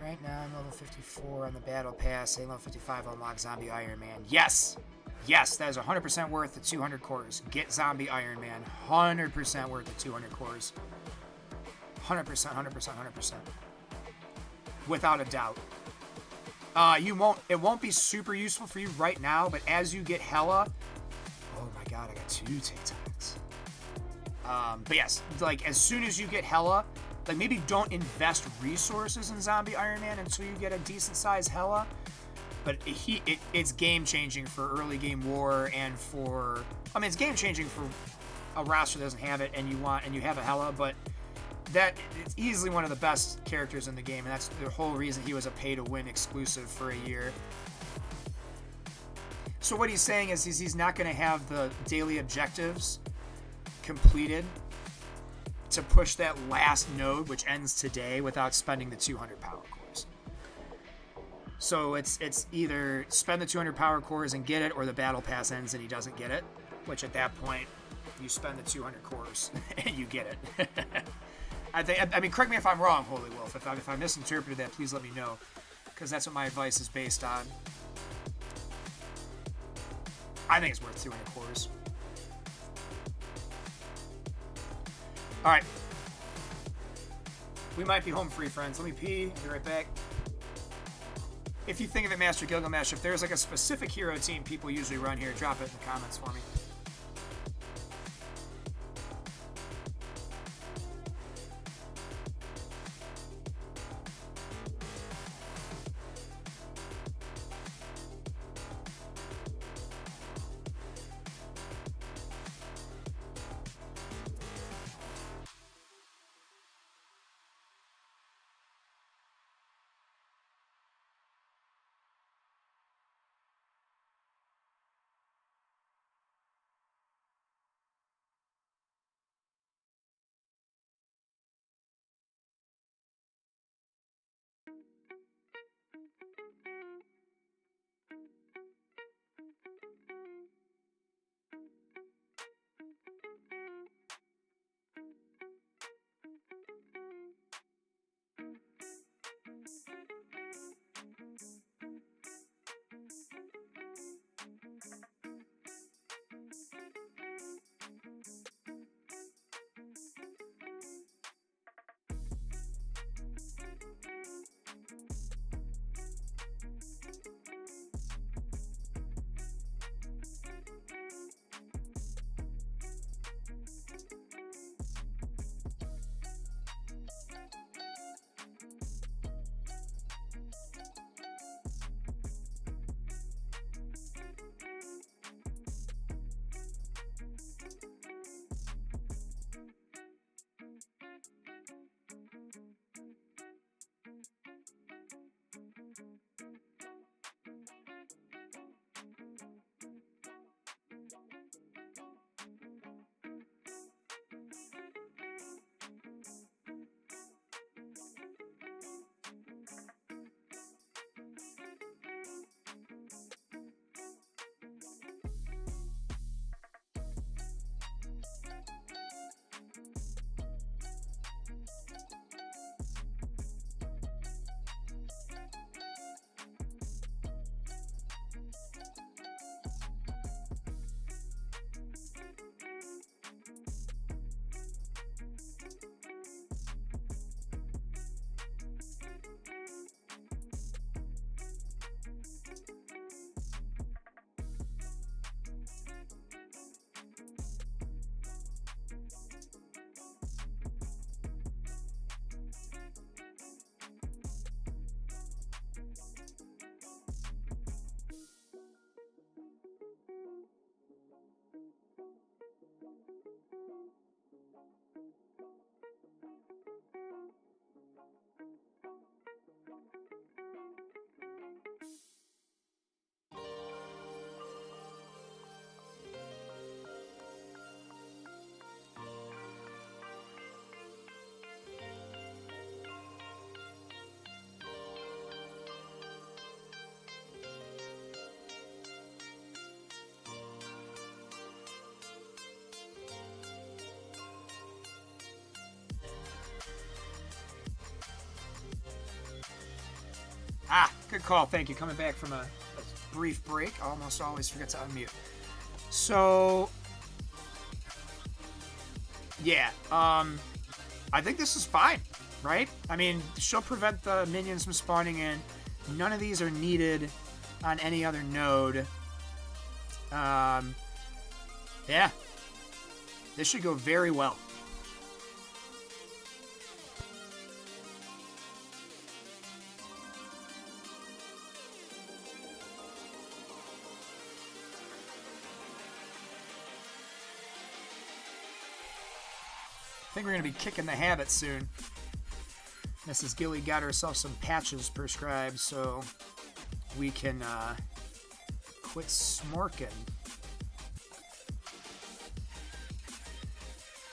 Right now, I'm level 54 on the Battle Pass. Level 55 unlock Zombie Iron Man. Yes! Yes, that is 100% worth the 200 cores. Get Zombie Iron Man. 100% worth the 200 cores. 100%, 100%, 100%. Without a doubt. It won't be super useful for you right now, but as you get Hela... Oh my god, I got 2 TikToks. But yes, like, as soon as you get Hela... Like, maybe don't invest resources in Zombie Iron Man until you get a decent-sized Hela. But it's game-changing for early game war and for... I mean, it's game-changing for a roster that doesn't have it and you have a Hela, but it's easily one of the best characters in the game, and that's the whole reason he was a pay-to-win exclusive for a year. So what he's saying is he's not going to have the daily objectives completed to push that last node, which ends today, without spending the 200 power cores. So it's either spend the 200 power cores and get it, or the battle pass ends and he doesn't get it, which at that point, you spend the 200 cores and you get it. I mean, correct me if I'm wrong, Holy Wolf. If I misinterpreted that, please let me know, because that's what my advice is based on. I think it's worth 200 cores. Alright. We might be home free, friends. Let me pee. I'll be right back. If you think of it, Master Gilgamesh, if there's like a specific hero team people usually run here, drop it in the comments for me. Ah, good call. Thank you. Coming back from a brief break. I almost always forget to unmute. So, yeah. I think this is fine, right? I mean, she'll prevent the minions from spawning in. None of these are needed on any other node. Yeah. This should go very well. I think we're going to be kicking the habit soon. Mrs. Gilly got herself some patches prescribed so we can quit smorking.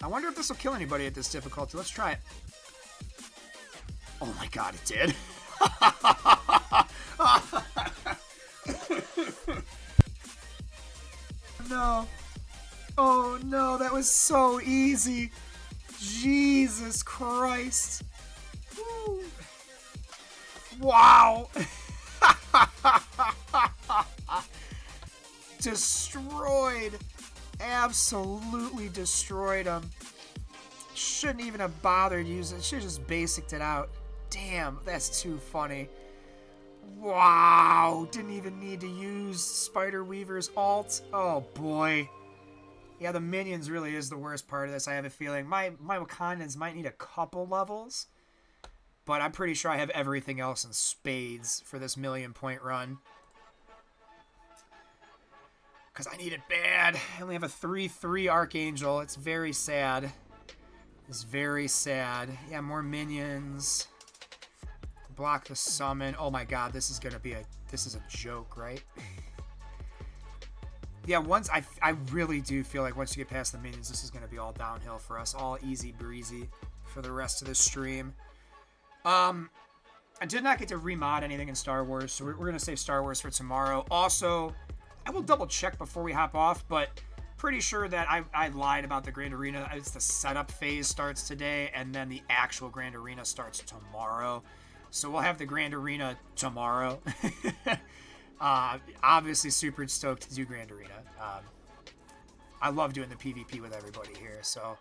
I wonder if this will kill anybody at this difficulty. Let's try it. Oh my god, it did. No. Oh no, that was so easy. Jesus Christ. Woo. Wow. Destroyed. Absolutely destroyed him. Shouldn't even have bothered using it. Should have just basicked it out. Damn, that's too funny. Wow. Didn't even need to use Spider Weaver's ult. Oh boy. Yeah, the minions really is the worst part of this, I have a feeling. My Wakandans might need a couple levels, but I'm pretty sure I have everything else in spades for this 1,000,000-point run. Because I need it bad. I only have a 3/3 Archangel. It's very sad. It's very sad. Yeah, more minions. Block the summon. Oh my god, this is going to be this is a joke, right? Yeah, I really do feel like once you get past the minions, this is going to be all downhill for us. All easy breezy for the rest of the stream. I did not get to remod anything in Star Wars, so we're going to save Star Wars for tomorrow. Also, I will double check before we hop off, but pretty sure that I lied about the Grand Arena. It's the setup phase starts today, and then the actual Grand Arena starts tomorrow. So we'll have the Grand Arena tomorrow. Obviously super stoked to do Grand Arena. I love doing the PvP with everybody here, so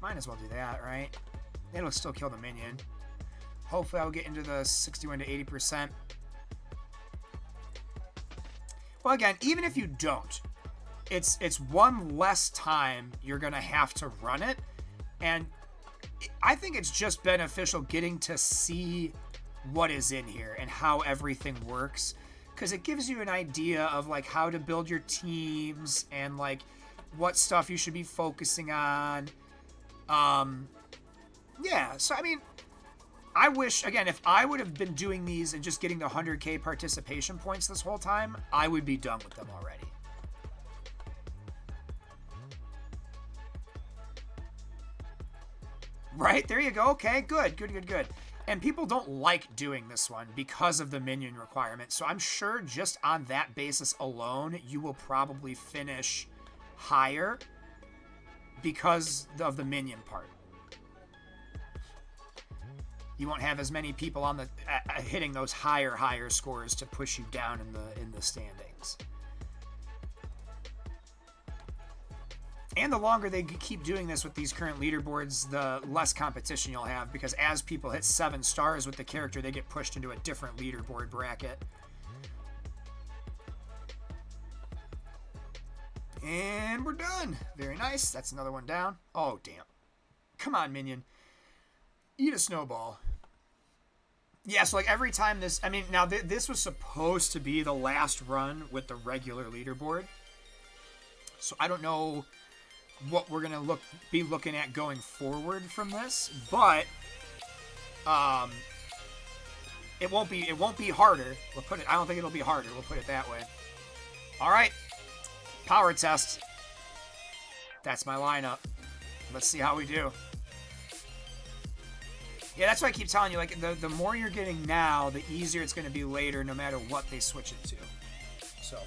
might as well do that, right? It'll still kill the minion. Hopefully I'll get into the 61 to 80%. Well, again, even if you don't, it's one less time you're gonna have to run it, and I think it's just beneficial getting to see what is in here and how everything works, because it gives you an idea of like how to build your teams and like what stuff you should be focusing on. Yeah, so I mean, I wish, again, if I would have been doing these and just getting the 100k participation points this whole time, I would be done with them already. Right, there you go. Okay, good. And people don't like doing this one because of the minion requirement. So I'm sure just on that basis alone, you will probably finish higher because of the minion part. You won't have as many people on the hitting those higher scores to push you down in the standings. And the longer they keep doing this with these current leaderboards, the less competition you'll have, because as people hit 7 stars with the character, they get pushed into a different leaderboard bracket. And we're done. Very nice. That's another one down. Oh, damn. Come on, minion. Eat a snowball. Yeah, so like every time this... I mean, now this was supposed to be the last run with the regular leaderboard. So I don't know what we're gonna be looking at going forward from this, but it won't be harder. I don't think it'll be harder. We'll put it that way. All right, power test. That's my lineup. Let's see how we do. Yeah, that's why I keep telling you, like, the more you're getting now, the easier it's going to be later, no matter what they switch it to. So,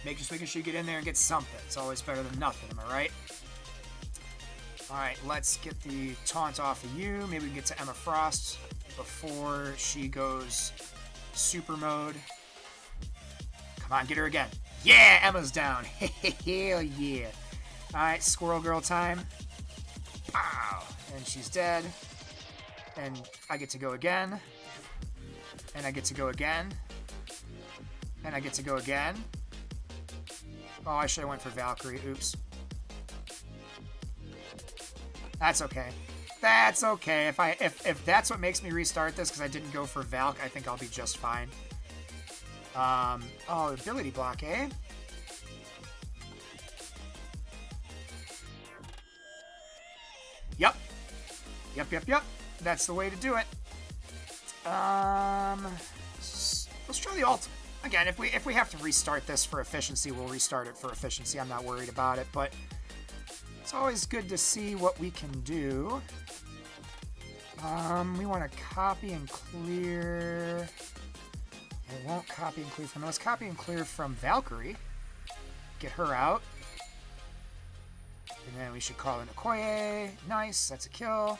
just making sure you get in there and get something. It's always better than nothing, am I right? Alright, let's get the taunt off of you. Maybe we can get to Emma Frost before she goes super mode. Come on, get her again. Yeah, Emma's down. Hell yeah. Alright, Squirrel Girl time. Pow! And she's dead. And I get to go again. And I get to go again. And I get to go again. Oh, I should have went for Valkyrie. Oops. That's okay. That's okay. If that's what makes me restart this because I didn't go for Valk, I think I'll be just fine. Oh, ability block, eh? Yep. Yep. That's the way to do it. Let's try the ultimate. Again, if we have to restart this for efficiency, we'll restart it for efficiency. I'm not worried about it, but it's always good to see what we can do. We want to copy and clear. It won't copy and clear from. Let's copy and clear from Valkyrie. Get her out. And then we should call in Okoye. Nice, that's a kill.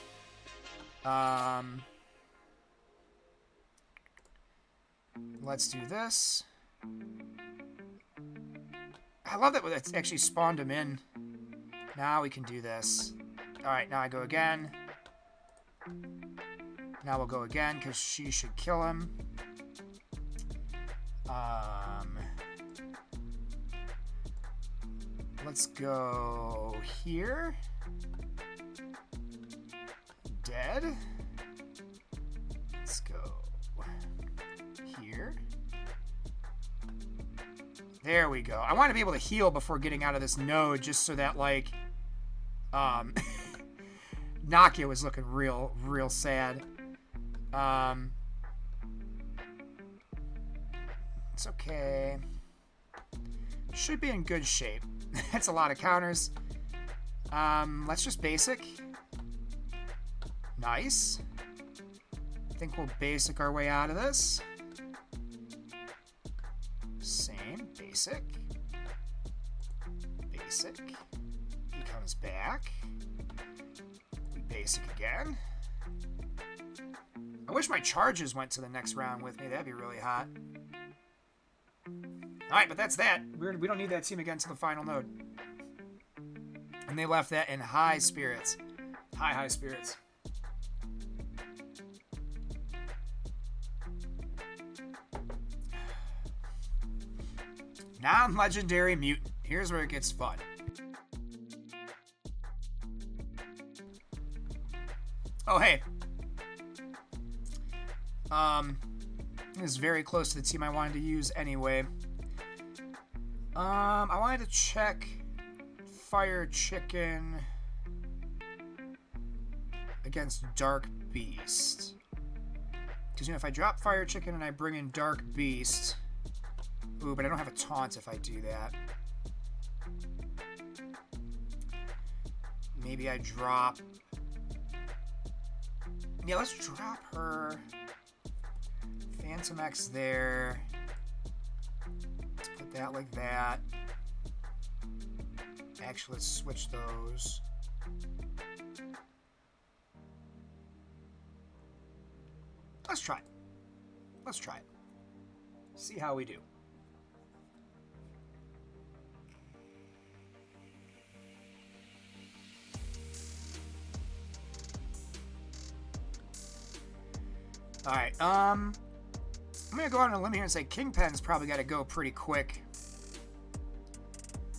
Let's do this. I love that it's actually spawned him in. Now we can do this. Alright, now I go again. Now we'll go again because she should kill him. Let's go here. Dead. Let's go here. There we go. I want to be able to heal before getting out of this node just so that, like, Nakia was looking real sad. It's okay. Should be in good shape. That's a lot of counters. Let's just basic. Nice. I think we'll basic our way out of this. Same. Basic. Basic. He comes back. We basic again. I wish my charges went to the next round with me. That'd be really hot. Alright, but that's that. We don't need that team again to the final node. And they left that in high spirits. High spirits. Non-legendary mutant. Here's where it gets fun. Oh, hey. This is very close to the team I wanted to use anyway. I wanted to check Fire Chicken against Dark Beast. Because, you know, if I drop Fire Chicken and I bring in Dark Beast... Ooh, but I don't have a taunt if I do that. Maybe I drop... Yeah, let's drop her. Phantom X there. Let's put that like that. Actually, let's switch those. Let's try it. Let's try it. See how we do. Alright, I'm gonna go out on a limb here and say Kingpin's probably gotta go pretty quick.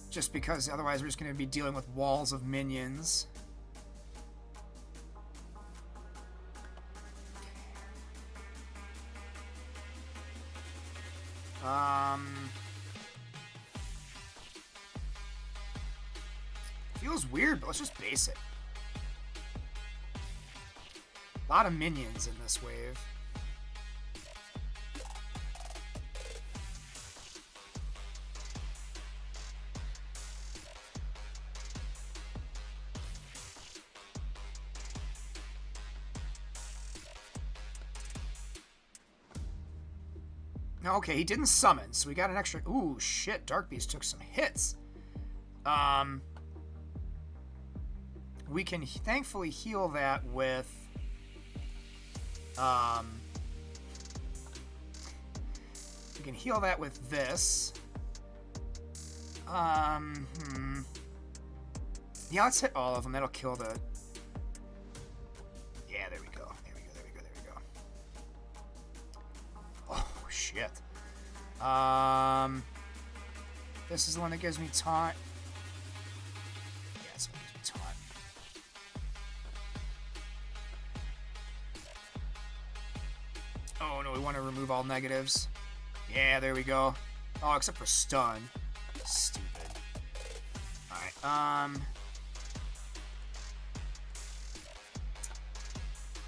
Just because otherwise we're just gonna be dealing with walls of minions. Feels weird, but let's just base it. A lot of minions in this wave. Okay, he didn't summon, so we got an extra... Ooh, shit, Dark Beast took some hits. we can thankfully heal that with we can heal that with this. Yeah, let's hit all of them. That'll kill the... Yeah, there we go. There we go, there we go, there we go. Oh, shit. This is the one that gives me taunt. Yeah, this one gives me taunt. Oh, no, we want to remove all negatives. Yeah, there we go. Oh, except for stun. Stupid. Alright,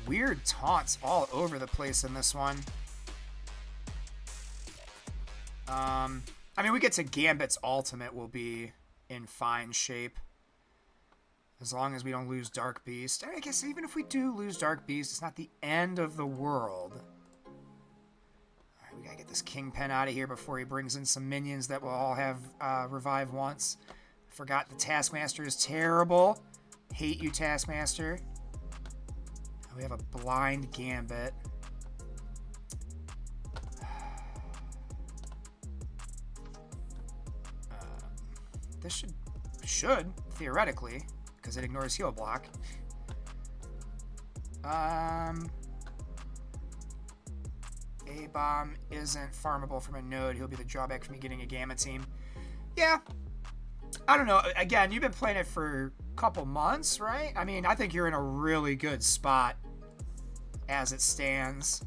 weird taunts all over the place in this one. I mean, we get to Gambit's ultimate, we'll be in fine shape. As long as we don't lose Dark Beast. I guess even if we do lose Dark Beast, it's not the end of the world. Alright, we gotta get this Kingpin out of here before he brings in some minions that will all have revive once. Forgot the Taskmaster is terrible. Hate you, Taskmaster. We have a blind Gambit. This should theoretically, because it ignores heal block. A-Bomb isn't farmable from a node. He'll be the drawback for me getting a Gamma team. Yeah. I don't know. Again, you've been playing it for a couple months, right? I mean, I think you're in a really good spot as it stands.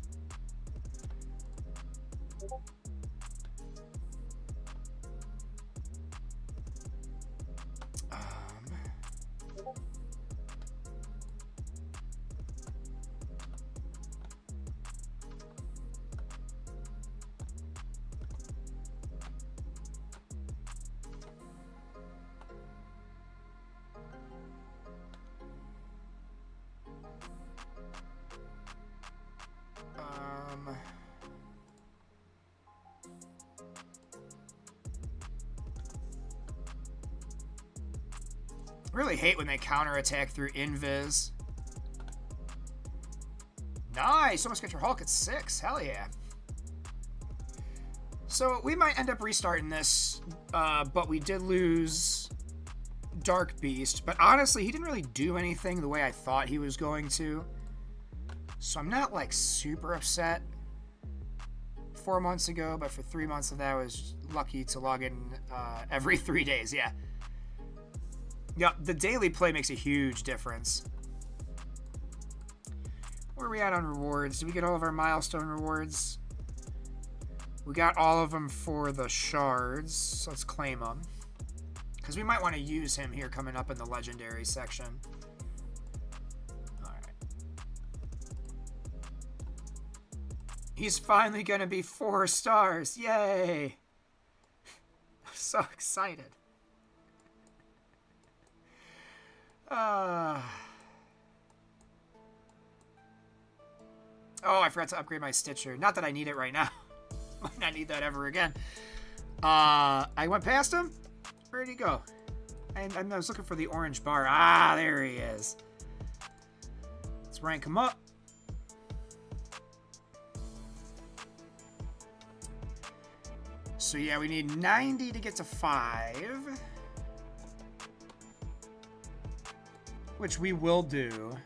Really hate when they counterattack through invis. Nice! Almost got your Hulk at 6. Hell yeah. So we might end up restarting this, but we did lose Dark Beast. But honestly, he didn't really do anything the way I thought he was going to. So I'm not like super upset. 4 months ago, but for 3 months of that, I was lucky to log in every 3 days. Yeah. Yeah, the daily play makes a huge difference. Where are we at on rewards? Did we get all of our milestone rewards? We got all of them for the shards, so let's claim them. Because we might want to use him here coming up in the legendary section. Alright. He's finally going to be 4 stars. Yay! I'm so excited. Oh, I forgot to upgrade my Stitcher. Not that I need it right now. Might not need that ever again. I went past him. Where'd he go? I was looking for the orange bar. Ah, there he is. Let's rank him up. So yeah, we need 90 to get to 5. Which we will do.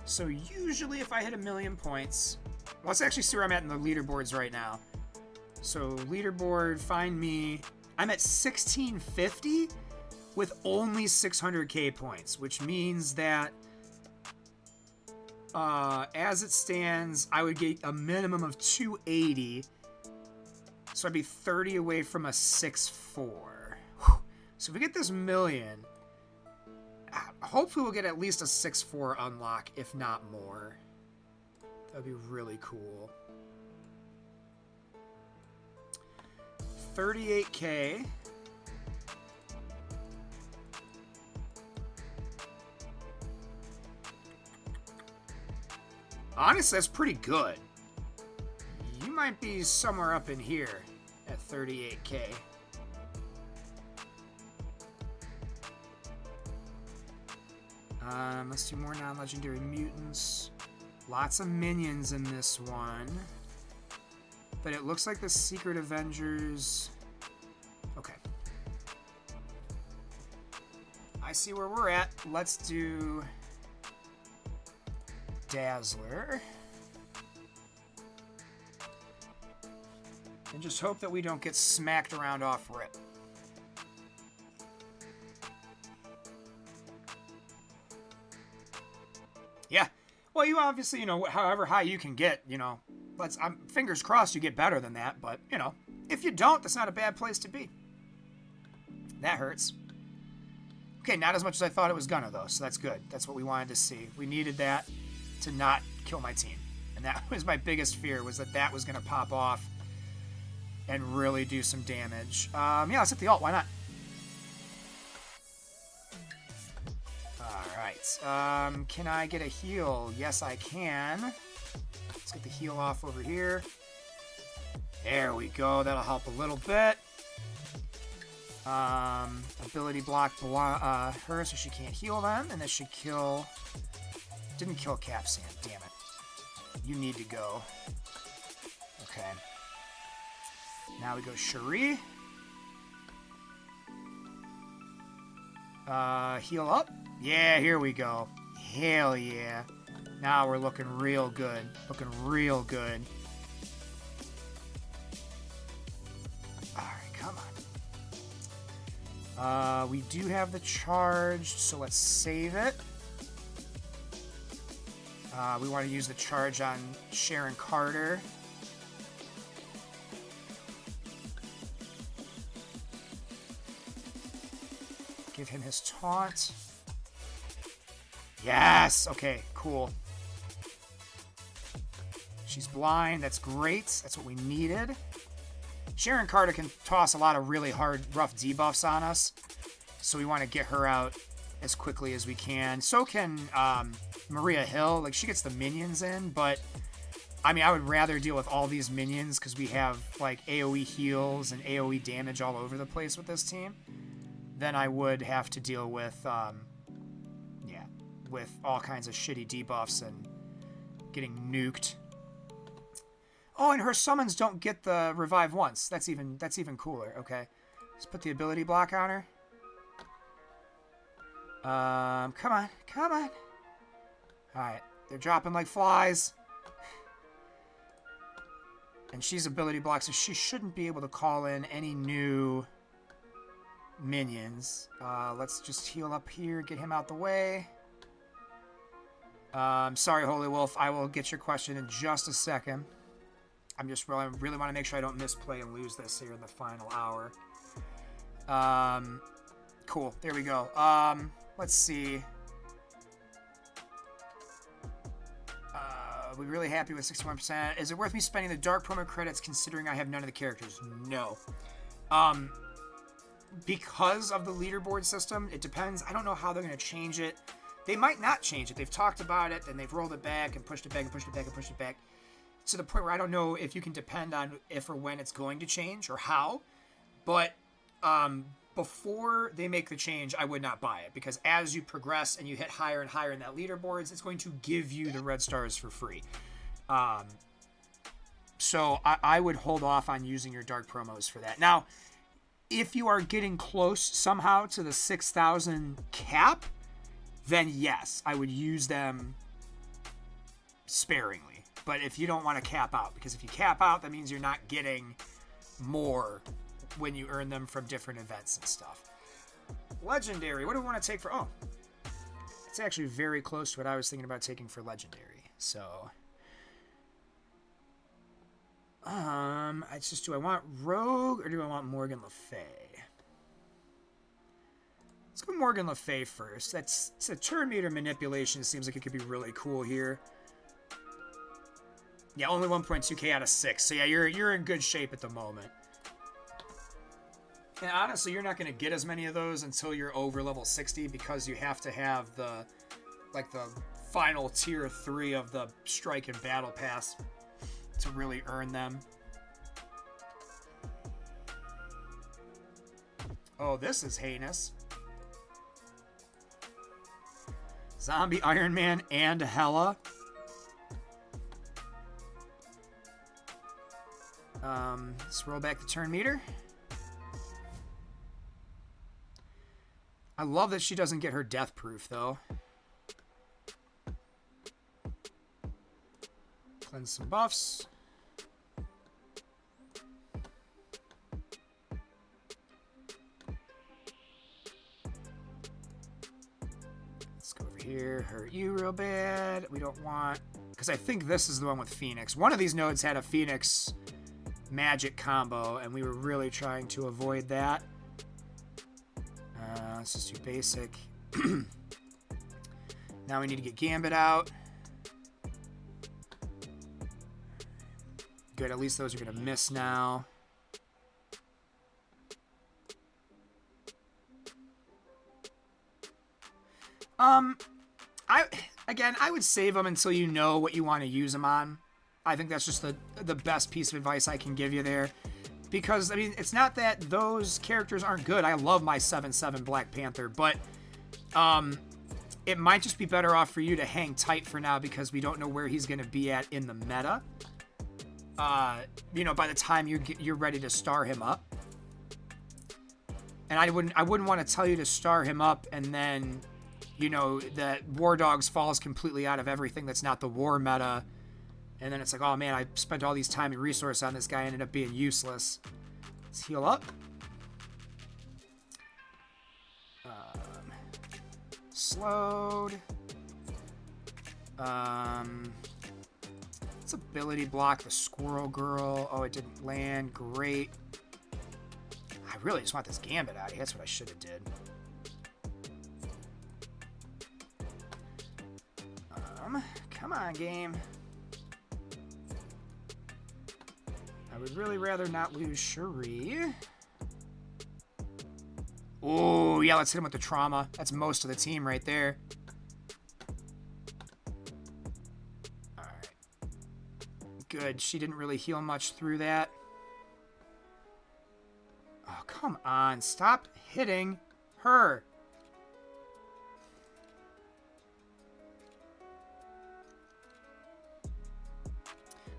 So usually if I hit 1,000,000 points... Let's actually see where I'm at in the leaderboards right now. So leaderboard, find me... I'm at 1650 with only 600k points, which means that as it stands, I would get a minimum of 280. So I'd be 30 away from a 6-4. So if we get this 1,000,000, hopefully we'll get at least a 6-4 unlock, if not more. That'd be really cool. 38k. Honestly, that's pretty good. You might be somewhere up in here at 38k. Let's do more non-legendary mutants. Lots of minions in this one. But it looks like the Secret Avengers... Okay. I see where we're at. Let's do... Dazzler. And just hope that we don't get smacked around off rip. Yeah. Well, you obviously, you know, however high you can get, you know, I'm fingers crossed you get better than that, but, you know, if you don't, that's not a bad place to be. That hurts. Okay, not as much as I thought it was gonna, though, so that's good. That's what we wanted to see. We needed that to not kill my team. And that was my biggest fear, was that that was gonna pop off and really do some damage. Yeah, let's hit the ult, why not? Alright, can I get a heal? Yes, I can. Let's get the heal off over here. There we go, that'll help a little bit. Ability block her so she can't heal them, and this should kill... Didn't kill Capsan, damn it. You need to go. Okay. Now we go Cherie. Heal up. Yeah, here we go. Hell yeah. Now we're looking real good. Looking real good. Alright, come on. We do have the charged, so let's save it. We want to use the charge on Sharon Carter. Give him his taunt. Yes! Okay, cool. She's blind. That's great. That's what we needed. Sharon Carter can toss a lot of really hard, rough debuffs on us. So we want to get her out as quickly as we can. So can Maria Hill. Like, she gets the minions in, but... I mean, I would rather deal with all these minions because we have, like, AoE heals and AoE damage all over the place with this team. Then I would have to deal with, with all kinds of shitty debuffs and getting nuked. Oh, and her summons don't get the revive once. That's even cooler. Okay, let's put the ability block on her. Come on. All right, they're dropping like flies. And she's ability blocked, so she shouldn't be able to call in any new minions. Let's just heal up here, get him out the way. Sorry, Holy Wolf. I will get your question in just a second. I really want to make sure I don't misplay and lose this here in the final hour. Cool. There we go. Let's see. We're really happy with 61%. Is it worth me spending the dark promo credits considering I have none of the characters? No. Because of the leaderboard system, it depends. I don't know how they're going to change it. They might not change it. They've talked about it, then they've rolled it back and pushed it back and pushed it back and pushed it back to the point where I don't know if you can depend on if or when it's going to change or how. But before they make the change, I would not buy it, because as you progress and you hit higher and higher in that leaderboards, it's going to give you the red stars for free. So I would hold off on using your dark promos for that. Now, if you are getting close somehow to the 6,000 cap, then yes, I would use them sparingly. But if you don't want to cap out, because if you cap out, that means you're not getting more when you earn them from different events and stuff. Legendary, what do we want to take for... Oh, it's actually very close to what I was thinking about taking for Legendary. So, it's just, do I want Rogue or do I want Morgan Le Fay? Let's go Morgan Le Fay first. It's a turn meter manipulation. Seems like it could be really cool here. Yeah, only 1.2k out of 6. So yeah, you're in good shape at the moment. And honestly, you're not going to get as many of those until you're over level 60, because you have to have the final tier 3 of the strike and battle pass to really earn them. Oh, this is heinous. Zombie Iron Man and Hela. Let's roll back the turn meter. I love that she doesn't get her death proof, though. Cleanse some buffs. Let's go over here. Hurt you real bad. We don't want... Because I think this is the one with Phoenix. One of these nodes had a Phoenix magic combo, and we were really trying to avoid that. Let's just do basic. Now we need to get Gambit out. Good, at least those are going to miss now. I would save them until you know what you want to use them on. I think that's just the best piece of advice I can give you there. Because, I mean, it's not that those characters aren't good. I love my 7/7 Black Panther, but it might just be better off for you to hang tight for now because we don't know where he's going to be at in the meta. You know, by the time you're ready to star him up. And I wouldn't want to tell you to star him up and then, you know, that War Dogs falls completely out of everything that's not the war meta. And then it's like, oh man, I spent all these time and resource on this guy, ended up being useless. Let's heal up. Slowed. Let's ability block the Squirrel Girl. Oh, it didn't land. Great. I really just want this Gambit out of here. That's what I should have did. Come on, game. I would really rather not lose Cherie. Oh, yeah, let's hit him with the trauma. That's most of the team right there. All right. Good. She didn't really heal much through that. Oh, come on. Stop hitting her.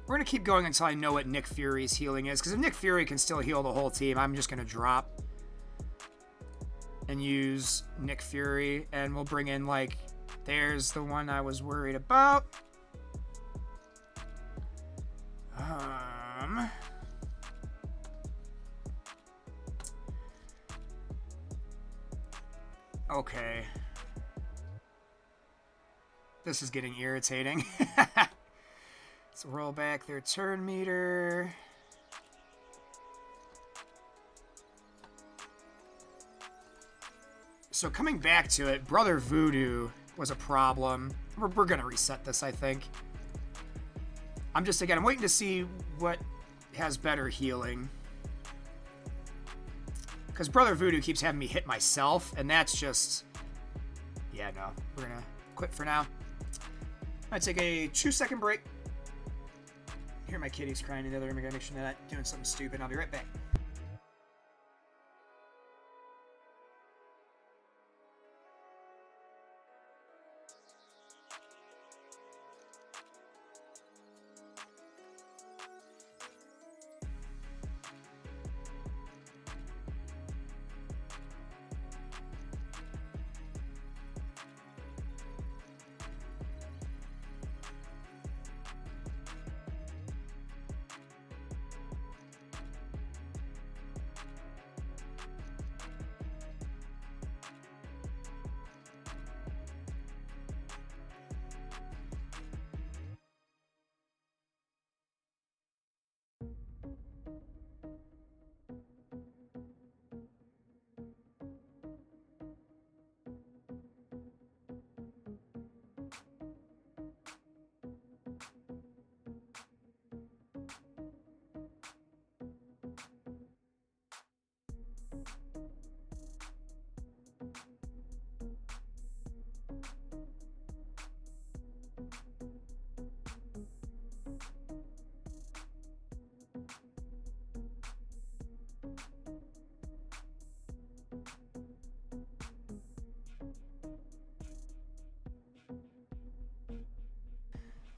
We're going to keep going until I know what Nick Fury's healing is. Because if Nick Fury can still heal the whole team, I'm just going to drop and use Nick Fury. And we'll bring in, like, there's the one I was worried about. Okay. This is getting irritating. Let's roll back their turn meter. So coming back to it, Brother Voodoo was a problem. We're going to reset this, I think. I'm waiting to see what has better healing. Because Brother Voodoo keeps having me hit myself, and that's just... Yeah, no. We're going to quit for now. I'm going to take a 2-second break. Hear my kitties crying in the other room. I gotta make sure they're not doing something stupid. I'll be right back.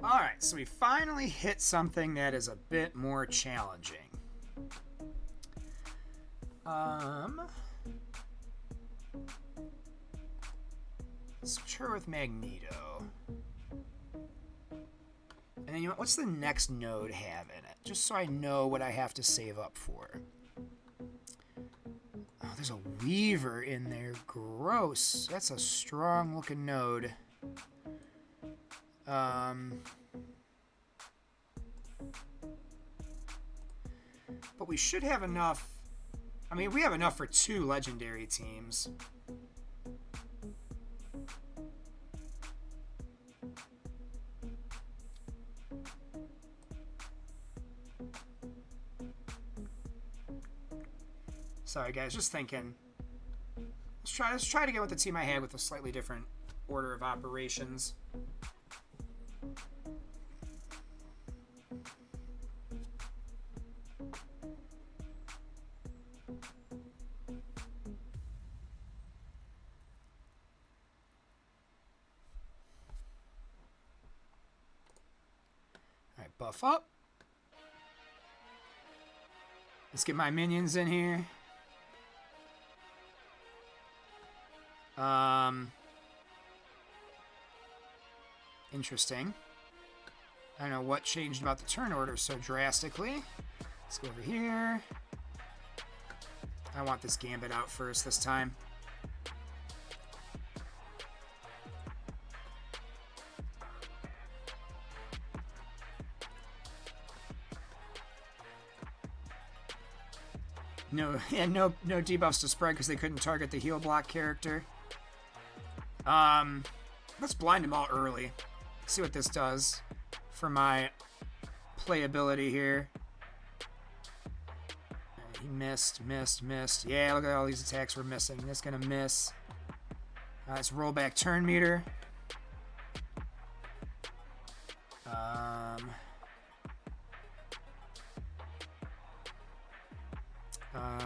Alright, so we finally hit something that is a bit more challenging. Let's try with Magneto. And then, you know what? What's the next node have in it? Just so I know what I have to save up for. Oh, there's a Weaver in there. Gross. That's a strong looking node. But we should have enough. I mean, we have enough for 2 legendary teams. Sorry, guys, just thinking. Let's try to get with the team I had with a slightly different order of operations. Alright, buff up. Let's get my minions in here. Interesting. I don't know what changed about the turn order so drastically. Let's go over here. I want this Gambit out first this time. No, yeah, no debuffs to spread because they couldn't target the heal block character. Let's blind them all early. See what this does for my playability here. He missed. Yeah, look at all these attacks we're missing. That's gonna miss. Let's roll back turn meter.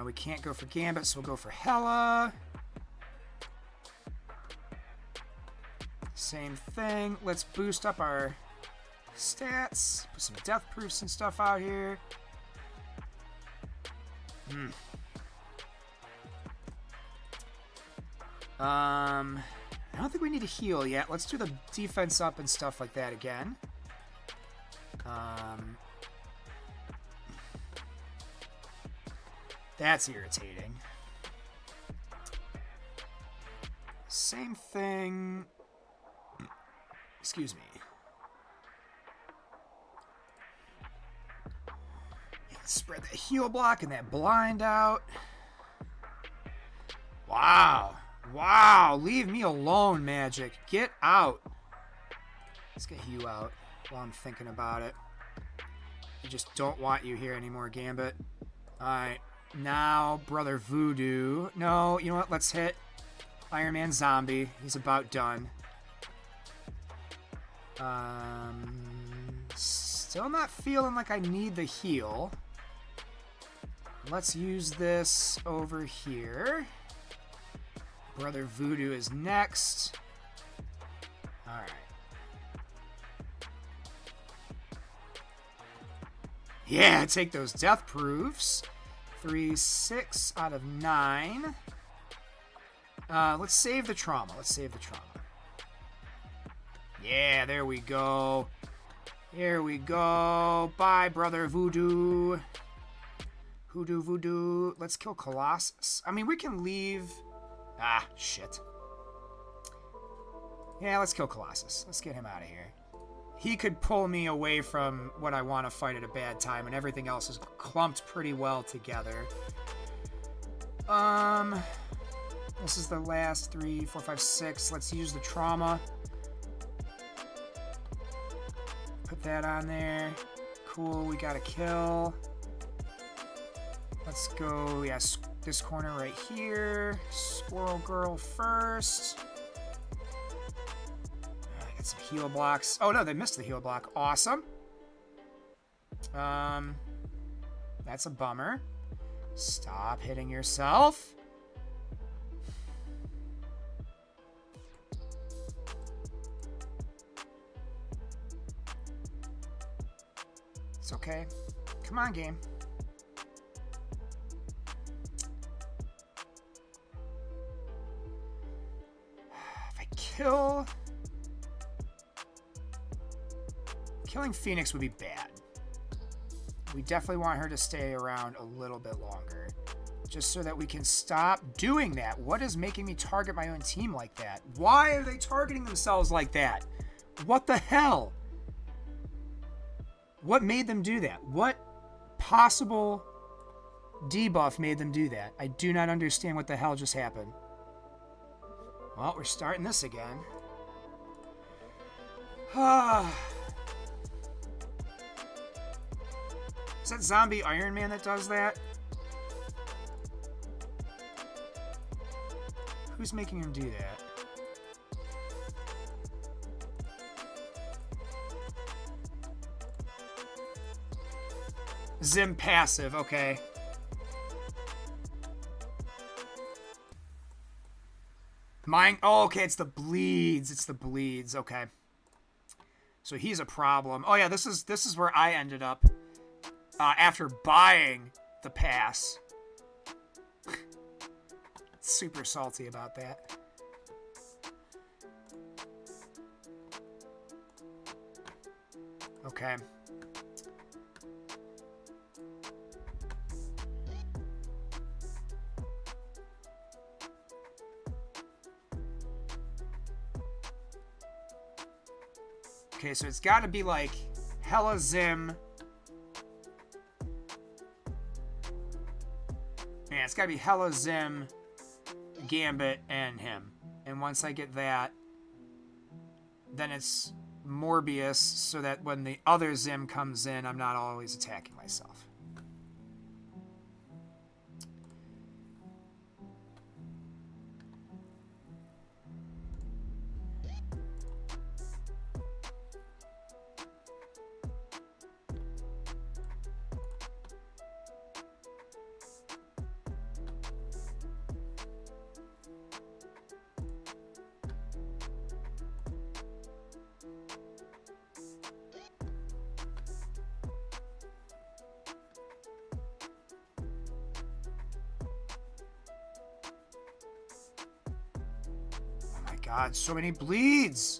We can't go for Gambit, so we'll go for Hela. Same thing. Let's boost up our stats. Put some death proofs and stuff out here. I don't think we need to heal yet. Let's do the defense up and stuff like that again. That's irritating. Same thing. Excuse me. Yeah, let's spread that heal block and that blind out. Wow. Wow. Leave me alone, Magic. Get out. Let's get you out while I'm thinking about it. I just don't want you here anymore, Gambit. Alright. Now, Brother Voodoo. No, you know what? Let's hit Iron Man Zombie. He's about done. Still not feeling like I need the heal. Let's use this over here. Brother Voodoo is next. Alright. Yeah, take those death proofs. 3, 6 out of 9. Let's save the trauma. Yeah, there we go. Here we go. Bye, Brother Voodoo. Voodoo. Let's kill Colossus. I mean, we can leave... Ah, shit. Yeah, let's kill Colossus. Let's get him out of here. He could pull me away from what I want to fight at a bad time, and everything else is clumped pretty well together. This is the last 3, 4, 5, 6. Let's use the trauma. Put that on there. Cool, we got a kill. Let's go, yes, this corner right here. Squirrel Girl first. Get some heal blocks. Oh no, they missed the heal block. Awesome. That's a bummer. Stop hitting yourself. It's okay. Come on, game. If I kill... Killing Phoenix would be bad. We definitely want her to stay around a little bit longer. Just so that we can stop doing that. What is making me target my own team like that? Why are they targeting themselves like that? What the hell? What made them do that? What possible debuff made them do that? I do not understand what the hell just happened. Well, we're starting this again. Is that Zombie Iron Man that does that? Who's making him do that? Zim passive, okay. Mine, oh, okay, it's the bleeds. It's the bleeds, okay. So he's a problem. Oh yeah, this is where I ended up after buying the pass. Super salty about that. Okay. Okay, so it's got to be like hella Zim. Yeah, it's got to be hella Zim, Gambit, and him. And once I get that, then it's Morbius, so that when the other Zim comes in, I'm not always attacking myself. God, so many bleeds.